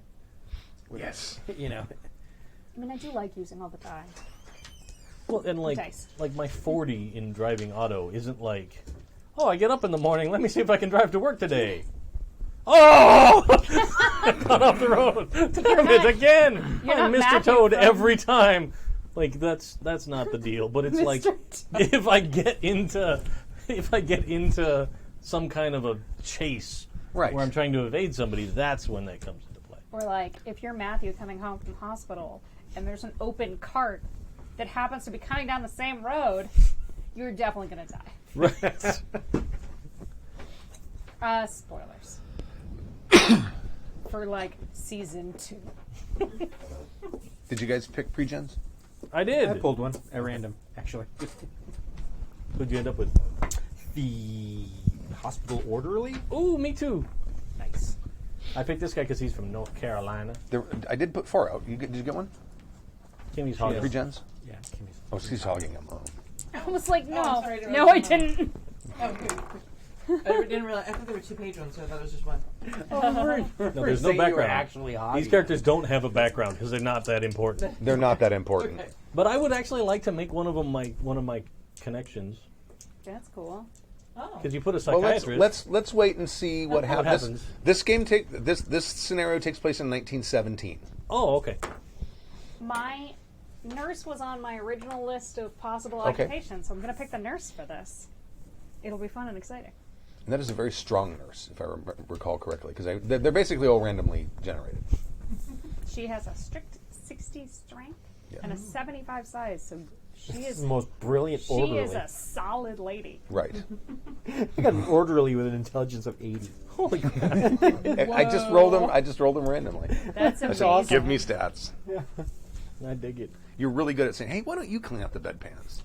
Yes. You know, I mean, I do like using all the die. Well, and Dice. like my 40 in driving auto isn't like, oh, I get up in the morning, let me see if I can drive to work today. Oh! Got off the road. Damn it, again! You're I'm not Mr. Matthew Toad from- every time. Like that's not the deal, but it's like if I get into some kind of a chase Right. where I'm trying to evade somebody, that's when that comes into play. Or like, if you're Matthew coming home from hospital and there's an open cart that happens to be coming down the same road, you're definitely going to die. Right. Spoilers. For, like, season 2. Did you guys pick pre-gens? I did. I pulled one at random, actually. Who'd you end up with? The hospital orderly. Ooh, me too. Nice. I picked this guy because he's from North Carolina. I did put 4 out. Did you get one? Kimmy's hogging. Pre-gens? Yeah, Kimmy's. Oh, she's hogging them. Oh. I was like, no. I'm sorry, No, I didn't. Oh, good. I didn't realize. I thought there were 2-page ones, so I thought it was just one. No, there's no background. Actually hogging. These characters don't have a background because they're not that important. They're not that important. Okay. But I would actually like to make one of them one of my connections That's cool. Oh. because you put a Well, psychiatrist. let's wait and see what happens. This game this scenario takes place in 1917. Oh, okay. My nurse was on my original list of possible Okay. occupations, so I'm going to pick the nurse for this. It'll be fun and exciting. And that is a very strong nurse, if I recall correctly, because they're basically all randomly generated. She has a strict 60 strength Yeah. and a 75 size, so she This is is the most brilliant she orderly. is a solid lady. Right. I got an orderly with an intelligence of 80. Holy crap. I just rolled them. I just rolled them randomly. That's I amazing. said, give me stats. I dig it. You're really good at saying, "Hey, why don't you clean up the bedpans?"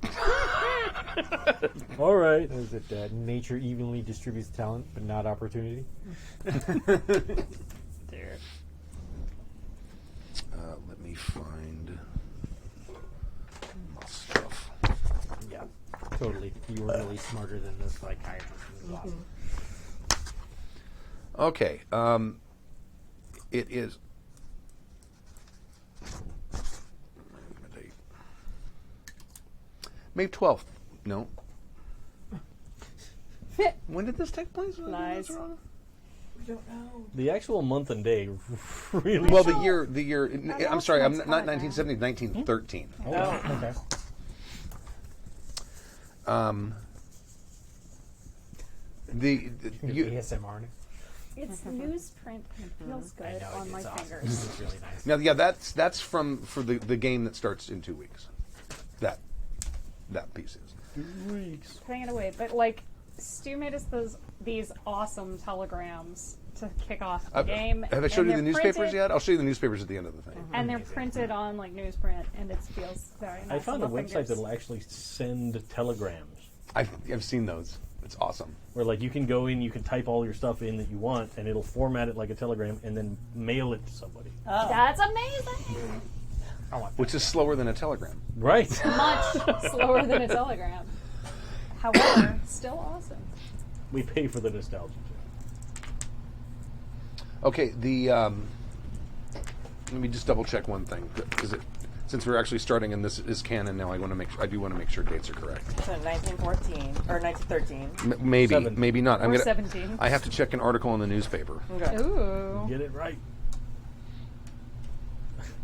All right. Is it nature evenly distributes talent, but not opportunity? Dear. Let me find my stuff. Yeah, totally. You were really smarter than the psychiatrist. It was awesome. Okay. It is. May 12th. No. When did this take place? Lies. We don't know. The actual month and day really. Well, the year. I'm sorry. I'm That's not fine, 1970. 1913. Oh, okay. You, ASMR. It's newsprint and it feels I good know, on my it's awesome. fingers. It's really nice. now, yeah, that's for the game that starts in 2 weeks. That piece is. weeks. Putting it away, but like Stu made us these awesome telegrams to kick off the game. Have I showed and you the they're newspapers printed- yet? I'll show you the newspapers at the end of the thing. And they're printed on like newsprint, and it feels very nice. I found a on the website fingers. that'll actually send telegrams. I've seen those. It's awesome. Where like you can go in, you can type all your stuff in that you want, and it'll format it like a telegram, and then mail it to somebody. That's amazing. I want that. Which is slower than a telegram. Right. Much slower than a telegram. However, still awesome. We pay for the nostalgia. Okay, let me just double check one thing, because since we're actually starting and this is canon now, I do want to make sure dates are correct. So 1914 or 1913. Maybe, Seven. maybe not. Or 17. I have to check an article in the newspaper. Okay. Ooh. Get it right.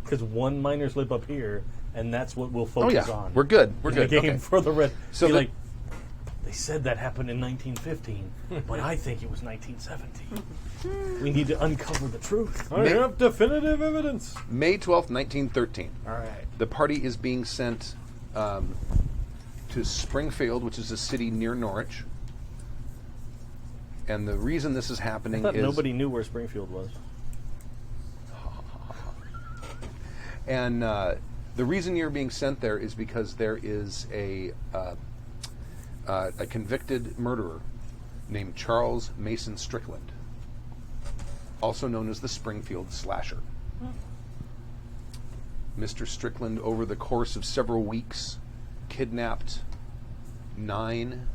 Because one minor slip up here, and that's what we'll Oh focus yeah, on. we're good. We're in good. The game Okay. for the rest. So Be the- like, they said that happened in 1915, but I think it was 1917. We need to uncover the truth. I have definitive evidence. May 12th, 1913. All right. The party is being sent to Springfield, which is a city near Norwich. And the reason this is I happening thought is nobody knew where Springfield was. And the reason you're being sent there is because there is a convicted murderer named Charles Mason Strickland, also known as the Springfield Slasher. Mr. Strickland, over the course of several weeks, kidnapped 9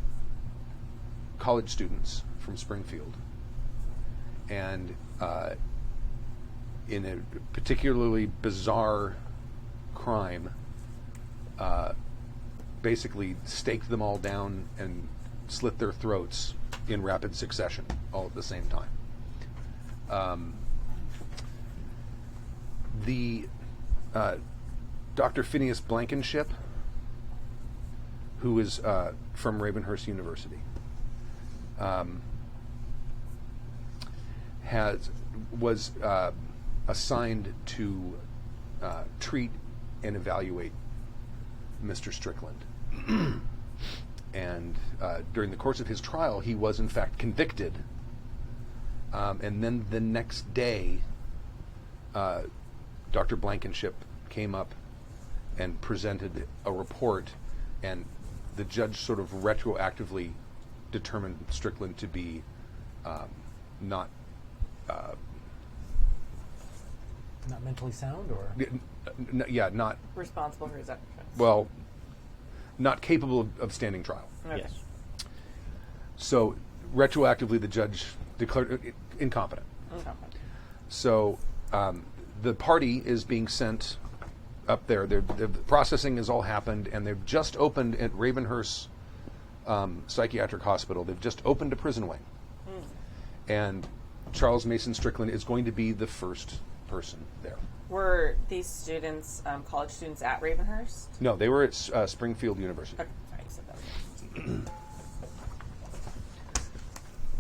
college students from Springfield. And in a particularly bizarre crime, basically staked them all down and slit their throats in rapid succession, all at the same time. The Dr. Phineas Blankenship, who is from Ravenhearse University, was assigned to treat and evaluate Mr. Strickland. And during the course of his trial, he was in fact convicted. And then the next day, Dr. Blankenship came up and presented a report, and the judge sort of retroactively determined Strickland to be not Not mentally sound, or not Responsible for his actions. well, not capable of standing trial. Okay. Yes. So retroactively, the judge declared it incompetent. Okay. So the party is being sent up there. The processing has all happened, and they've just opened at Ravenhearse Psychiatric Hospital. They've just opened a prison wing, and Charles Mason Strickland is going to be the first person there. Were these students college students at Ravenhearse? No, they were at Springfield University. Okay. Sorry, you said that.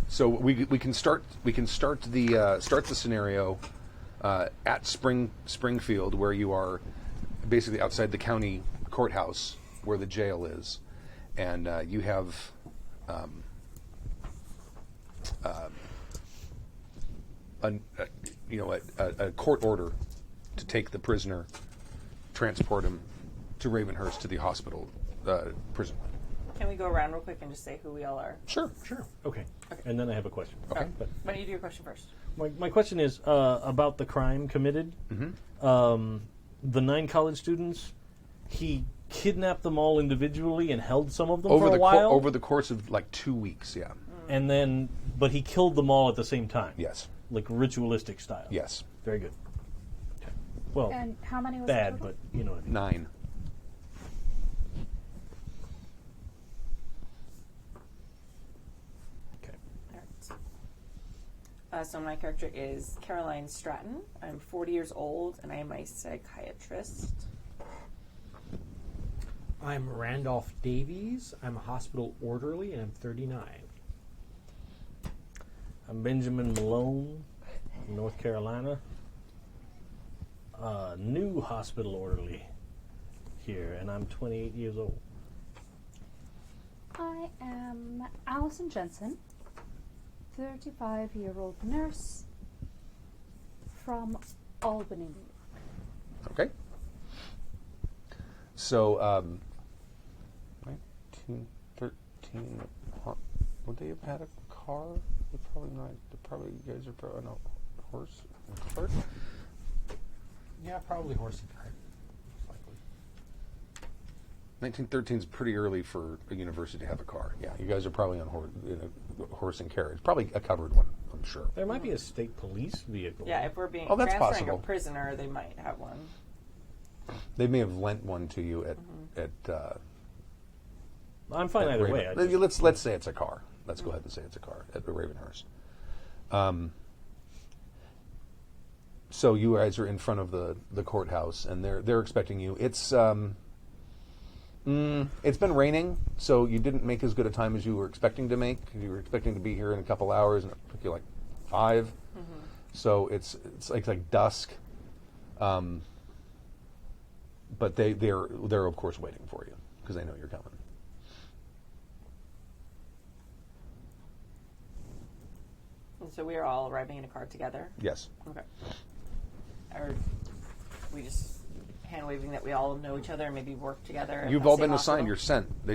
So we can start the scenario at Springfield, where you are basically outside the county courthouse where the jail is, and you have a court order to take the prisoner, transport him to Ravenhearse to the hospital prison. Can we go around real quick and just say who we all are? Sure. Okay. And then I have a question. Okay. But Why don't you do your question first? my question is about the crime committed. Mm-hmm. The 9 college students, he kidnapped them all individually and held some of them Over for the a while. over the course of like 2 weeks, yeah. And then, but he killed them all at the same time. Yes. Like ritualistic style. Yes. Very good. Okay. Well, And how many was bad, total? but you know what I mean. 9. Okay. All right. So my character is Caroline Stratton. I'm 40 years old, and I am a psychiatrist. I'm Randolph Davies. I'm a hospital orderly, and I'm 39. I'm Benjamin Malone, from North Carolina. New hospital orderly here, and I'm 28 years old. I am Allison Jensen, 35-year-old nurse from Albany. Okay. So, 1913. Would they have had a car? They're probably not. You guys are probably no horse. Cart? Yeah, probably horse and cart. Most likely. 1913 is pretty early for a university to have a car. Yeah, you guys are probably on horse and carriage. Probably a covered one, I'm sure. There might be a state police vehicle. Yeah, if we're being Oh, that's transferring possible. a prisoner, they might have one. They may have lent one to you at I'm fine either way. I just- Let's say it's a car. Let's go ahead and say it's a car at the Ravenhearse. So you guys are in front of the courthouse, and they're expecting you. It's been raining, so you didn't make as good a time as you were expecting to make. You were expecting to be here in a couple hours, and it took you like 5. So it's like dusk. But they're of course waiting for you because they know you're coming. And so we are all arriving in a car together. Yes. Okay. Are we just hand waving that we all know each other and maybe work together? at You've the all same been assigned. hospital? You're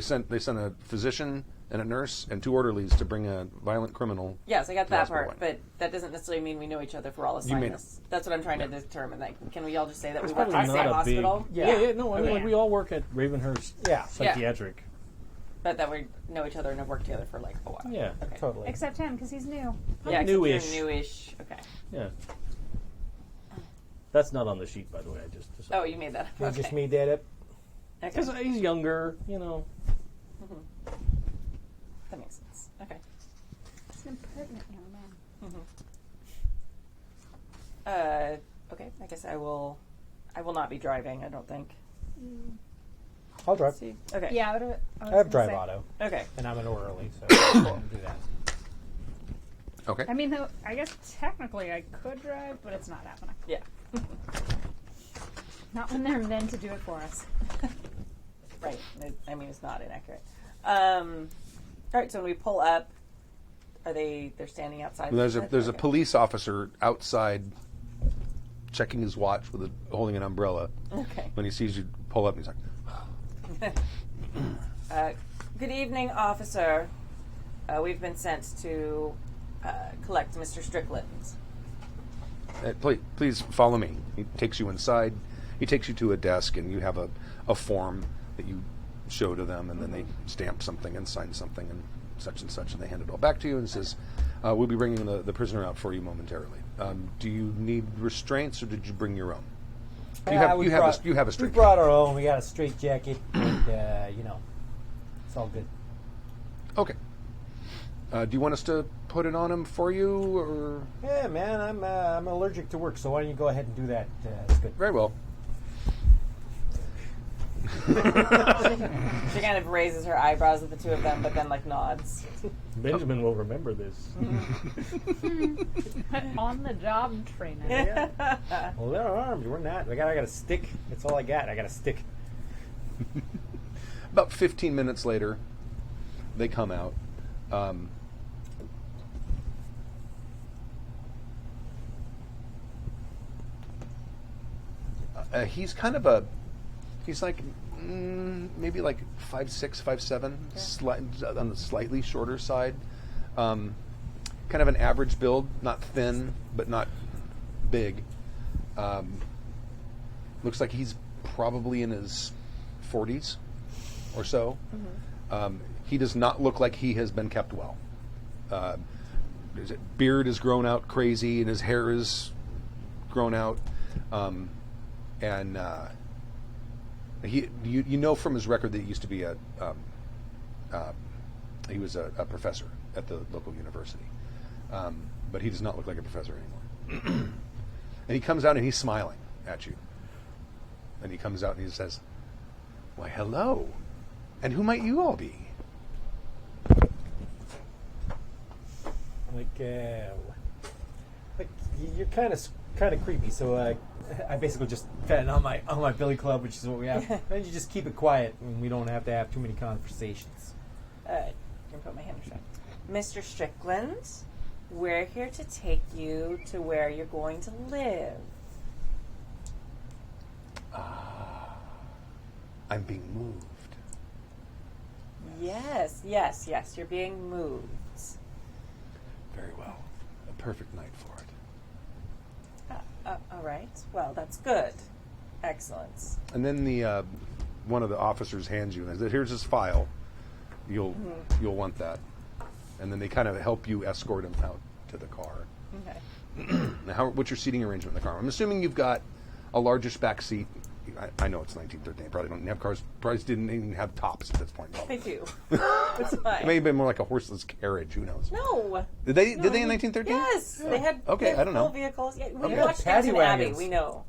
sent. They sent a physician and a nurse and 2 orderlies to bring a violent criminal. Yes, I got to that hospital part, wing. but that doesn't necessarily mean we know each other if we're all assigned may this. That's what I'm trying to determine. Like, can we all just say that It's we work probably at the same not a big. hospital? Yeah. No, I mean, Okay. like, we all work at Ravenhearse Yeah. Psychiatric. But that we know each other and have worked together for like a while. Yeah. Okay. Totally. Except him, because he's new. Yeah, except Newish. you're newish. Okay. Yeah. That's not on the sheet, by the way. I just Oh, you made that up. It was Okay. just me did it. Okay. because he's younger, you know. That makes sense. Okay. He's an impertinent young man. Okay. I guess I will not be driving. I don't think. I'll drive. See. Okay. Yeah, I have drive auto, Okay. and I'm an orderly, so I can do that. Okay. I mean, though, I guess technically I could drive, but it's not happening. Yeah. Not when they're men to do it for us. Right. I mean, it's not inaccurate. All right. So when we pull up, they're standing outside? There's a police officer outside checking his watch holding an umbrella. Okay. When he sees you pull up, he's like, Good evening, officer. We've been sent to collect Mr. Strickland. please follow me. He takes you inside. He takes you to a desk, and you have a form that you show to them, and then they stamp something and sign something and such, and they hand it all back to you and says, we'll be bringing the prisoner out for you momentarily. Do you need restraints, or did you bring your own? You have a straight. We brought our own. We got a straight jacket, and it's all good. Okay. Do you want us to put it on him for you, or? Yeah, man, I'm allergic to work, so why don't you go ahead and do that? It's good. Very well. She kind of raises her eyebrows at the two of them, but then nods. Benjamin will remember this. On the job training. Well, they're armed. We're not. I got a stick. That's all I got. I got a stick. About 15 minutes later, they come out. He's kind of he's like maybe like 5'6", 5'7", on the slightly shorter side. Kind of an average build, not thin, but not big. Looks like he's probably in his 40s or so. Mm-hmm. He does not look like he has been kept well. His beard is grown out crazy, and his hair is grown out. You know from his record that he used to be he was a professor at the local university, but he does not look like a professor anymore. And he comes out and he's smiling at you. And he comes out and he says, "Why, hello, and who might you all be?" You're kind of creepy, so I basically just fed on my billy club, which is what we have. And you just keep it quiet, and we don't have to have too many conversations. I'm gonna put my hand aside. Mr. Strickland, we're here to take you to where you're going to live. I'm being moved. Yes, you're being moved. Very well. A perfect night for it. All right. Well, that's good. Excellent. And then the one of the officers hands you and says, "Here's his file. You'll want that." And then they kind of help you escort him out to the car. Okay. Now, what's your seating arrangement in the car? I'm assuming you've got a largish back seat. I know it's 1913. They probably don't have cars. Probably didn't even have tops at this point. They do. It's fine. It may have been more like a horseless carriage. Who knows? No. Did they in 1913? Yes. Yeah. They had. Okay, they had I don't know. full vehicles. Yeah, we Yeah, watched paddy Downton Abbey. wagons. We know.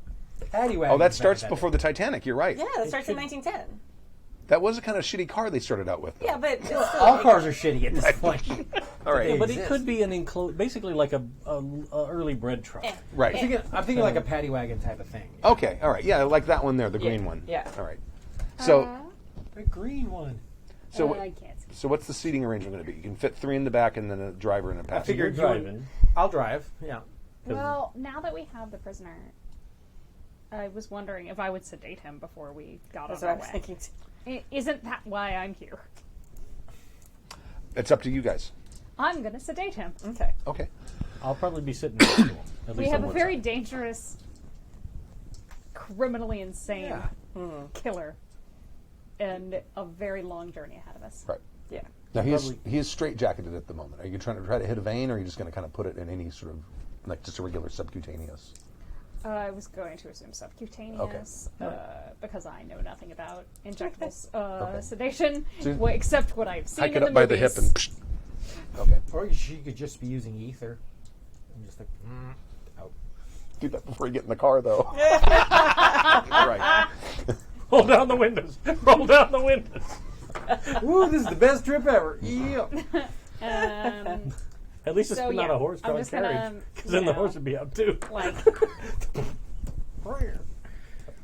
Paddy wagon. Oh, that starts before the Titanic. You're right. Yeah, that starts in 1910. That was a kind of shitty car they started out with, though. Yeah, but still, all cars are shitty at this point. All right. Yeah, but it exist. could be an basically like a early bread truck. Right. I'm thinking like a paddy wagon type of thing. Okay. All right. Yeah, like that one there, the green one. Yeah. All right. So, The green one. so, I can't see. so what's the seating arrangement going to be? You can fit 3 in the back, and then a driver and a I passenger. figured driving. I'll drive. Yeah. Well, now that we have the prisoner, I was wondering if I would sedate him before we got that's on what our I was way. thinking. Isn't that why I'm here? It's up to you guys. I'm going to sedate him. Okay. Okay. I'll probably be sitting next to him. At We least have on a one very side. dangerous, criminally insane killer, and a very long journey ahead of us. Right. Yeah. Now, he is straight-jacketed at the moment. Are you trying to hit a vein, or are you just going to kind of put it in any sort of, like just a regular subcutaneous? I was going to assume subcutaneous because I know nothing about injectable sedation, So- except what I've seen Hike in it the up by the movies. hip and... Psh. Okay. Or she could just be using ether. I'm just like, out. Do that before you get in the car, though. All right. Roll down the windows. Roll down the windows. Woo, this is the best trip ever. Yeah. At least it's So, not yeah, a horse-drawn I'm just gonna, carriage, because then the horse would be out too. like,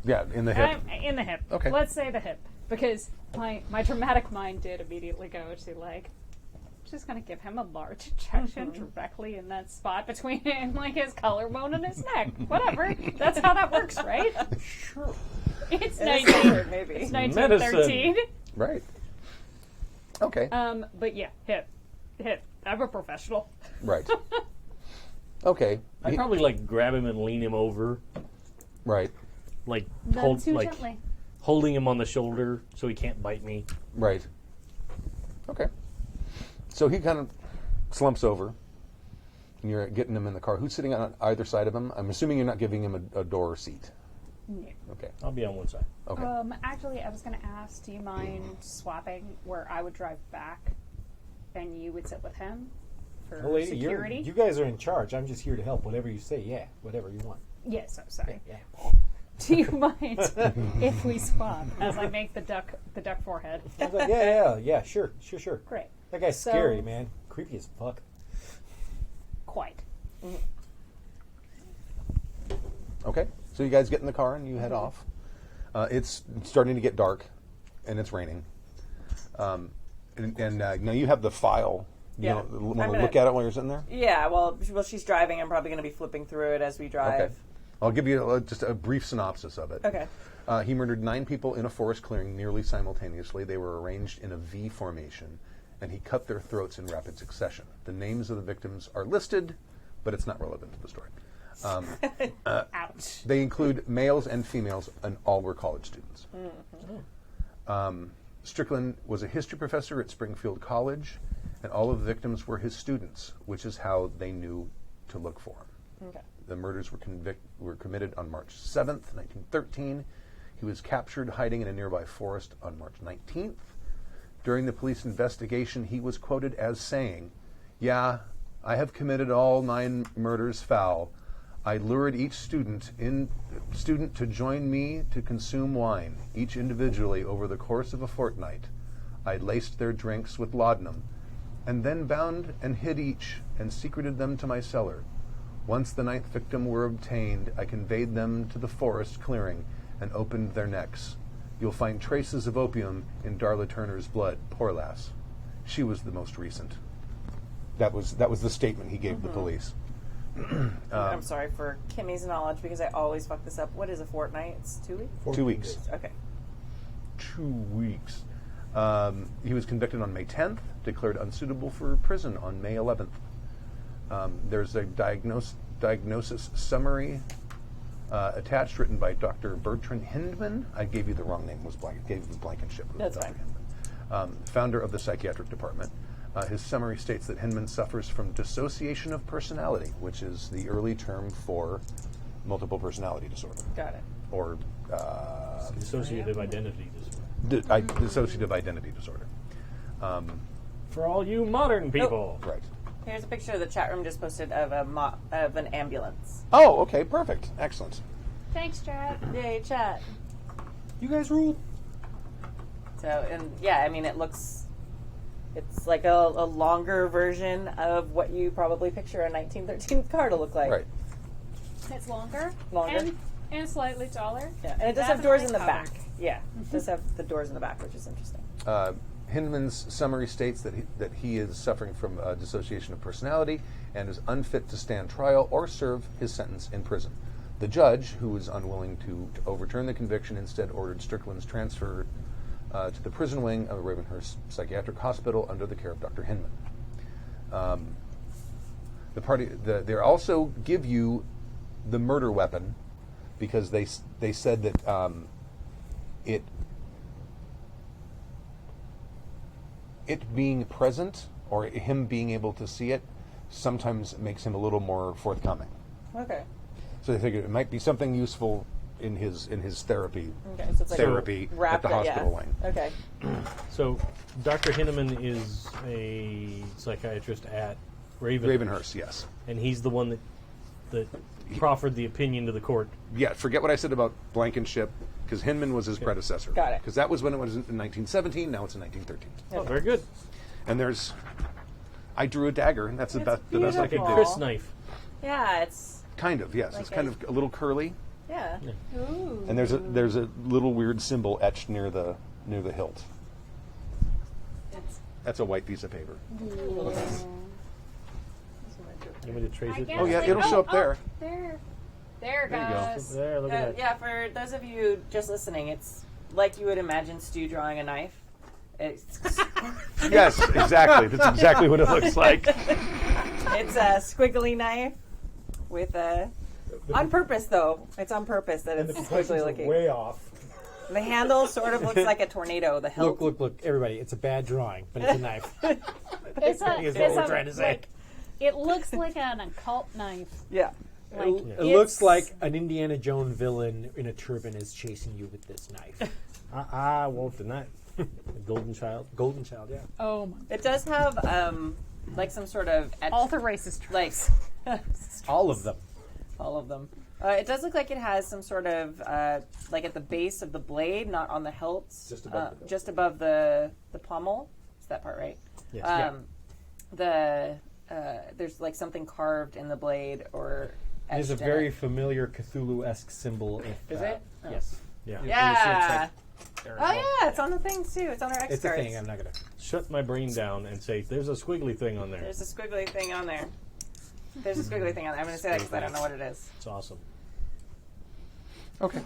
Yeah, in the hip. In the hip. Okay. Let's say the hip, because my dramatic mind did immediately go to like, just gonna give him a large injection directly in that spot between like his collarbone and his neck. Whatever. That's how that works, right? Sure. It's It is 19. standard, maybe. It's 1913. Right. Okay. But yeah, hip. I'm a professional. Right. Okay. I'd probably like grab him and lean him over, Right. like Not too gently. holding him on the shoulder so he can't bite me. Right. Okay. So he kind of slumps over, and you're getting him in the car. Who's sitting on either side of him? I'm assuming you're not giving him a door seat. Yeah. Okay. I'll be on one side. Okay. Actually, I was going to ask, do you mind swapping where I would drive back and you would sit with him for Oh, lady, security? you guys are in charge. I'm just here to help. Whatever you say, yeah. Whatever you want. Yes, I'm sorry. Yeah. Do you mind if we swap as I make the duck forehead? I was like, yeah. Sure. Great. That guy's So- scary, man. Creepy as fuck. Quite. Okay. So you guys get in the car and you head off. It's starting to get dark, and it's raining. And now you have the file. You Yeah. want I'm to gonna- look at it while you're sitting there? Yeah, well, she's driving. I'm probably going to be flipping through it as we drive. Okay. I'll give you just a brief synopsis of it. Okay. He murdered 9 people in a forest clearing nearly simultaneously. They were arranged in a V formation, and he cut their throats in rapid succession. The names of the victims are listed, but it's not relevant to the story. Ouch. They include males and females, and all were college students. Strickland was a history professor at Springfield College, and all of the victims were his students, which is how they knew to look for him. Okay. The murders were committed on March 7th, 1913. He was captured hiding in a nearby forest on March 19th. During the police investigation, he was quoted as saying, "Yeah, I have committed all 9 murders foul. I lured each student to join me to consume wine, each individually over the course of a fortnight. I laced their drinks with laudanum, and then bound and hid each, and secreted them to my cellar. Once the 9th victim were obtained, I conveyed them to the forest clearing and opened their necks. You'll find traces of opium in Darla Turner's blood. Poor lass. She was the most recent." That was the statement he gave the police. I'm sorry for Kimmy's knowledge because I always fuck this up. What is a fortnight? It's 2 weeks? 2 weeks. Okay. 2 weeks. He was convicted on May 10th, declared unsuitable for prison on May 11th. There's a diagnosis summary attached, written by Dr. Bertrand Hindman. I gave you the wrong name. Gave you Blankenship. That's Dr. fine. Hindman, founder of the psychiatric department. His summary states that Hindman suffers from dissociation of personality, which is the early term for multiple personality disorder, Got it. or Dissociative identity disorder. dissociative identity disorder. For all you modern people. Right. Here's a picture the chat room just posted of of an ambulance. Oh, okay, perfect, excellent. Thanks, Chad. Yay, chat. You guys rule. So, and yeah, I mean, it's like a longer version of what you probably picture a 1913 car to look like. Right. It's longer. Longer. And slightly taller. Yeah, and it does have doors in the Definitely back. Yeah, it does have the doors in the back, which is interesting. Hindman's summary states that he is suffering from dissociation of personality and is unfit to stand trial or serve his sentence in prison. The judge, who was unwilling to overturn the conviction, instead ordered Strickland's transfer to the prison wing of Ravenhearse Psychiatric Hospital under the care of Dr. Hindman. They also give you the murder weapon because they said that it being present or him being able to see it sometimes makes him a little more forthcoming. Okay. So they figured it might be something useful in his therapy Okay, so it's like therapy at wrapped the it, hospital yeah. wing. Okay. So, Dr. Hinneman is a psychiatrist at Ravenhearse. Ravenhearse, yes. And he's the one that proffered the opinion to the court. Yeah, forget what I said about Blankenship, because Hinman was his predecessor. Got it. Because that was when it was in 1917, now it's in 1913. Oh, very good. And I drew a dagger, and that's the best I could Like a do. Chris knife. Yeah, it's Kind of, yes. Like it's kind of a little curly. Yeah. Ooh. And there's a little weird symbol etched near the hilt. That's a white piece of paper. You want me to trace I it? guess Oh yeah, like- it'll show up there. There. There it There you go. goes. There, look at that. Yeah, for those of you just listening, it's like you would imagine Stu drawing a knife. It's Yes, exactly. That's exactly what it looks like. it's a squiggly knife with a. On purpose, though. It's on purpose that And the it's squiggly proportions are looking. way off. The handle sort of looks like a tornado. The hilt. Look, everybody! It's a bad drawing, but it's a knife. It's a. Is It's what we're a trying to say. like, it looks like an occult knife. Yeah. Like It looks like an Indiana Jones villain in a turban is chasing you with this knife. I won't deny it. The Golden Child. Golden Child, yeah. Oh my. It does have like some sort of All the racist like All of them. all of them. It does look like it has some sort of like at the base of the blade, not on the hilt, Just above the hilt. just above the pommel. Is that part right? Yes. There's like something carved in the blade or. There's a etched in very it. familiar Cthulhu-esque symbol. Is it? Oh. Yes. Yeah. Yeah. There Oh yeah, it's on the thing too. It's on their X It's a cards. thing. I'm not gonna. Shut my brain down and say, there's a squiggly thing on there. There's a squiggly thing on there. There's a squiggly thing on there. I'm going to say that because I don't know what it is. It's awesome. Okay.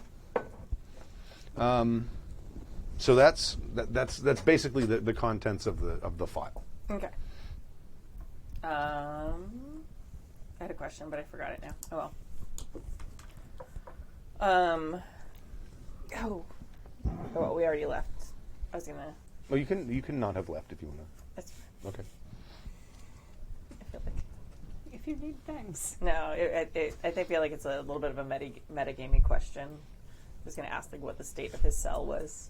So that's basically the contents of the file. Okay. I had a question, but I forgot it now. Oh well. Well, we already left. I was gonna. Well, you can not have left if you want to. That's. Okay. I feel like. If you need things. No, I feel like it's a little bit of a metagaming question. I was gonna ask like what the state of his cell was,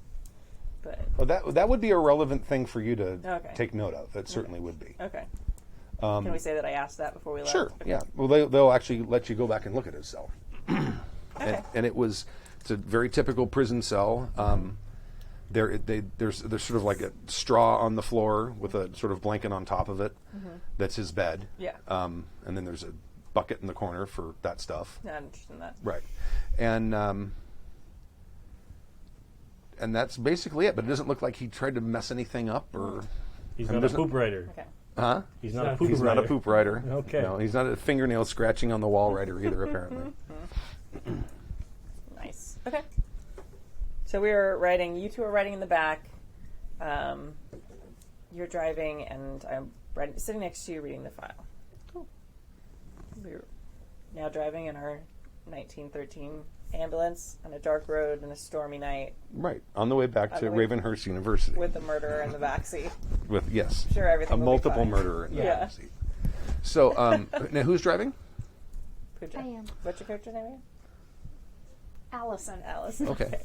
but Well, that would be a relevant thing for you to Okay. take note of. That certainly would be. okay. Can we say that I asked that before we left? Sure. Okay. Yeah. Well, they'll actually let you go back and look at his cell. Okay. And it's a very typical prison cell. There's sort of like a straw on the floor with a sort of blanket on top of it. That's his bed. Yeah. And then there's a bucket in the corner for that stuff. Not interested in that. Right. And that's basically it. But it doesn't look like he tried to mess anything up or. He's I mean, not a there's poop writer. Okay. Huh? He's not a poop He's writer. not a poop writer. Okay. No, he's not a fingernail scratching on the wall writer either, apparently. Nice. Okay. So we were writing. You two are writing in the back. You're driving, and I'm sitting next to you, reading the file. Cool. We're now driving in our 1913 ambulance on a dark road in a stormy night Right. On the way back On to the way- Ravenhearse University. with the murderer in the backseat. With yes. Sure, everything A will be multiple fine. murderer in the Yeah. backseat. So, now who's driving? Pooja. I am. What's your character's name again? Allison. Allison. Okay.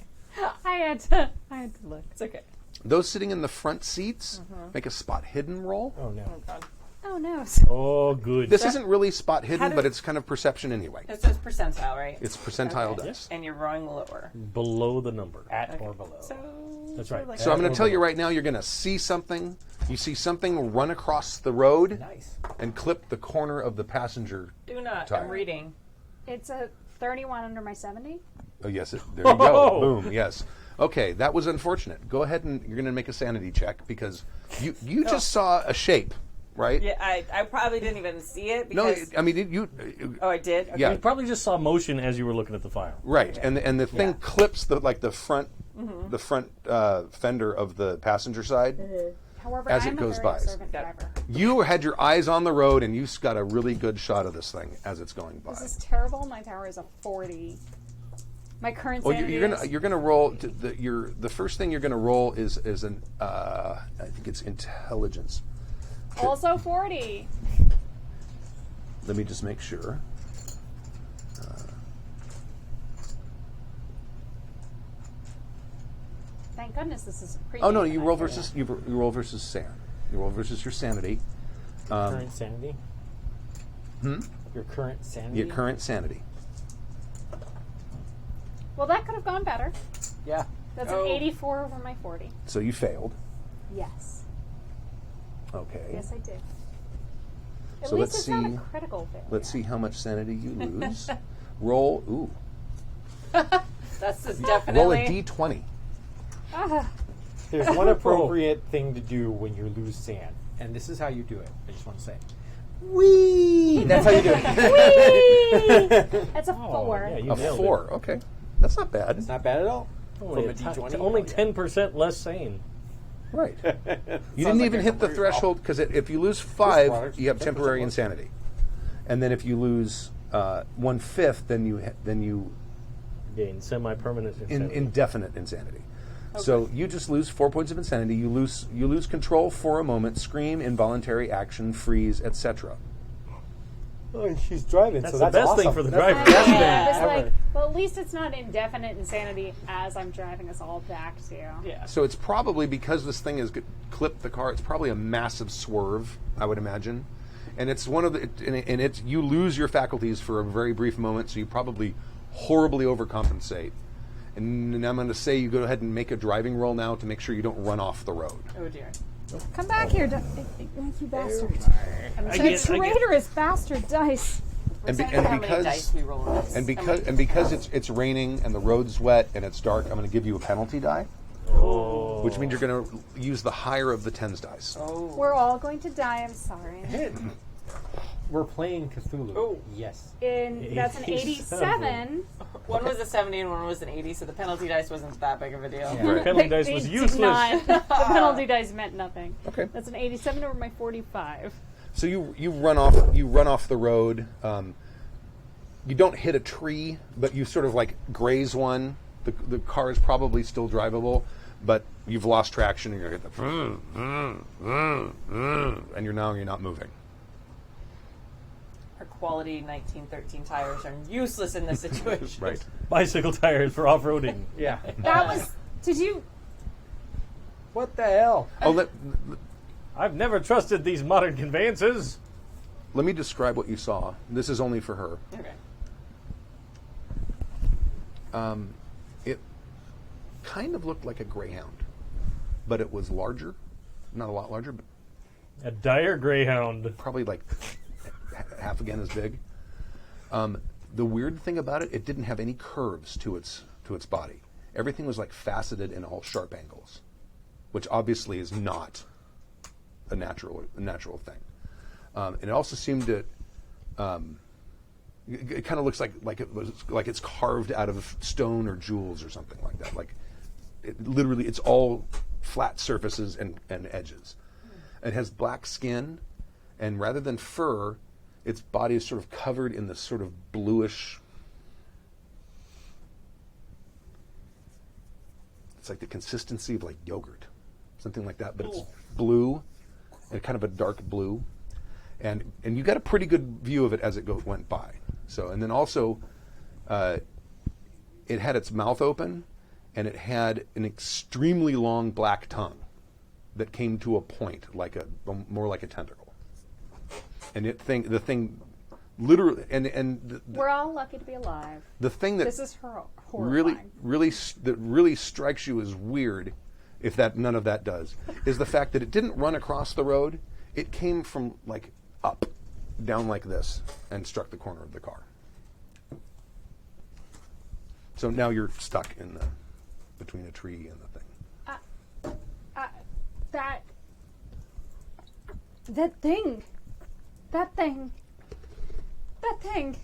I had to look. It's okay. Those sitting in the front seats make a spot hidden roll. Oh no. Oh, God. Oh no. Oh, good. This isn't really spot hidden, did- but it's kind of perception anyway. It says percentile, right? It's percentile Okay. dice. And you're rolling lower. Below the number. At or below. So That's right. like So I'm going Or to tell you below. right now, you're going to see something. You see something run across the road Nice. and clip the corner of the passenger. do not. Tire. I'm reading. It's a 31 under my 70. Oh, yes. There you go. Oh! Boom. Yes. Okay, that was unfortunate. Go ahead and you're going to make a sanity check because you just saw a shape, right? Yeah, I probably didn't even see it No, because. I mean you. Oh, I did. Okay. Yeah. You probably just saw motion as you were looking at the file. Right, and the thing Yeah. clips the front fender of the passenger side. However, As I'm it goes a very by. observant Yeah. driver. You had your eyes on the road, and you got a really good shot of this thing as it's going by. This is terrible. My tower is a 40. My current Well, sanity you're is gonna roll. The first thing you're gonna roll is an I think it's intelligence. also 40. Let me just make sure. Thank goodness this is a Oh no, premium you roll tonight. versus you roll versus san. You roll versus your sanity. Current sanity. Your current sanity. Your current sanity. Well, that could have gone better. Yeah. That's Oh. an 84 over my 40. So you failed. Yes. Okay. Yes, I did. At So least let's it's not see. a critical failure. Let's see how much sanity you lose. Roll. Ooh. That's just Roll definitely. a d20. There's one appropriate thing to do when you lose sand, and this is how you do it. I just want to say, wee. That's how you do it. That's a 4. Yeah, you A nailed 4. Okay. That's not bad. It's not bad at all. Only, From a a ti- D20? only Oh, yeah. 10% less sane. Right. You didn't even hit the threshold because if you lose 5, products, you have 10% temporary more. insanity, and then if you lose 1/5, then you Gain semi-permanent insanity. indefinite insanity. So you just lose 4 points of insanity. You lose control for a moment. Scream, involuntary action, freeze, etc. Oh, and she's driving, That's so the that's best awesome. thing for the That's driver. the best Yeah, thing it's ever. like, well, at least it's not indefinite insanity as I'm driving us all back to. Yeah. So it's probably because this thing has clipped the car. It's probably a massive swerve, I would imagine, and it's one of the and it's you lose your faculties for a very brief moment. So you probably horribly overcompensate. And I'm going to say you go ahead and make a driving roll now to make sure you don't run off the road. Oh dear. Come back here, you bastard. I You get- traitorous bastard dice. And, How many dice we roll on this? and because it's raining and the road's wet and it's dark, I'm going to give you a penalty die, Oh. which means you're going to use the higher of the tens dice. Oh. We're all going to die, I'm sorry. We're playing Cthulhu. Oh. Yes. That's an 87. One was a 70 and one was an 80, so the penalty dice wasn't that big of a deal. Yeah. Right. Penalty dice They was did useless. not. The penalty dice meant nothing. Okay. That's an 87 over my 45. So you run off the road. You don't hit a tree, but you sort of like graze one. The car is probably still drivable, but you've lost traction and you're hitting and you're not moving. Her quality 1913 tires are useless in this situation. Right. Bicycle tires for off-roading. Yeah. That was. Did you. What the hell? Oh, I've never trusted these modern conveyances. let me describe what you saw. This is only for her. Okay. It kind of looked like a Greyhound, but it was larger. Not a lot larger, but A dire greyhound. probably like half again as big. The weird thing about it, it didn't have any curves to its body. Everything was like faceted in all sharp angles, which obviously is not a natural thing. And it also seemed to. It kind of looks like it's carved out of stone or jewels or something like that. Like literally, it's all flat surfaces and edges. It has black skin, and rather than fur, its body is sort of covered in this sort of bluish. It's like the consistency of like yogurt, something like that. But it's blue, and kind of a dark blue, and you got a pretty good view of it as it went by. So, and then also, it had its mouth open, and it had an extremely long black tongue that came to a point, more like a tentacle. And the thing, literally, and We're all lucky to be alive. the thing that This is horrifying. really strikes you as weird, if none of that does, is the fact that it didn't run across the road. It came from like up, down like this, and struck the corner of the car. So now you're stuck in between a tree and the thing. That thing.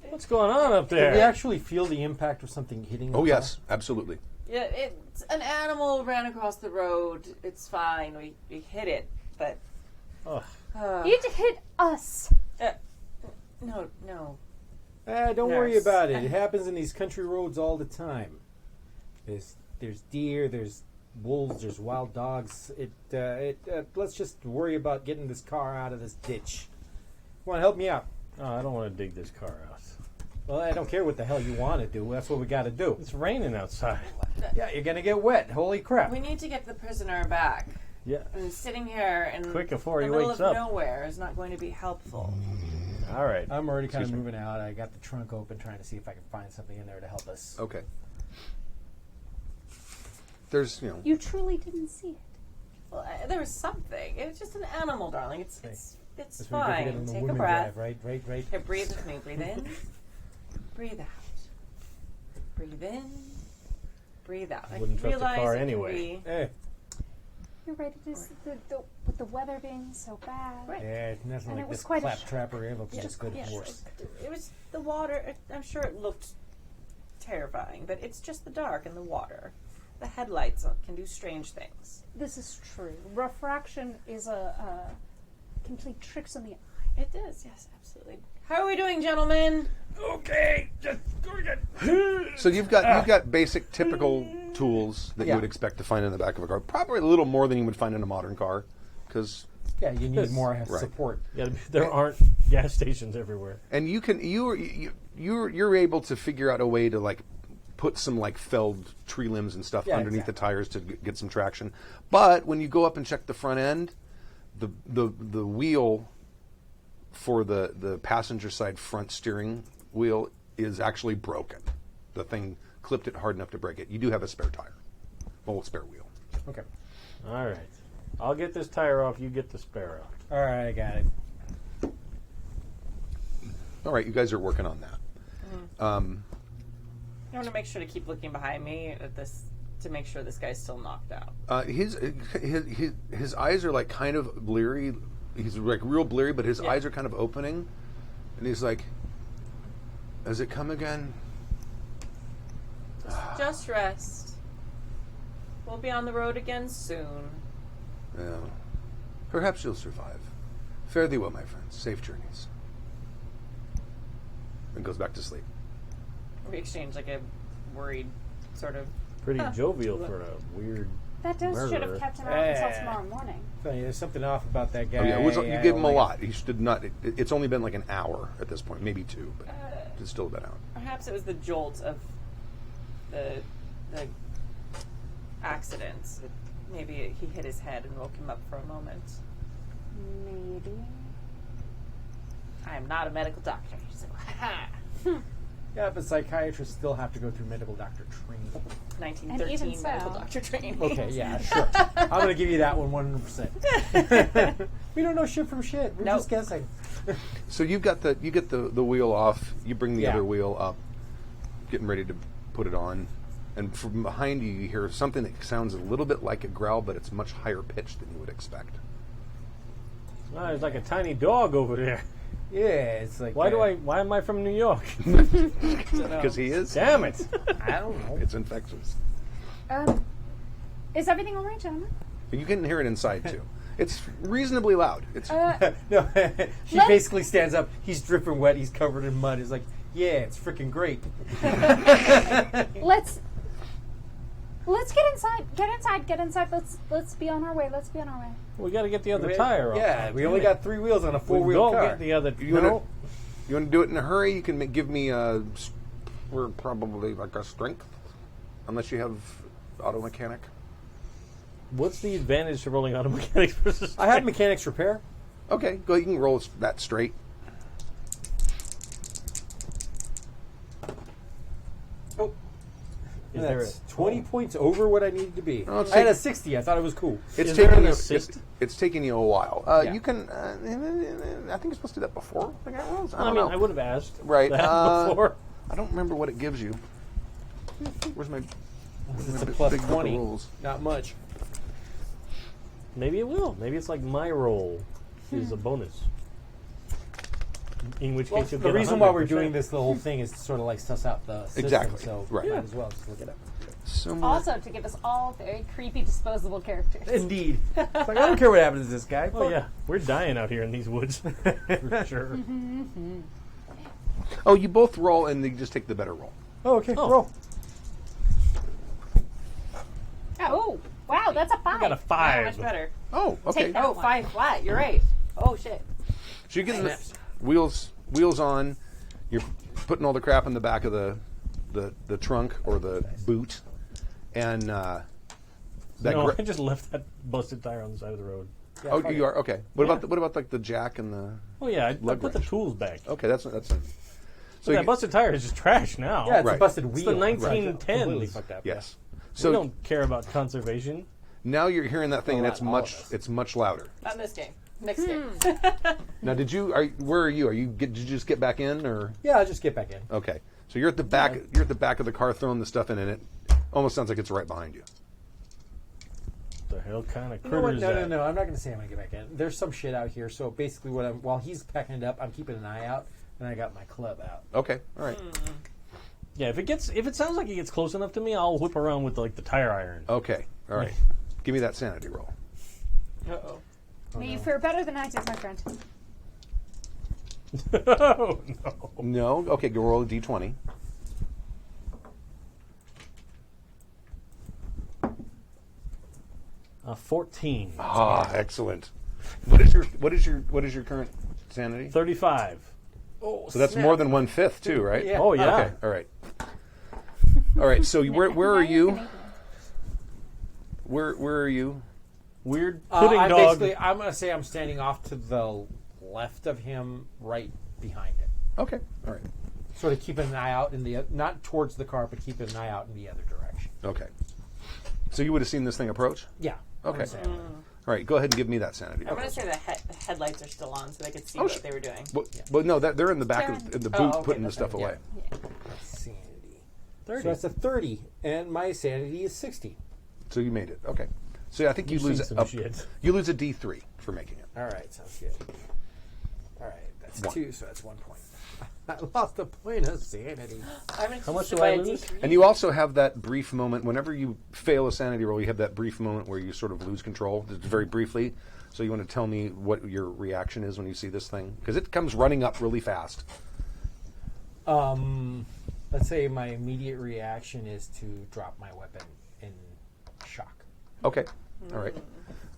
What's going on up Did we there? actually feel the impact of something hitting the Oh car? yes, absolutely. Yeah, it's an animal ran across the road. It's fine. We hit it, but Ugh. It hit us. no. Don't worry Nurse. about it. It happens in these country roads all the time. There's deer, there's wolves, there's wild dogs. Let's just worry about getting this car out of this ditch. Come on, help me out. Oh, I don't want to dig this car out. Well, I don't care what the hell you want to do. That's what we got to do. It's raining outside. Yeah, you're gonna get wet. Holy crap! We need to get the prisoner back. Yeah. And sitting here in Quick before the he middle wakes of up. nowhere is not going to be helpful. All right. I'm already kind of Excuse me. moving out. I got the trunk open, trying to see if I can find something in there to help us. Okay. There's You truly didn't see it. Well, there was something. It was just an animal, darling. It's That's where you get fine. on the Take a women breath. drive, right. Here, breathe with me. Breathe in. Breathe out. Breathe in. Breathe out. I wouldn't trust a realize car it can anyway. be- Eh, You're right. It is with the weather being so bad. Right. yeah, nothing And like it was this quite a claptrap or ever just good Yes, horse. it was the water. I'm sure it looked terrifying, but it's just the dark and the water. The headlights can do strange things. This is true. Refraction is can play tricks on the eye. It does, yes, absolutely. How are we doing, gentlemen? Okay, just go again. So you've got basic, typical tools that you Yeah. would expect to find in the back of a car. Probably a little more than you would find in a modern car, because Yeah, you need more Right. support. Yeah, there aren't gas stations everywhere. and you're able to figure out a way to like put some like felled tree limbs and stuff Yeah, underneath exactly. the tires to get some traction. But when you go up and check the front end, the wheel for the passenger side front steering wheel is actually broken. The thing clipped it hard enough to break it. You do have a spare tire, well, spare wheel. Okay. All right. I'll get this tire off. You get the spare off. All right, I got it. All right, you guys are working on that. I want to make sure to keep looking behind me at this to make sure this guy's still knocked out. His eyes are like kind of bleary. He's like real bleary, but his Yeah. eyes are kind of opening, and he's like, "Has it come again?" Just rest. We'll be on the road again soon. Yeah. Perhaps you'll survive. Fare thee well, my friends. Safe journeys. And goes back to sleep. We exchange like a worried sort of. Pretty jovial for a weird. That does should have Murderer. kept him out until Yeah. tomorrow morning. Funny, there's something off about that guy. Oh yeah, you I gave don't him a like lot. He did not. It's only been like an hour at this point, maybe 2, but it's still been out. Perhaps it was the jolt of the accidents. Maybe he hit his head and woke him up for a moment. Maybe. I am not a medical doctor. So, Yeah, but psychiatrists still have to go through medical doctor training. 1913 even medical so- doctor training. Okay, yeah, sure. I'm going to give you that one 100%. We don't know shit from shit. We're Nope. just guessing. So you get the wheel off. You bring the Yeah. other wheel up, getting ready to put it on, and from behind you, you hear something that sounds a little bit like a growl, but it's much higher pitched than you would expect. Ah, there's like a tiny dog over there. Yeah, it's like. Why am I from New York? Because he is. Damn it! I don't know. It's infectious. Is everything all right, gentlemen? And you can hear it inside too. It's reasonably loud. It's No, she Let's- basically stands up. He's dripping wet. He's covered in mud. He's like, yeah, it's freaking great. Let's get inside. Get inside. Let's be on our way. We got to get the other tire off. Yeah, we only Damn it. got 3 wheels on a We 4-wheel don't car. get the other. You want to do it in a hurry? You can give me we're probably like a strength, unless you have auto mechanic. What's the advantage to rolling auto mechanics versus? I have mechanics repair. Okay, go. You can roll that straight. Oh, Is there that's a 20 points over what I needed to be. Oh, it's I had a taking- 60. I thought it was cool. It's Is there taking an you. assist? It's taking you a while. Yeah. You can. I think you're supposed to do that before the guy rolls. I I don't mean, know. I would have asked Right, that before. I don't remember what it gives you. Where's my? It's a big plus book of 20. rules? Not much. Maybe it will. Maybe it's like my roll is a bonus. In which case, you'll The get reason why we're 100%. doing this, the whole thing, is to sort of like suss out the system. Exactly. So Right. might as well just look it up. Somewhere. Also, to give us all very creepy, disposable characters. Indeed. It's like, I don't care what happens to this guy. Oh yeah, we're dying out here in these woods. For sure. Oh, you both roll, and you just take the better roll. Oh, okay. Oh. Roll. Oh, wow, that's a 5. I got a 5. Much better. Oh, okay. Take that. Oh, 5 flat. You're right. Oh shit. So you're getting the wheels on. You're putting all the crap in the back of the trunk or the boot, and that. No, I just left that busted tire on the side of the road. Yeah, Oh, fuck you it. are okay. What about like the jack and the? Oh yeah, I Lug put the wrench. tools back. Okay, that's. So that busted tire is just trash now. Yeah, it's Right. a busted It's wheel. the 1910s. Completely fucked up. Yes. We So don't care about conservation. now you're hearing that thing, and it's all of much. us. It's much louder. Not in this game. Next game. Now, where are you? Did you just get back in, or? Yeah, I'll just get back in. Okay. So you're at the back. You're at the back of the car throwing the stuff in, and it almost sounds like it's right behind you. The hell kind of You know what? critter is that? No. I'm not going to say I'm going to get back in. There's some shit out here. So basically, while he's packing it up, I'm keeping an eye out, and I got my club out. Okay. All right. Yeah, if it sounds like it gets close enough to me, I'll whip around with like the tire iron. Okay. All right. Give me that sanity roll. Uh-oh. May you fare better than I did, my friend. Oh no! No. Okay. Go roll a d20. A 14. Ah, excellent. What is your current sanity? 35. Oh, So that's more than 1/5 too, right? Yeah. Oh yeah. Okay. All right. All right. So where are you? Where are you? Weird pudding I'm dog. basically, I'm going to say I'm standing off to the left of him, right behind him. Okay. All right. Sort of keeping an eye out in the not towards the car, but keeping an eye out in the other direction. Okay. So you would have seen this thing approach? Yeah. Okay. I'm saying. All right. Go ahead and give me that sanity. I'm going to say the headlights are still on so they could see Oh, what they were doing. Well, no, they're in the back of the boot, Oh, okay, putting the that's stuff right, away. Sanity. 30. So that's a 30, and my sanity is 60. So you made it. Okay. So yeah, I think you You've lose seen some a shit. you lose a D3 for making it. All right, sounds good. All right, that's 1. 2, so that's 1 point. I lost a point of sanity. How much do I lose? And you also have that brief moment whenever you fail a sanity roll. You have that brief moment where you sort of lose control, just very briefly. So you want to tell me what your reaction is when you see this thing, because it comes running up really fast. Let's say my immediate reaction is to drop my weapon in shock. Okay. All right.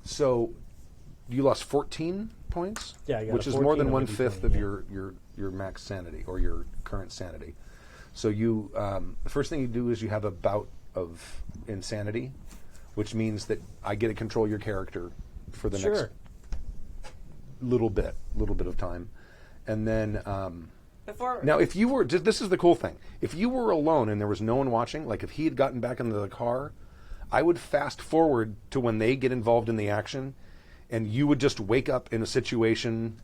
So you lost 14 points? Yeah, I got which a is more 14 than on my 1/5 D20, of yeah. your max sanity or your current sanity. So you the first thing you do is you have a bout of insanity, which means that I get to control your character for the next little bit of time. And then Before now, if you were, this is the cool thing. If you were alone and there was no one watching, like if he had gotten back into the car, I would fast forward to when they get involved in the action, and you would just wake up in a situation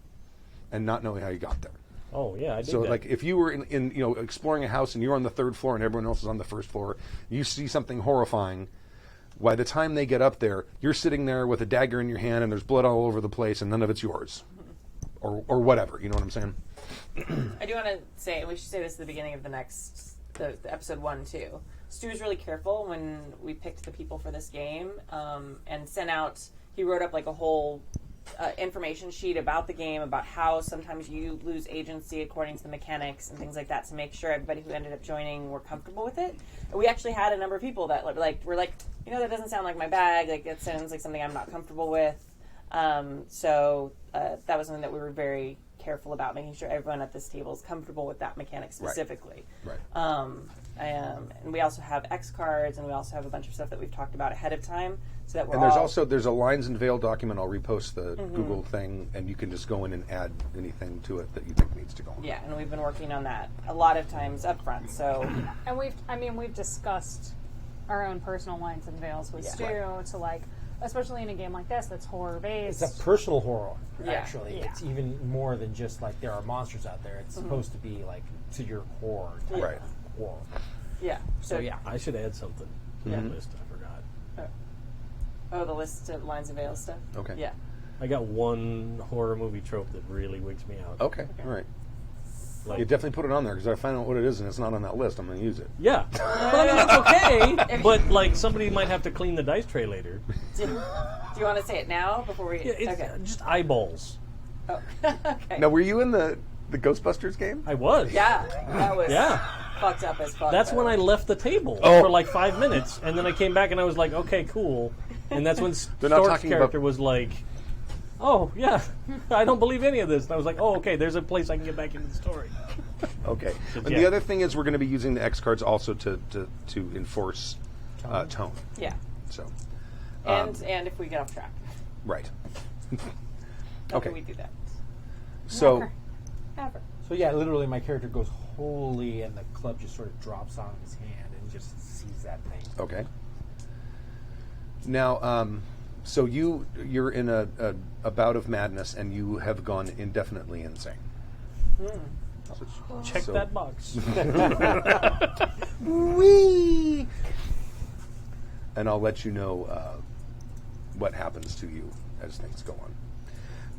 and not knowing how you got there. Oh yeah, I did So, that. like, if you were in exploring a house and you're on the 3rd floor and everyone else is on the 1st floor, you see something horrifying. By the time they get up there, you're sitting there with a dagger in your hand and there's blood all over the place and none of it's yours, or whatever. You know what I'm saying? I do want to say, and we should say this at the beginning of the episode 1 too. Stu was really careful when we picked the people for this game, and sent out. He wrote up like a whole information sheet about the game, about how sometimes you lose agency according to the mechanics and things like that, to make sure everybody who ended up joining were comfortable with it. And we actually had a number of people that were like, that doesn't sound like my bag. Like, it sounds like something I'm not comfortable with. So that was something that we were very careful about, making sure everyone at this table is comfortable with that mechanic specifically. Right. And we also have X cards, and we also have a bunch of stuff that we've talked about ahead of time, so that we're And there's a Lines and Veil document. I'll repost the Google thing, and you can just go in and add anything to it that you think needs to go on. Yeah, and we've been working on that a lot of times up front. So And we've discussed our own personal lines and veils with Stu to, like, especially in a game like this that's horror based. It's a personal horror, Yeah. actually. Yeah. It's even more than just like there are monsters out there. It's supposed to be like to your core type Right. of horror. yeah, So yeah. I should add something to the list. I forgot. Oh, the list of Lines of Veil stuff. Okay. Yeah. I got one horror movie trope that really wigs me out. Okay. All right. Like, You definitely put it on there because I find out what it is and it's not on that list. I'm going to use it. yeah, but I mean that's okay. But like somebody might have to clean the dice tray later. Do you want to say it now before we? Yeah, it's okay. just eyeballs. Oh. Okay. Now, were you in the Ghostbusters game? I was. Yeah, that was Yeah. fucked up as fuck. That's though. when I left the table Oh. for like 5 minutes, and then I came back and I was like, okay, cool. And that's when They're not Stork's talking character about- was like, oh yeah, I don't believe any of this. And I was like, oh okay, there's a place I can get back into the story. Okay. But And yeah. the other thing is we're going to be using the X cards also to enforce tone. Yeah, So, and if we get off track, right. how Okay. can we do that? So, Never. Ever. So yeah, literally my character goes holy and the club just sort of drops on his hand and just sees that thing. okay. Now, so you're in a bout of madness and you have gone indefinitely insane. Check So- that box. Wee. And I'll let you know what happens to you as things go on.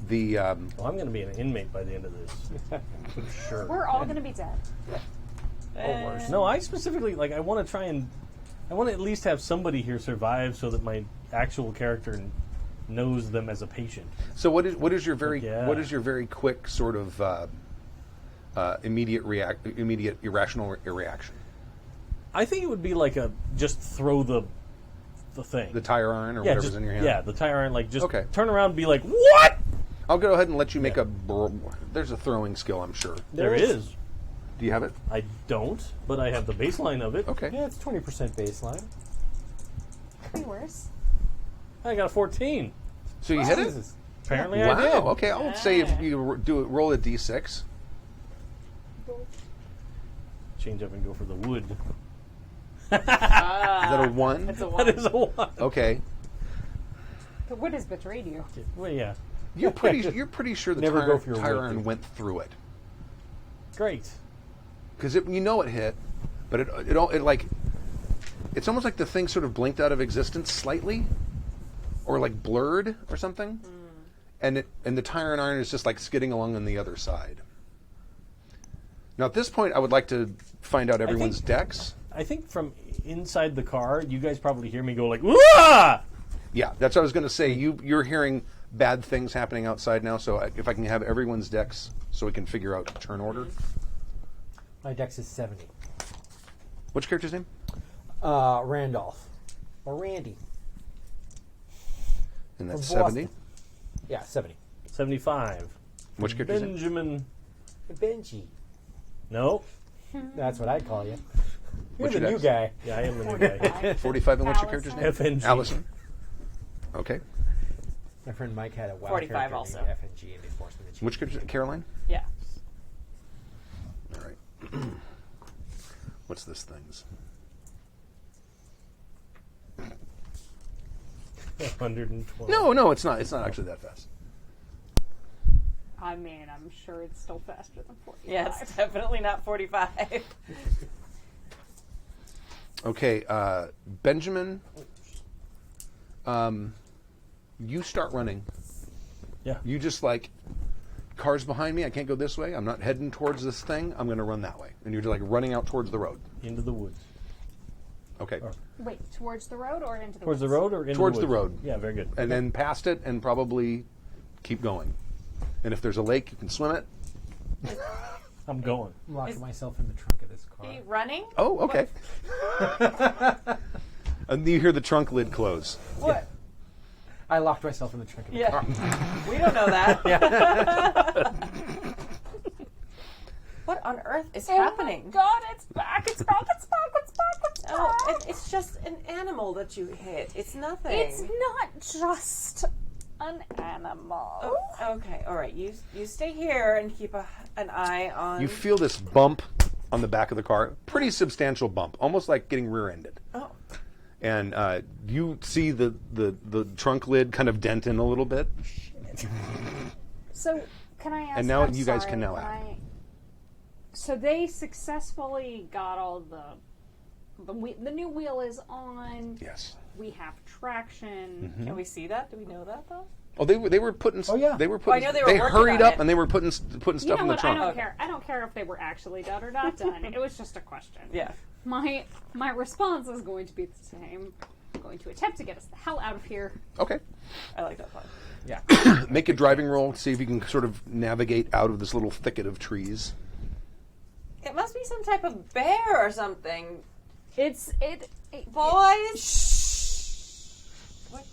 The Well, I'm going to be an inmate by the end of this. Sure. We're all going to be dead. Or worse. No, I specifically I want to try and I want to at least have somebody here survive so that my actual character knows them as a patient. So what is your very Yeah. what is your very quick sort of immediate irrational reaction? I think it would be like a just throw the thing. The tire iron or yeah, whatever's just, in your hand. yeah, the tire iron. Like just Okay. turn around and be like, what? I'll go ahead and let you make Yeah. There's a throwing skill, I'm sure. There is. Do you have it? I don't, but I have the baseline of it. Okay. Yeah, it's 20% baseline. Could be worse. I got a 14. So you hit it? Jesus. Apparently, Wow. I did. Okay. I'll say if you roll a d6. Change up and go for the wood. Is that a 1? It's a That is a 1. Okay. The wood has betrayed you. Well, yeah. You're pretty sure the Never tire, go for your tire wood, iron dude. went through it. Great. Because you know it hit, but it like it's almost like the thing sort of blinked out of existence slightly, or like blurred or something, and the tire iron is just like skidding along on the other side. Now at this point, I would like to find out everyone's decks. I think from inside the car, you guys probably hear me go like, "Wah!" Yeah, that's what I was going to say. You're hearing bad things happening outside now, so if I can have everyone's decks, so we can figure out turn order. My dex is 70. Which character's name? Randolph. Or Randy. And that's From Boston. 70. Yeah, 70. 75. Which character's name? Benjamin. Benji. No. That's what I'd call you. You're What's the your new dex? guy. Yeah, I am the new guy. 45. And what's your character's name? Allison. FNG. Allison. Okay. My friend Mike had a WoW 45 character also. named FNG, and they forced me to change. Which character? Caroline. Yeah. All right. What's this thing's? 112. No, it's not. It's not actually that fast. I mean, I'm sure it's still faster than 45. Yeah, it's definitely not 45. Okay, Benjamin. You start running. Yeah. You just like, cars behind me. I can't go this way. I'm not heading towards this thing. I'm going to run that way. And you're just like running out towards the road. Into the woods. Okay. Wait, towards the road or into the Towards the woods? road or into Towards the the woods? road. Yeah, very good. And then past it and probably keep going. And if there's a lake, you can swim it. I'm going. I'm locking Is- myself in the trunk of this car. Are you running? Oh, okay. And you hear the trunk lid close. What? I locked myself in the trunk of the Yeah. car. We don't know that. What on earth is happening? Oh my god, it's back, it's back, it's back, it's back, it's back. Oh, it's just an animal that you hit. It's nothing. It's not just an animal. Oh, okay, all right. You stay here and keep an eye on. You feel this bump on the back of the car. Pretty substantial bump. Almost like getting rear-ended. Oh, And you see the trunk lid kind of dent in a little bit. So, can I ask? And now I'm you guys sorry, can now act. So they successfully got all the new wheel is on. Yes. We have traction. can we see that? Do we know that though? Oh, they were putting. Oh, yeah. They were Oh, I putting. know they were working hurried on up it. and they were putting You stuff know in the what? trunk. I don't care. I don't care if they were actually done or not done. It was just a question. Yeah. My response is going to be the same. I'm going to attempt to get us the hell out of here. Okay. I like that part. Yeah. Make a driving roll. See if you can sort of navigate out of this little thicket of trees. It must be some type of bear or something. It Boys. What?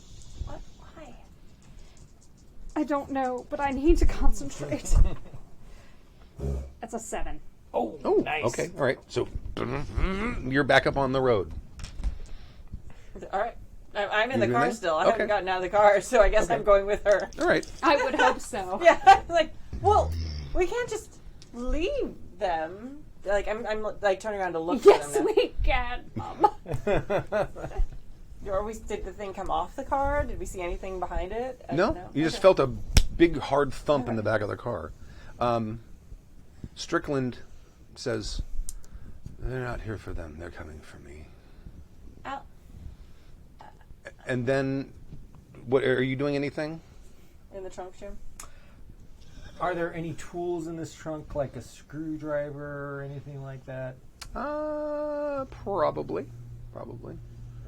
Why? I don't know, but I need to concentrate. That's a 7. Oh, nice. Okay. All right. So you're back up on the road. All right. I'm in You the doing car that? still. I Okay. haven't gotten out of the car, so I guess I'm going with her. All right. I would hope so. Yeah. Like, well, we can't just leave them. Like, I'm like turning around to look Yes, for them. we can, Mom. Did the thing come off the car? Did we see anything behind it? No, you just felt a big hard thump in the back of the car. Strickland says, "They're not here for them. They're coming for me." Al- And then, what are you doing? Anything? in the trunk, Jim? Are there any tools in this trunk, like a screwdriver or anything like that? Probably.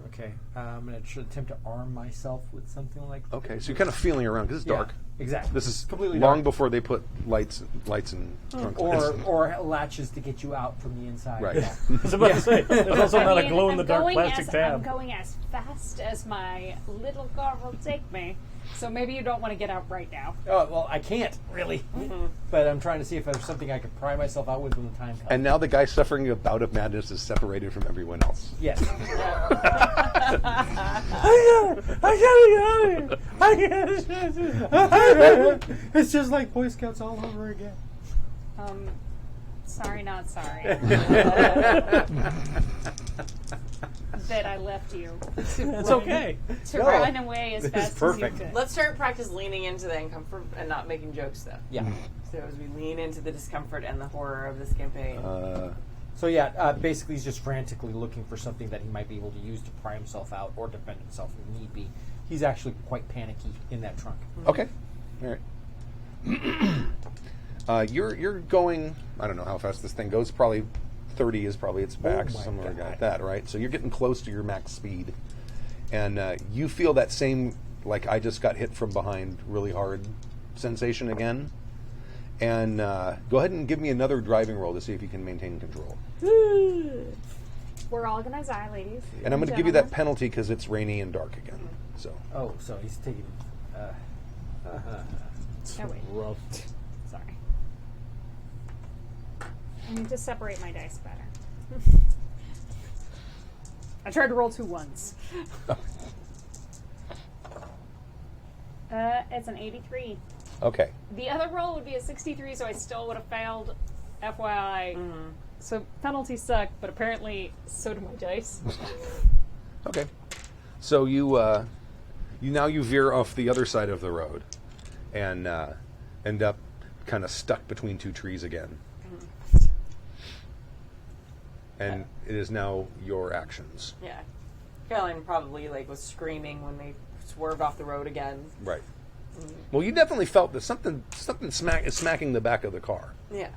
Okay, I'm going to attempt to arm myself with something like that. Okay, so you're kind of feeling around because it's Yeah, dark. exactly. This is completely long dark. before they put lights in trunk. Or latches to get you out from the inside. Right. Yeah. I was about to say, there's also not a glow in the dark going plastic I'm tab. going as fast as my little car will take me. So maybe you don't want to get out right now. Oh, well, I can't, really. But I'm trying to see if there's something I could pry myself out with when the time comes. And now the guy suffering a bout of madness is separated from everyone else. Yes. It's just like Boy Scouts all over again. Sorry, not sorry. That I left you. It's okay. To No. run away as This is fast as perfect. you could. Let's start practice leaning into the discomfort and not making jokes, though. Yeah. So as we lean into the discomfort and the horror of this campaign. So yeah, basically he's just frantically looking for something that he might be able to use to pry himself out or defend himself if need be. He's actually quite panicky in that trunk. Okay. All right. You're going. I don't know how fast this thing goes. Probably 30 is probably its max, my somewhere God. like that, right? So you're getting close to your max speed, and you feel that same like I just got hit from behind really hard sensation again. And go ahead and give me another driving roll to see if you can maintain control. We're all gonna die, ladies. And I'm going to give you that penalty because it's rainy and dark again. So Oh, so he's taking... Oh, wait. Rough. Sorry. I need to separate my dice better. I tried to roll 2 ones. It's an 83. okay. The other roll would be a 63, so I still would have failed. FYI. So penalties suck, but apparently so do my dice. Okay. So you veer off the other side of the road, and end up kind of stuck between two trees again. And it is now your actions. Yeah. Caroline probably was screaming when they swerved off the road again. Right. Well, you definitely felt that something is smacking the back of the car. Yeah.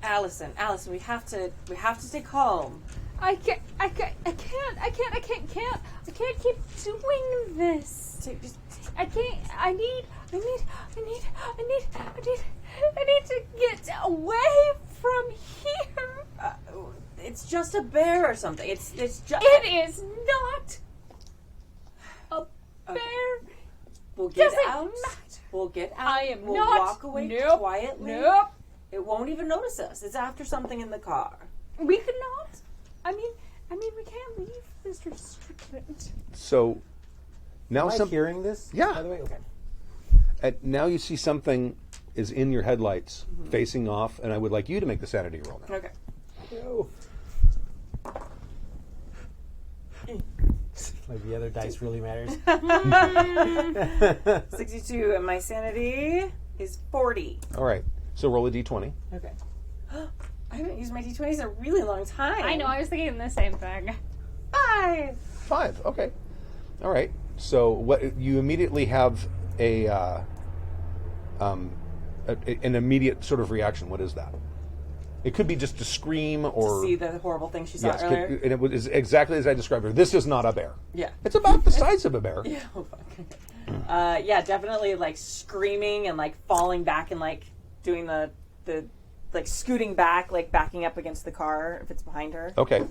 Allison, we have to stay calm. I can't keep doing this. I can't. I need to get away from here. It's just a bear or something. It's just. It is not a bear. We'll get Doesn't out. matter. We'll get out. I am we'll not. walk away Nope. quietly. Nope. It won't even notice us. It's after something in the car. We could not. I mean, we can't leave, Mr. Strickland. So now Am I hearing this? Yeah. By the way, okay. now you see something is in your headlights facing off, and I would like you to make the sanity roll now. Okay. No. Like the other dice really matters. 62, and my sanity is 40. All right. So roll a d20. Okay. I haven't used my d20s in a really long time. I know, I was thinking the same thing. 5. 5. Okay. All right. So what you immediately have an immediate sort of reaction. What is that? It could be just a scream or See the horrible thing she saw yes, earlier? and it was exactly as I described her. This is not a bear. Yeah. It's about the size of a bear. Yeah. Oh, fuck. Yeah, definitely screaming and falling back and doing the scooting back, backing up against the car if it's behind her. Okay.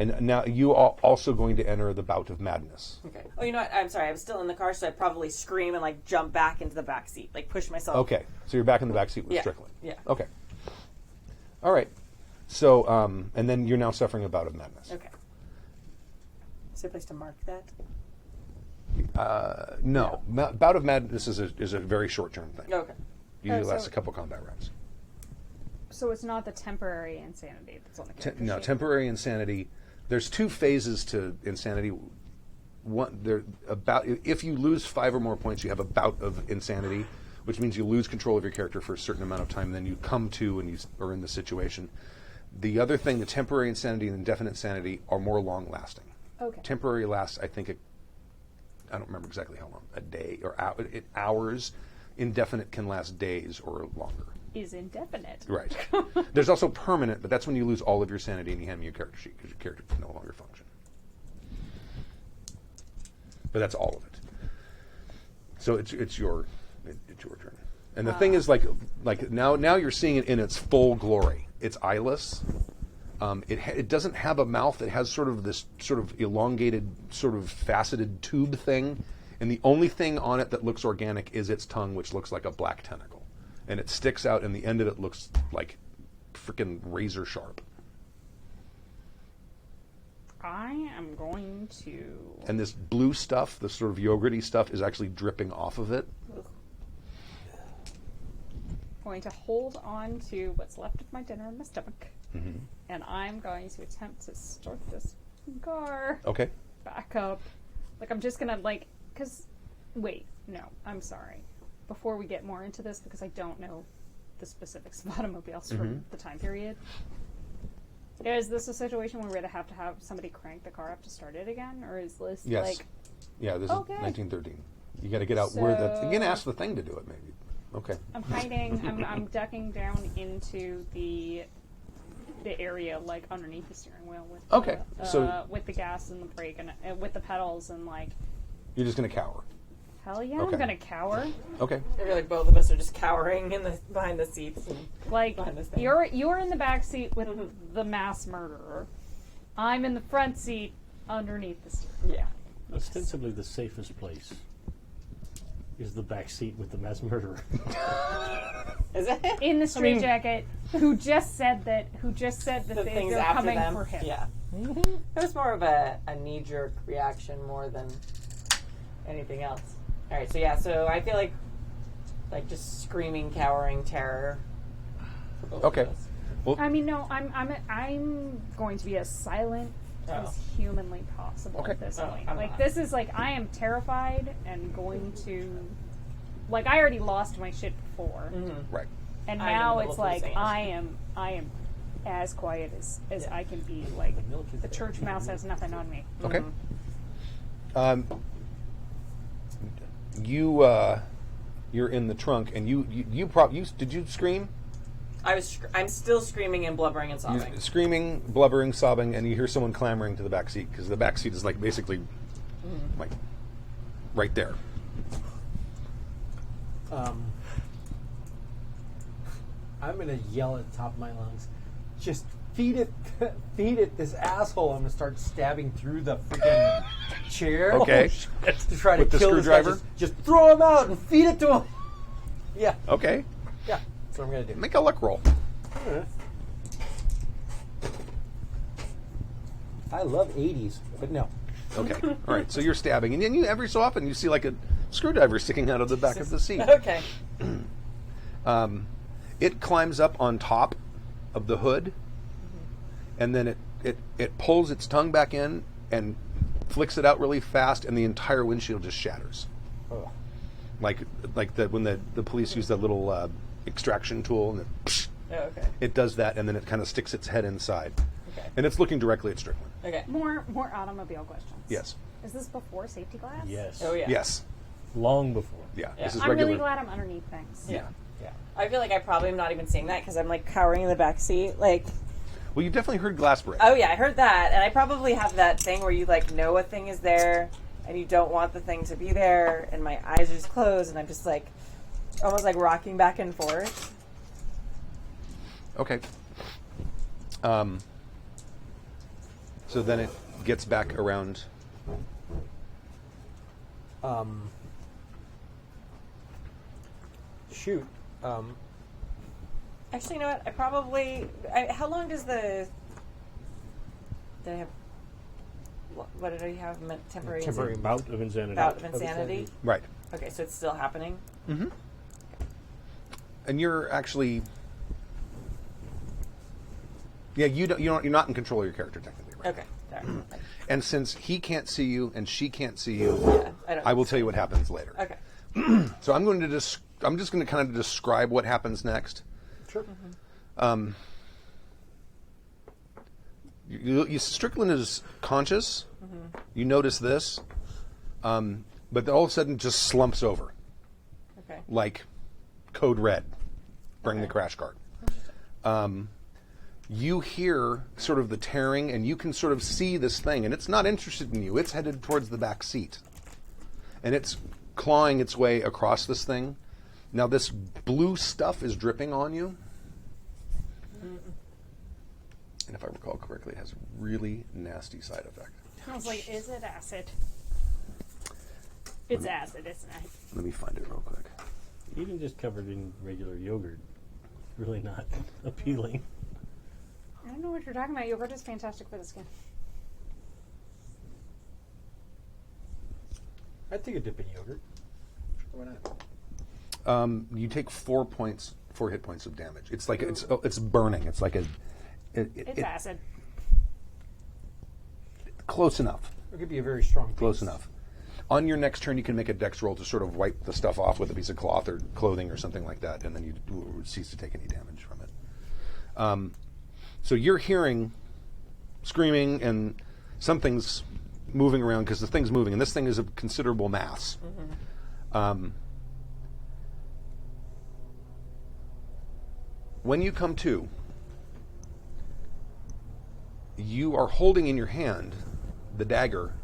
And now you are also going to enter the bout of madness. Okay. Oh, you know what? I'm sorry. I was still in the car, so I'd probably scream and jump back into the back seat, push myself. Okay. So you're back in the back seat with Yeah. Strickland. Yeah. Okay. All right. So, and then you're now suffering a bout of madness. Okay. Is there a place to mark that? No. Bout of madness is a very short-term thing. Okay. Usually so- lasts a couple combat rounds. So it's not the temporary insanity that's on the character No, sheet. temporary insanity. There's 2 phases to insanity. if you lose 5 or more points, you have a bout of insanity, which means you lose control of your character for a certain amount of time. Then you come to and you are in the situation. The other thing, the temporary insanity and indefinite sanity are more long-lasting. Okay. Temporary lasts, I think, I don't remember exactly how long, a day or hours. Indefinite can last days or longer. Is indefinite. Right. There's also permanent, but that's when you lose all of your sanity and you hand me your character sheet because your character can no longer function. But that's all of it. So it's your turn. And the thing is, like now you're seeing it in its full glory. It's eyeless. It doesn't have a mouth. It has sort of this sort of elongated, sort of faceted tube thing, and the only thing on it that looks organic is its tongue, which looks like a black tentacle, and it sticks out, and the end of it looks like freaking razor sharp. I am going to. And this blue stuff, the sort of yogurty stuff, is actually dripping off of it. Going to hold on to what's left of my dinner in my stomach, and I'm going to attempt to start this gar Okay. back up. Like I'm just gonna wait, no, I'm sorry. Before we get more into this, because I don't know the specifics of automobiles from the time period. Is this a situation where we're going to have somebody crank the car up to start it again, or is this Yes. Yeah, this is 1913. You got to get out where the. You can ask the thing to do it, maybe. Okay. I'm hiding. I'm ducking down into the area like underneath the steering wheel with with the gas and the brake and with the pedals and like. You're just gonna cower. Hell yeah, Okay. I'm gonna cower. Okay. I feel like both of us are just cowering behind the seats. And Like behind this thing. you're in the back seat with the mass murderer. I'm in the front seat underneath the steering. Yeah. Ostensibly the safest place is the back seat with the mass murderer. Is it? In the straitjacket, who just said that The things they're after coming them. for him. Yeah. It was more of a knee-jerk reaction more than anything else. All right, so I feel like just screaming, cowering terror. For both Okay. of us. Well, I mean, no, I'm going to be as silent as humanly possible Okay. at this Oh, point. I'm Like not. this is like I am terrified and going to, like I already lost my shit before, right. and I'm in the now middle it's of like losing it. I am as quiet as I can be. Like the church mouse has nothing on me. Okay. You're in the trunk, and you did you scream? I'm still screaming and blubbering and sobbing. You're screaming, blubbering, sobbing, and you hear someone clamoring to the back seat because the back seat is like basically like right there. I'm gonna yell at the top of my lungs, just feed it, this asshole. I'm gonna start stabbing through the freaking chair. Okay. To try to With the kill this guy. screwdriver? Just throw him out and feed it to him. Yeah, Okay. yeah. That's what I'm gonna do. Make a luck roll. I love 80s, but no. Okay. All right. So you're stabbing, and then every so often you see like a screwdriver sticking out of the back of the seat. Okay. It climbs up on top of the hood, and then it pulls its tongue back in and flicks it out really fast, and the entire windshield just shatters. Oh. Like when the police use that little extraction tool, and it does that, and then it kind of sticks its head inside. Okay. And it's looking directly at Strickland. Okay. More automobile questions. Yes. Is this before safety glass? Yes. Oh yeah. Yes. Long before. Yeah. Yeah. This is I'm regular. really glad I'm underneath things. Yeah. Yeah. I feel like I probably am not even seeing that because I'm like cowering in the back seat. Like, Well, you definitely heard glass break. oh yeah, I heard that, and I probably have that thing where you like know a thing is there, and you don't want the thing to be there, and my eyes are just closed, and I'm just like, almost like rocking back and forth. Okay. So then it gets back around. Shoot. Actually, you know what? How long does did I have? What did I have? Temporary Bout of insanity. bout of insanity. Right. Okay, so it's still happening. And you're actually. Yeah, you're not in control of your character technically. Right? Okay, Okay. And since he can't see you and she can't see you, Yeah, I will tell you what happens later. Okay. So I'm just going to kind of describe what happens next. Sure. Strickland is conscious. You notice this, but all of a sudden just slumps over, Okay. like code red. Bring the Okay. crash cart. You hear sort of the tearing, and you can sort of see this thing, and it's not interested in you. It's headed towards the back seat, and it's clawing its way across this thing. Now this blue stuff is dripping on you. And if I recall correctly, it has a really nasty side effect. I was like, is it acid? It's acid, isn't it? Let me find it real quick. Even just covered in regular yogurt, really not appealing. I don't know what you're talking about. Yogurt is fantastic for the skin. I'd take a dip in yogurt. Why not? You take 4 hit points of damage. It's like it's burning. It's like It's acid. close enough. It could be a very strong. Close taste. enough. On your next turn, you can make a dex roll to sort of wipe the stuff off with a piece of cloth or clothing or something like that, and then you cease to take any damage from it. So you're hearing screaming, and something's moving around because the thing's moving, and this thing is of considerable mass. When you come to, you are holding in your hand the dagger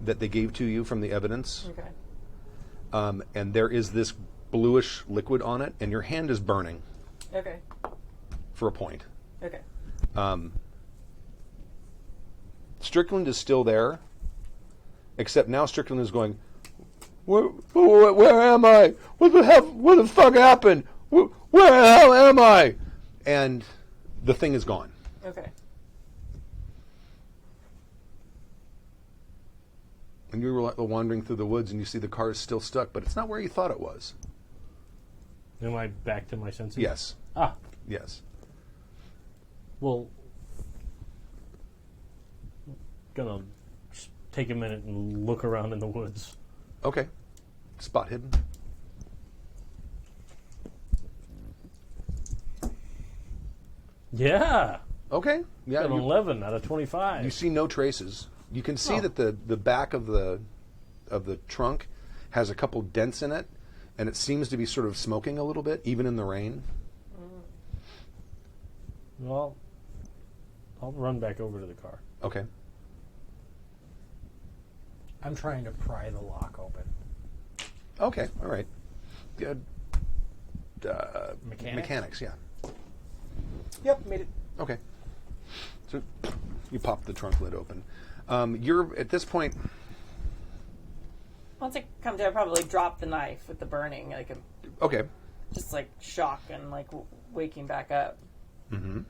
that they gave to you from the evidence. Okay. And there is this bluish liquid on it, and your hand is burning Okay. for a point. Okay. Strickland is still there, except now Strickland is going, where am I? What the fuck happened? Where the hell am I? And the thing is gone. Okay. And you were wandering through the woods, and you see the car is still stuck, but it's not where you thought it was. Am I back to my senses? Yes. Ah, Yes. well, gonna just take a minute and look around in the woods. Okay. Spot hidden. Yeah, Okay. Yeah. an You, 11 out of 25. you see no traces. You can see that the back of the trunk has a couple dents in it, and it seems to be sort of smoking a little bit, even in the rain. Well, I'll run back over to the car. Okay. I'm trying to pry the lock open. Okay. All right. Good. Mechanics? Mechanics. Yeah. Yep, made it. Okay. So you pop the trunk lid open. You're at this point. Once I come to, I probably drop the knife with the burning, like Okay. just like shock and like waking back up. Mm-hmm.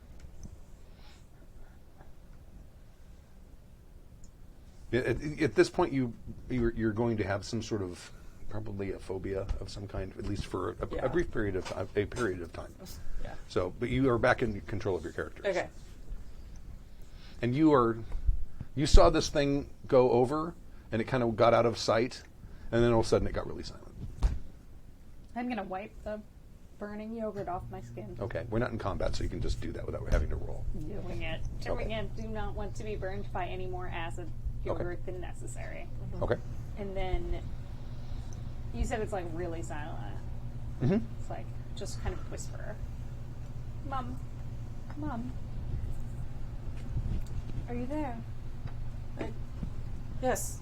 At this point, you're going to have some sort of probably a phobia of some kind, at least for a brief period of time. Yeah. So, but you are back in control of your characters. Okay. And you saw this thing go over, and it kind of got out of sight, and then all of a sudden it got really silent. I'm gonna wipe the burning yogurt off my skin. Okay, we're not in combat, so you can just do that without having to roll. Doing it. Doing it. Do not want to be burned by any more acid yogurt than necessary. Okay. And then you said it's like really silent. Mm-hmm. It's like just kind of whisper. Mom. Mom. Are you there? Yes.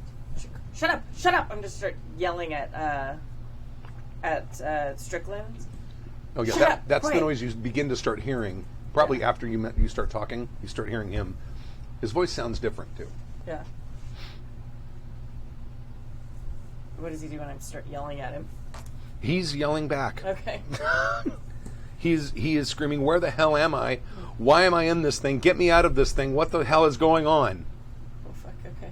Shut up! Shut up! I'm just start yelling at Strickland. Oh yeah, Shut up, that's the quiet. noise you begin to start hearing. Probably after you start talking, you start hearing him. His voice sounds different too. Yeah. What does he do when I start yelling at him? He's yelling back. Okay. He is screaming, "Where the hell am I? Why am I in this thing? Get me out of this thing! What the hell is going on?" Oh fuck. Okay.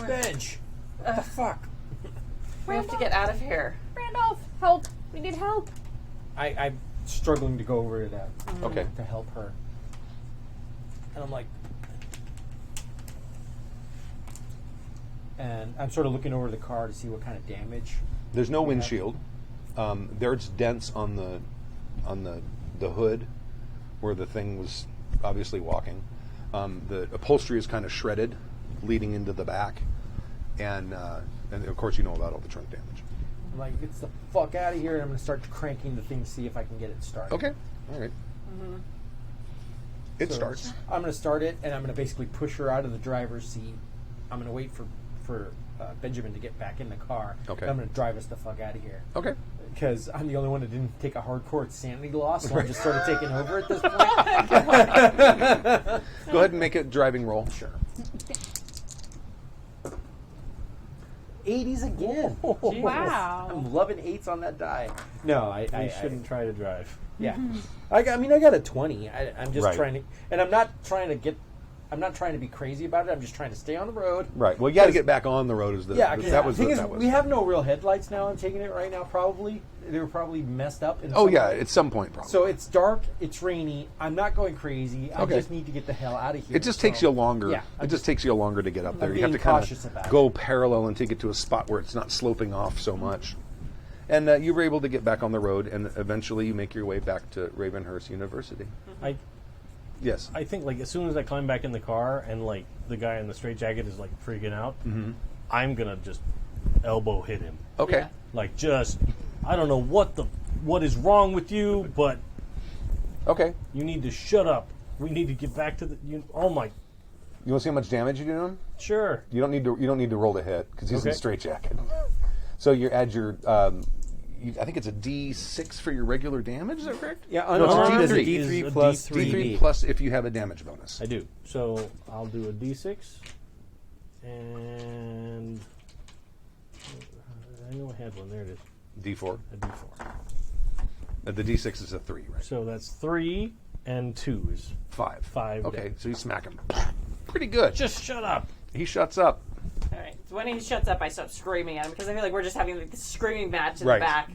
Bench. What the fuck? We have to get out of here. Randolph, help! We need help. I'm struggling to go over to that. Okay. To help her. And I'm like, and I'm sort of looking over the car to see what kind of damage. There's no windshield. There's dents on the hood where the thing was obviously walking. The upholstery is kind of shredded, leading into the back, and of course you know about all the trunk damage. I'm like, get the fuck out of here, and I'm going to start cranking the thing to see if I can get it started. Okay, all right. It So starts. I'm going to start it, and I'm going to basically push her out of the driver's seat. I'm going to wait for Benjamin to get back in the car. Okay. And I'm going to drive us the fuck out of here. Okay. Because I'm the only one that didn't take a hardcore sanity loss, so I'm just sort of taking over at this point. Go ahead and make a driving roll. Sure. 80s again. Wow. I'm loving 8s on that die. No, I shouldn't try to drive. Yeah. I got a 20. I'm just Right. trying to, and I'm not trying to be crazy about it. I'm just trying to stay on the road. Right. Well, you got to get back on the road. Is the Yeah, that was the thing that is, was. we have no real headlights now. I'm taking it right now. Probably they were probably messed up. In Oh some yeah, way. at some point probably. So it's dark. It's rainy. I'm not going crazy. I Okay. just need to get the hell out of here. It just takes you longer. Yeah, it just takes you longer to get up there. I'm You have to being kind cautious about of it. go parallel until you get to a spot where it's not sloping off so much. And you were able to get back on the road, and eventually you make your way back to Ravenhearse University. Yes. I think like as soon as I climb back in the car and like the guy in the straitjacket is like freaking out, I'm gonna just elbow hit him. Okay. Yeah. Like just I don't know what is wrong with you, but Okay. you need to shut up. We need to get back to the. Oh my. You want to see how much damage you do to him? Sure. You don't need to roll to hit because he's in Okay. straitjacket. So you add your. I think it's a D6 for your regular damage. Is that correct? Yeah, No, unarmed is a D3 D3 is a plus D3. 3. D3 plus if you have a damage bonus. I do. So I'll do a D6, and I know I had one. There it is. D4. A D4. The D6 is a 3, right? So that's 3 and 2 is 5. 5. Okay, damage. so you smack him. Pretty good. Just shut up. He shuts up. All right. So when he shuts up, I stop screaming at him because I feel like we're just having like this screaming match in Right. the back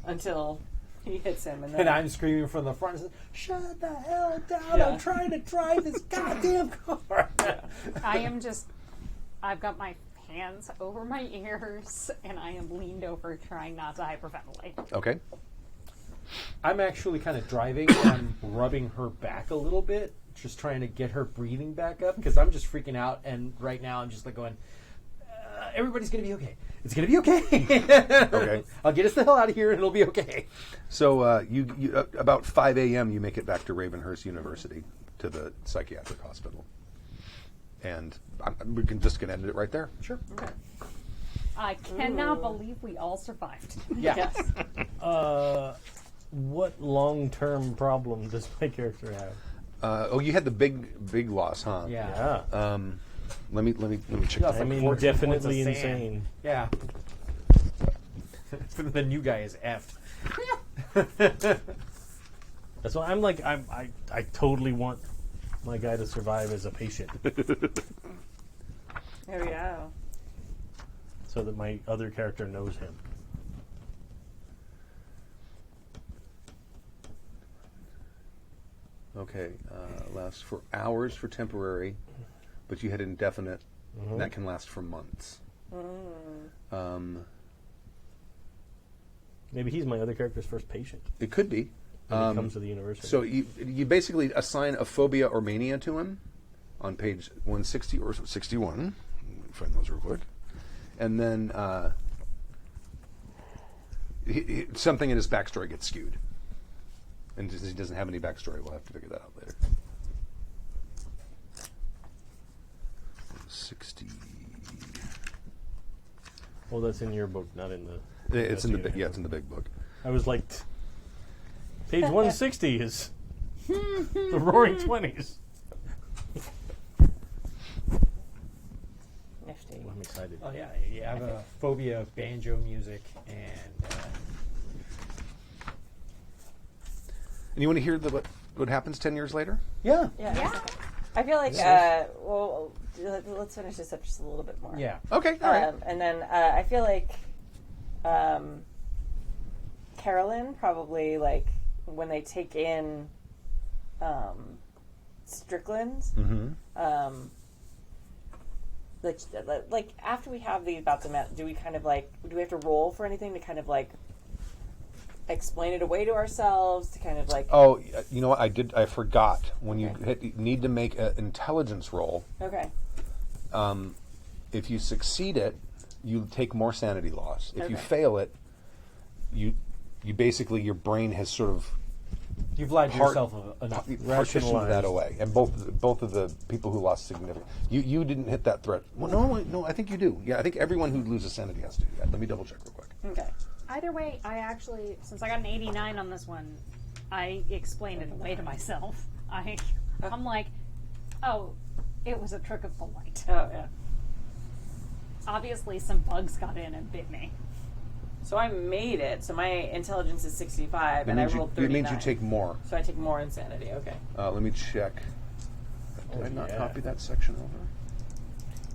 until he hits him, and then And I'm screaming from the front. Shut the hell down! Yeah. I'm trying to drive this goddamn car. I've got my hands over my ears, and I am leaned over trying not to hyperventilate. Okay. I'm actually kind of driving and I'm rubbing her back a little bit, just trying to get her breathing back up because I'm just freaking out. And right now I'm just like going, everybody's going to be okay. It's going to be okay. Okay. I'll get us the hell out of here and it'll be okay. So you about 5 a.m. you make it back to Ravenhearse University to the psychiatric hospital, and we can just end it right there. Sure. I cannot believe we all survived. Yeah. yes. What long-term problem does my character have? You had the big loss, huh? Yeah. Yeah. Let me check. That's I'm like 14 points of indefinitely sand. insane. Yeah. The new guy is effed. That's why I'm like I totally want my guy to survive as a patient, There we go. so that my other character knows him. Okay, lasts for hours for temporary, but you had indefinite. And that can last for months. Maybe he's my other character's first patient It could be. when he comes to the university. So you basically assign a phobia or mania to him on page 160 or 61. Let me find those real quick. And then something in his backstory gets skewed. And since he doesn't have any backstory, we'll have to figure that out later. 60. well, that's in your book, not in the. It's in the investigator it's in the big book. I was like, page 160 is the Roaring Twenties. Nifty. I'm excited. Oh yeah, you have a phobia of banjo music, and And you want to hear what happens 10 years later? yeah, Yeah. I feel like, well, let's finish this up just a little bit more. yeah. Okay, all right. And then I feel like Carolyn probably, like, when they take in Strickland. Mm-hmm. Like after we have these bouts of do we kind of like, do we have to roll for anything to kind of like explain it away to ourselves to kind of like? Oh, you know what? I forgot. When you Okay. you need to make an intelligence roll. Okay. If you succeed it, you take more sanity loss. If you Okay. fail it, you basically, your brain has sort of You've lied to Part- yourself enough. partitioned Rationalized. that away. And both of the people who lost significant, you didn't hit that threat. Well, no, I think you do. Yeah, I think everyone who loses sanity has to do that. Let me double check real quick. Okay. Either way, I actually, since I got an 89 on this one, I explained it away to myself. I'm like, oh, it was a trick of the light. Oh yeah. Obviously, some bugs got in and bit me. So I made it. So my intelligence is 65, It and I means rolled it 39. means you take more. So I take more insanity. Okay. Let me check. Did I not copy that section over?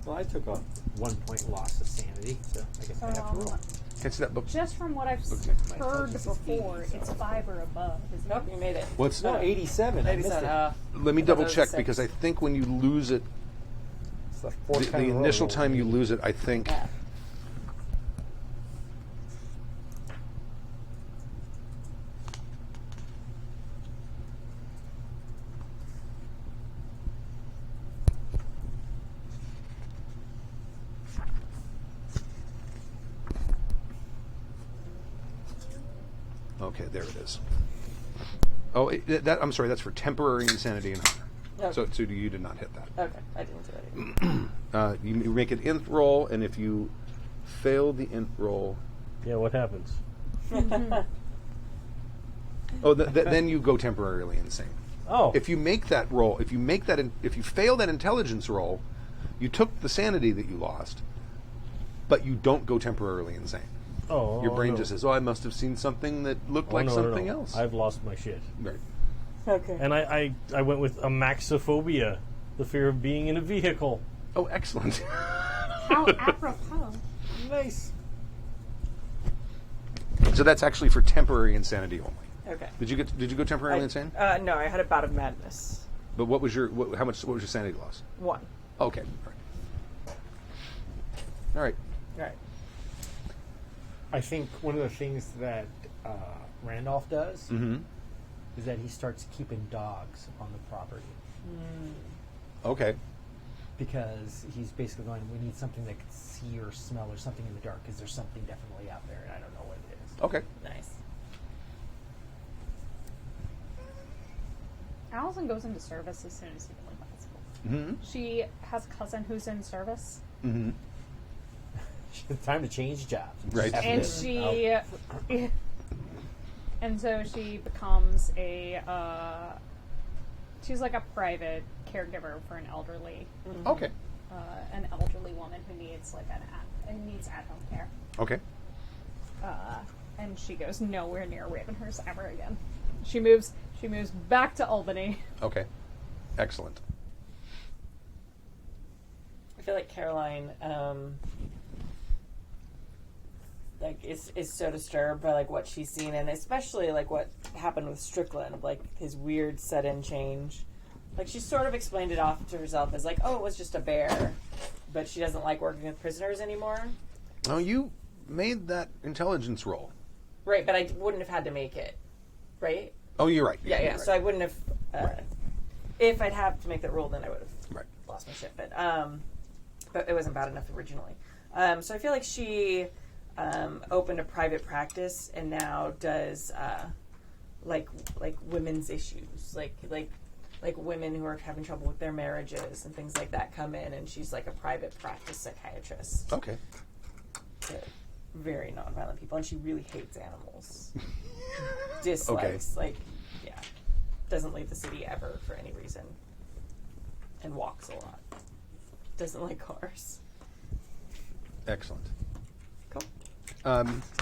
Well, I took a 1 point loss of sanity, so I guess I have to roll. Can't see that book. Just from what I've Okay. heard before, it's 5 or above, isn't Nope, it? you made it. What's No, 87. I missed 87. it. Let me I thought double that was check six. because I think when you lose it, It's the the, fourth time the in a row initial I rolled time you 80. lose it, I think. Yeah. Okay, there it is. Oh, I'm sorry. That's for temporary insanity and honor. Okay. So you did not hit that. Okay, I didn't do that either. You make an int roll, and if you fail the int roll, Yeah, what happens? then you go temporarily insane. Oh. If you make that roll, if you fail that intelligence roll, you took the sanity that you lost, but you don't go temporarily insane. Oh, Your brain no. just says, "Oh, I must have seen something that looked Oh, like no, something no. else." I've lost my shit. Right. Okay. And I went with amaxophobia, the fear of being in a vehicle. Oh, excellent. How apropos. Nice. So that's actually for temporary insanity only. Okay. Did you go temporarily insane? No, I had a bout of madness. But what was your what was your sanity loss? 1. Okay. All right. Right. I think one of the things that Randolph does Mm-hmm. is that he starts keeping dogs on the property Okay. because he's basically going, we need something that can see or smell or something in the dark because there's something definitely out there and I don't know what it is. Okay. Nice. Allison goes into service as soon as humanly possible. Mm-hmm. She has a cousin who's in service, Mm-hmm. Time to change jobs. Right. and she, and so she becomes she's like a private caregiver for an elderly Okay. woman who needs like needs at-home care. Okay. And she goes nowhere near Ravenhearse ever again. She moves back to Albany. Okay. Excellent. I feel like Caroline, like is so disturbed by like what she's seen, and especially like what happened with Strickland, like his weird sudden change. Like she sort of explained it off to herself as like, oh, it was just a bear, but she doesn't like working with prisoners anymore. Oh, you made that intelligence roll. Right, but I wouldn't have had to make it, right? Oh, you're right. Yeah. You're So I right. wouldn't have. Right. If I'd have to make that rule, then I would have Right. lost my shit. But it wasn't bad enough originally. So I feel like she opened a private practice and now does like women's issues, like women who are having trouble with their marriages and things like that come in, and she's like a private practice psychiatrist. Okay. To very nonviolent people, and she really hates animals. Dislikes, doesn't leave the city ever for any reason, and walks a lot. Doesn't like cars. Excellent. Cool.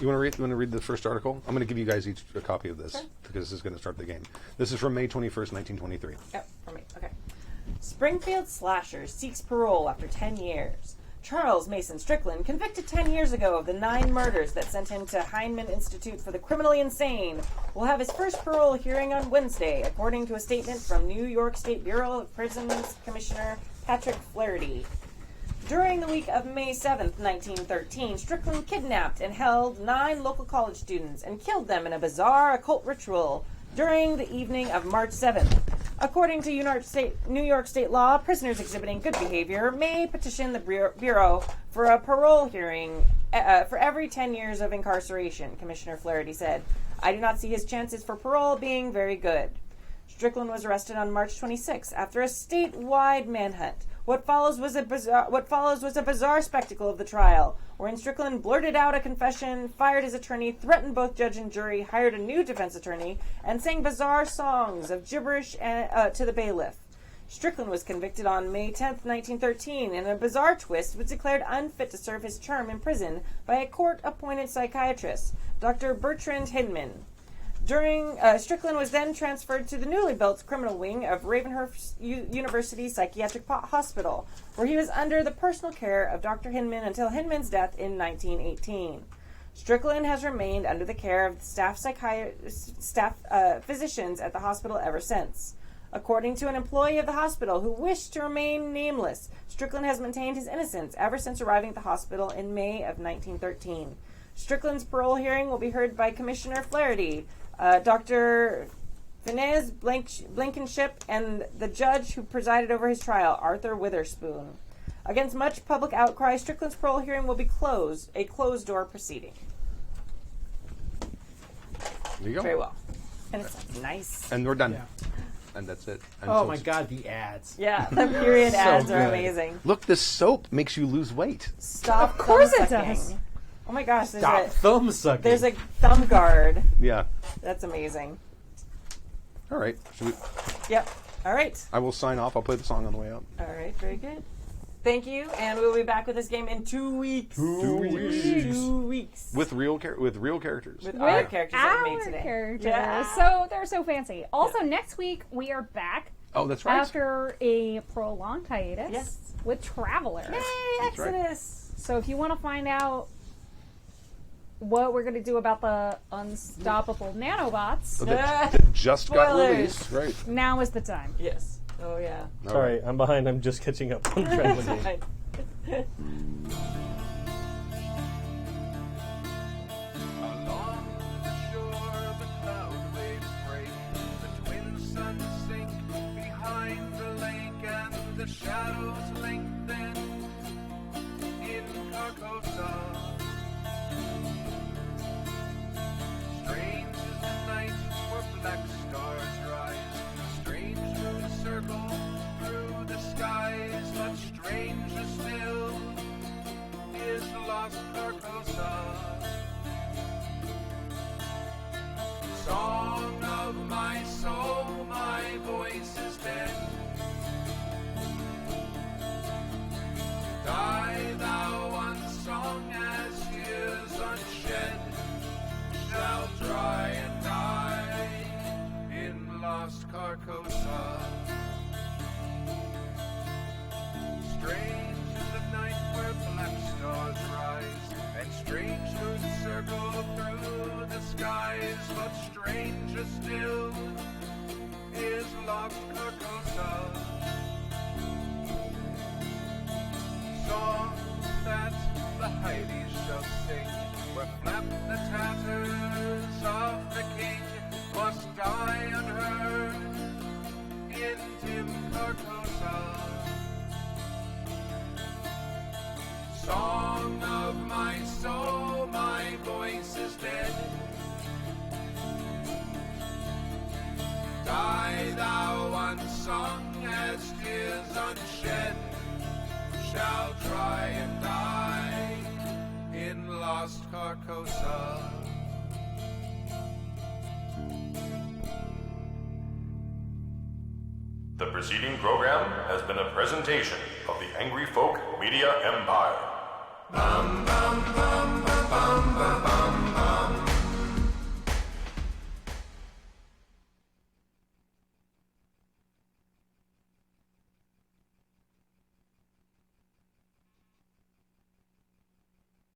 You want to read the first article? I'm going to give you guys each a copy of this Sure. because this is going to start the game. This is from May 21st, 1923. Yep, for me. Okay. Springfield slasher seeks parole after 10 years. Charles Mason Strickland, convicted 10 years ago of the 9 murders that sent him to Heinemann Institute for the Criminally Insane, will have his first parole hearing on Wednesday, according to a statement from New York State Bureau of Prisons Commissioner Patrick Flaherty. During the week of May 7th, 1913, Strickland kidnapped and held 9 local college students and killed them in a bizarre occult ritual during the evening of March 7th. According to New York State law, prisoners exhibiting good behavior may petition the Bureau for a parole hearing for every 10 years of incarceration, Commissioner Flaherty said. I do not see his chances for parole being very good. Strickland was arrested on March 26 after a statewide manhunt. What follows was a bizarre spectacle of the trial, wherein Strickland blurted out a confession, fired his attorney, threatened both judge and jury, hired a new defense attorney, and sang bizarre songs of gibberish to the bailiff. Strickland was convicted on May 10, 1913, and in a bizarre twist was declared unfit to serve his term in prison by a court-appointed psychiatrist, Dr. Bertrand Hinman. Strickland was then transferred to the newly built criminal wing of Ravenhearse University Psychiatric Hospital, where he was under the personal care of Dr. Hinman until Hinman's death in 1918. Strickland has remained under the care of staff physicians at the hospital ever since. According to an employee of the hospital who wished to remain nameless, Strickland has maintained his innocence ever since arriving at the hospital in May of 1913. Strickland's parole hearing will be heard by Commissioner Flaherty, Dr. Finez Blankenship, and the judge who presided over his trial, Arthur Witherspoon. Against much public outcry, Strickland's parole hearing will be a closed-door proceeding. There you go. Very well. And it's nice. And we're done. Yeah. And that's it. And Oh so my it's- god, the ads. Yeah, the period ads are good. amazing. Look, this soap makes you lose weight. Stop. Of course it thumb-sucking. does. Oh my gosh, Stop thumb sucking. there's a thumb guard. Yeah. That's amazing. All right. Yep. All right. I will sign off. I'll play the song on the way out. All right. Very good. Thank you, and we'll be back with this game in 2 weeks. 2 weeks. 2 weeks. With real characters. With our With characters that we our made today. characters. Yeah. So they're so fancy. Also, next week we are back Oh, that's right. after a prolonged hiatus Yes. with Travelers. Yay, That's right. Exodus. So if you want to find out what we're going to do about the unstoppable nanobots, So that just got Spoilers. released. Right. now is the time. Yes. Oh, yeah. All Sorry, right. I'm behind. I'm just catching up on Traveling. Fine. Along the shore, the cloud waves break. The twin suns sink behind the lake, and the shadows lengthen in Carcosa. Strange is the night where black stars rise. Strange moons circle through the skies, but stranger still is lost Carcosa. Song of my soul, my voice is dead. Die thou unsung as tears unshed shall dry and die in lost Carcosa. Strange is the night where black stars rise, and strange moons circle through the skies, but stranger still is lost Carcosa. Song that the Hyades shall sing, where flap the tatters of the king must die unheard in dim Carcosa. Song of my soul, my voice is dead. Die thou unsung as tears unshed shall try and die in lost Carcosa. The preceding program has been a presentation of the Angry Folk Media Empire. Bum bum bum bum bum bum bum.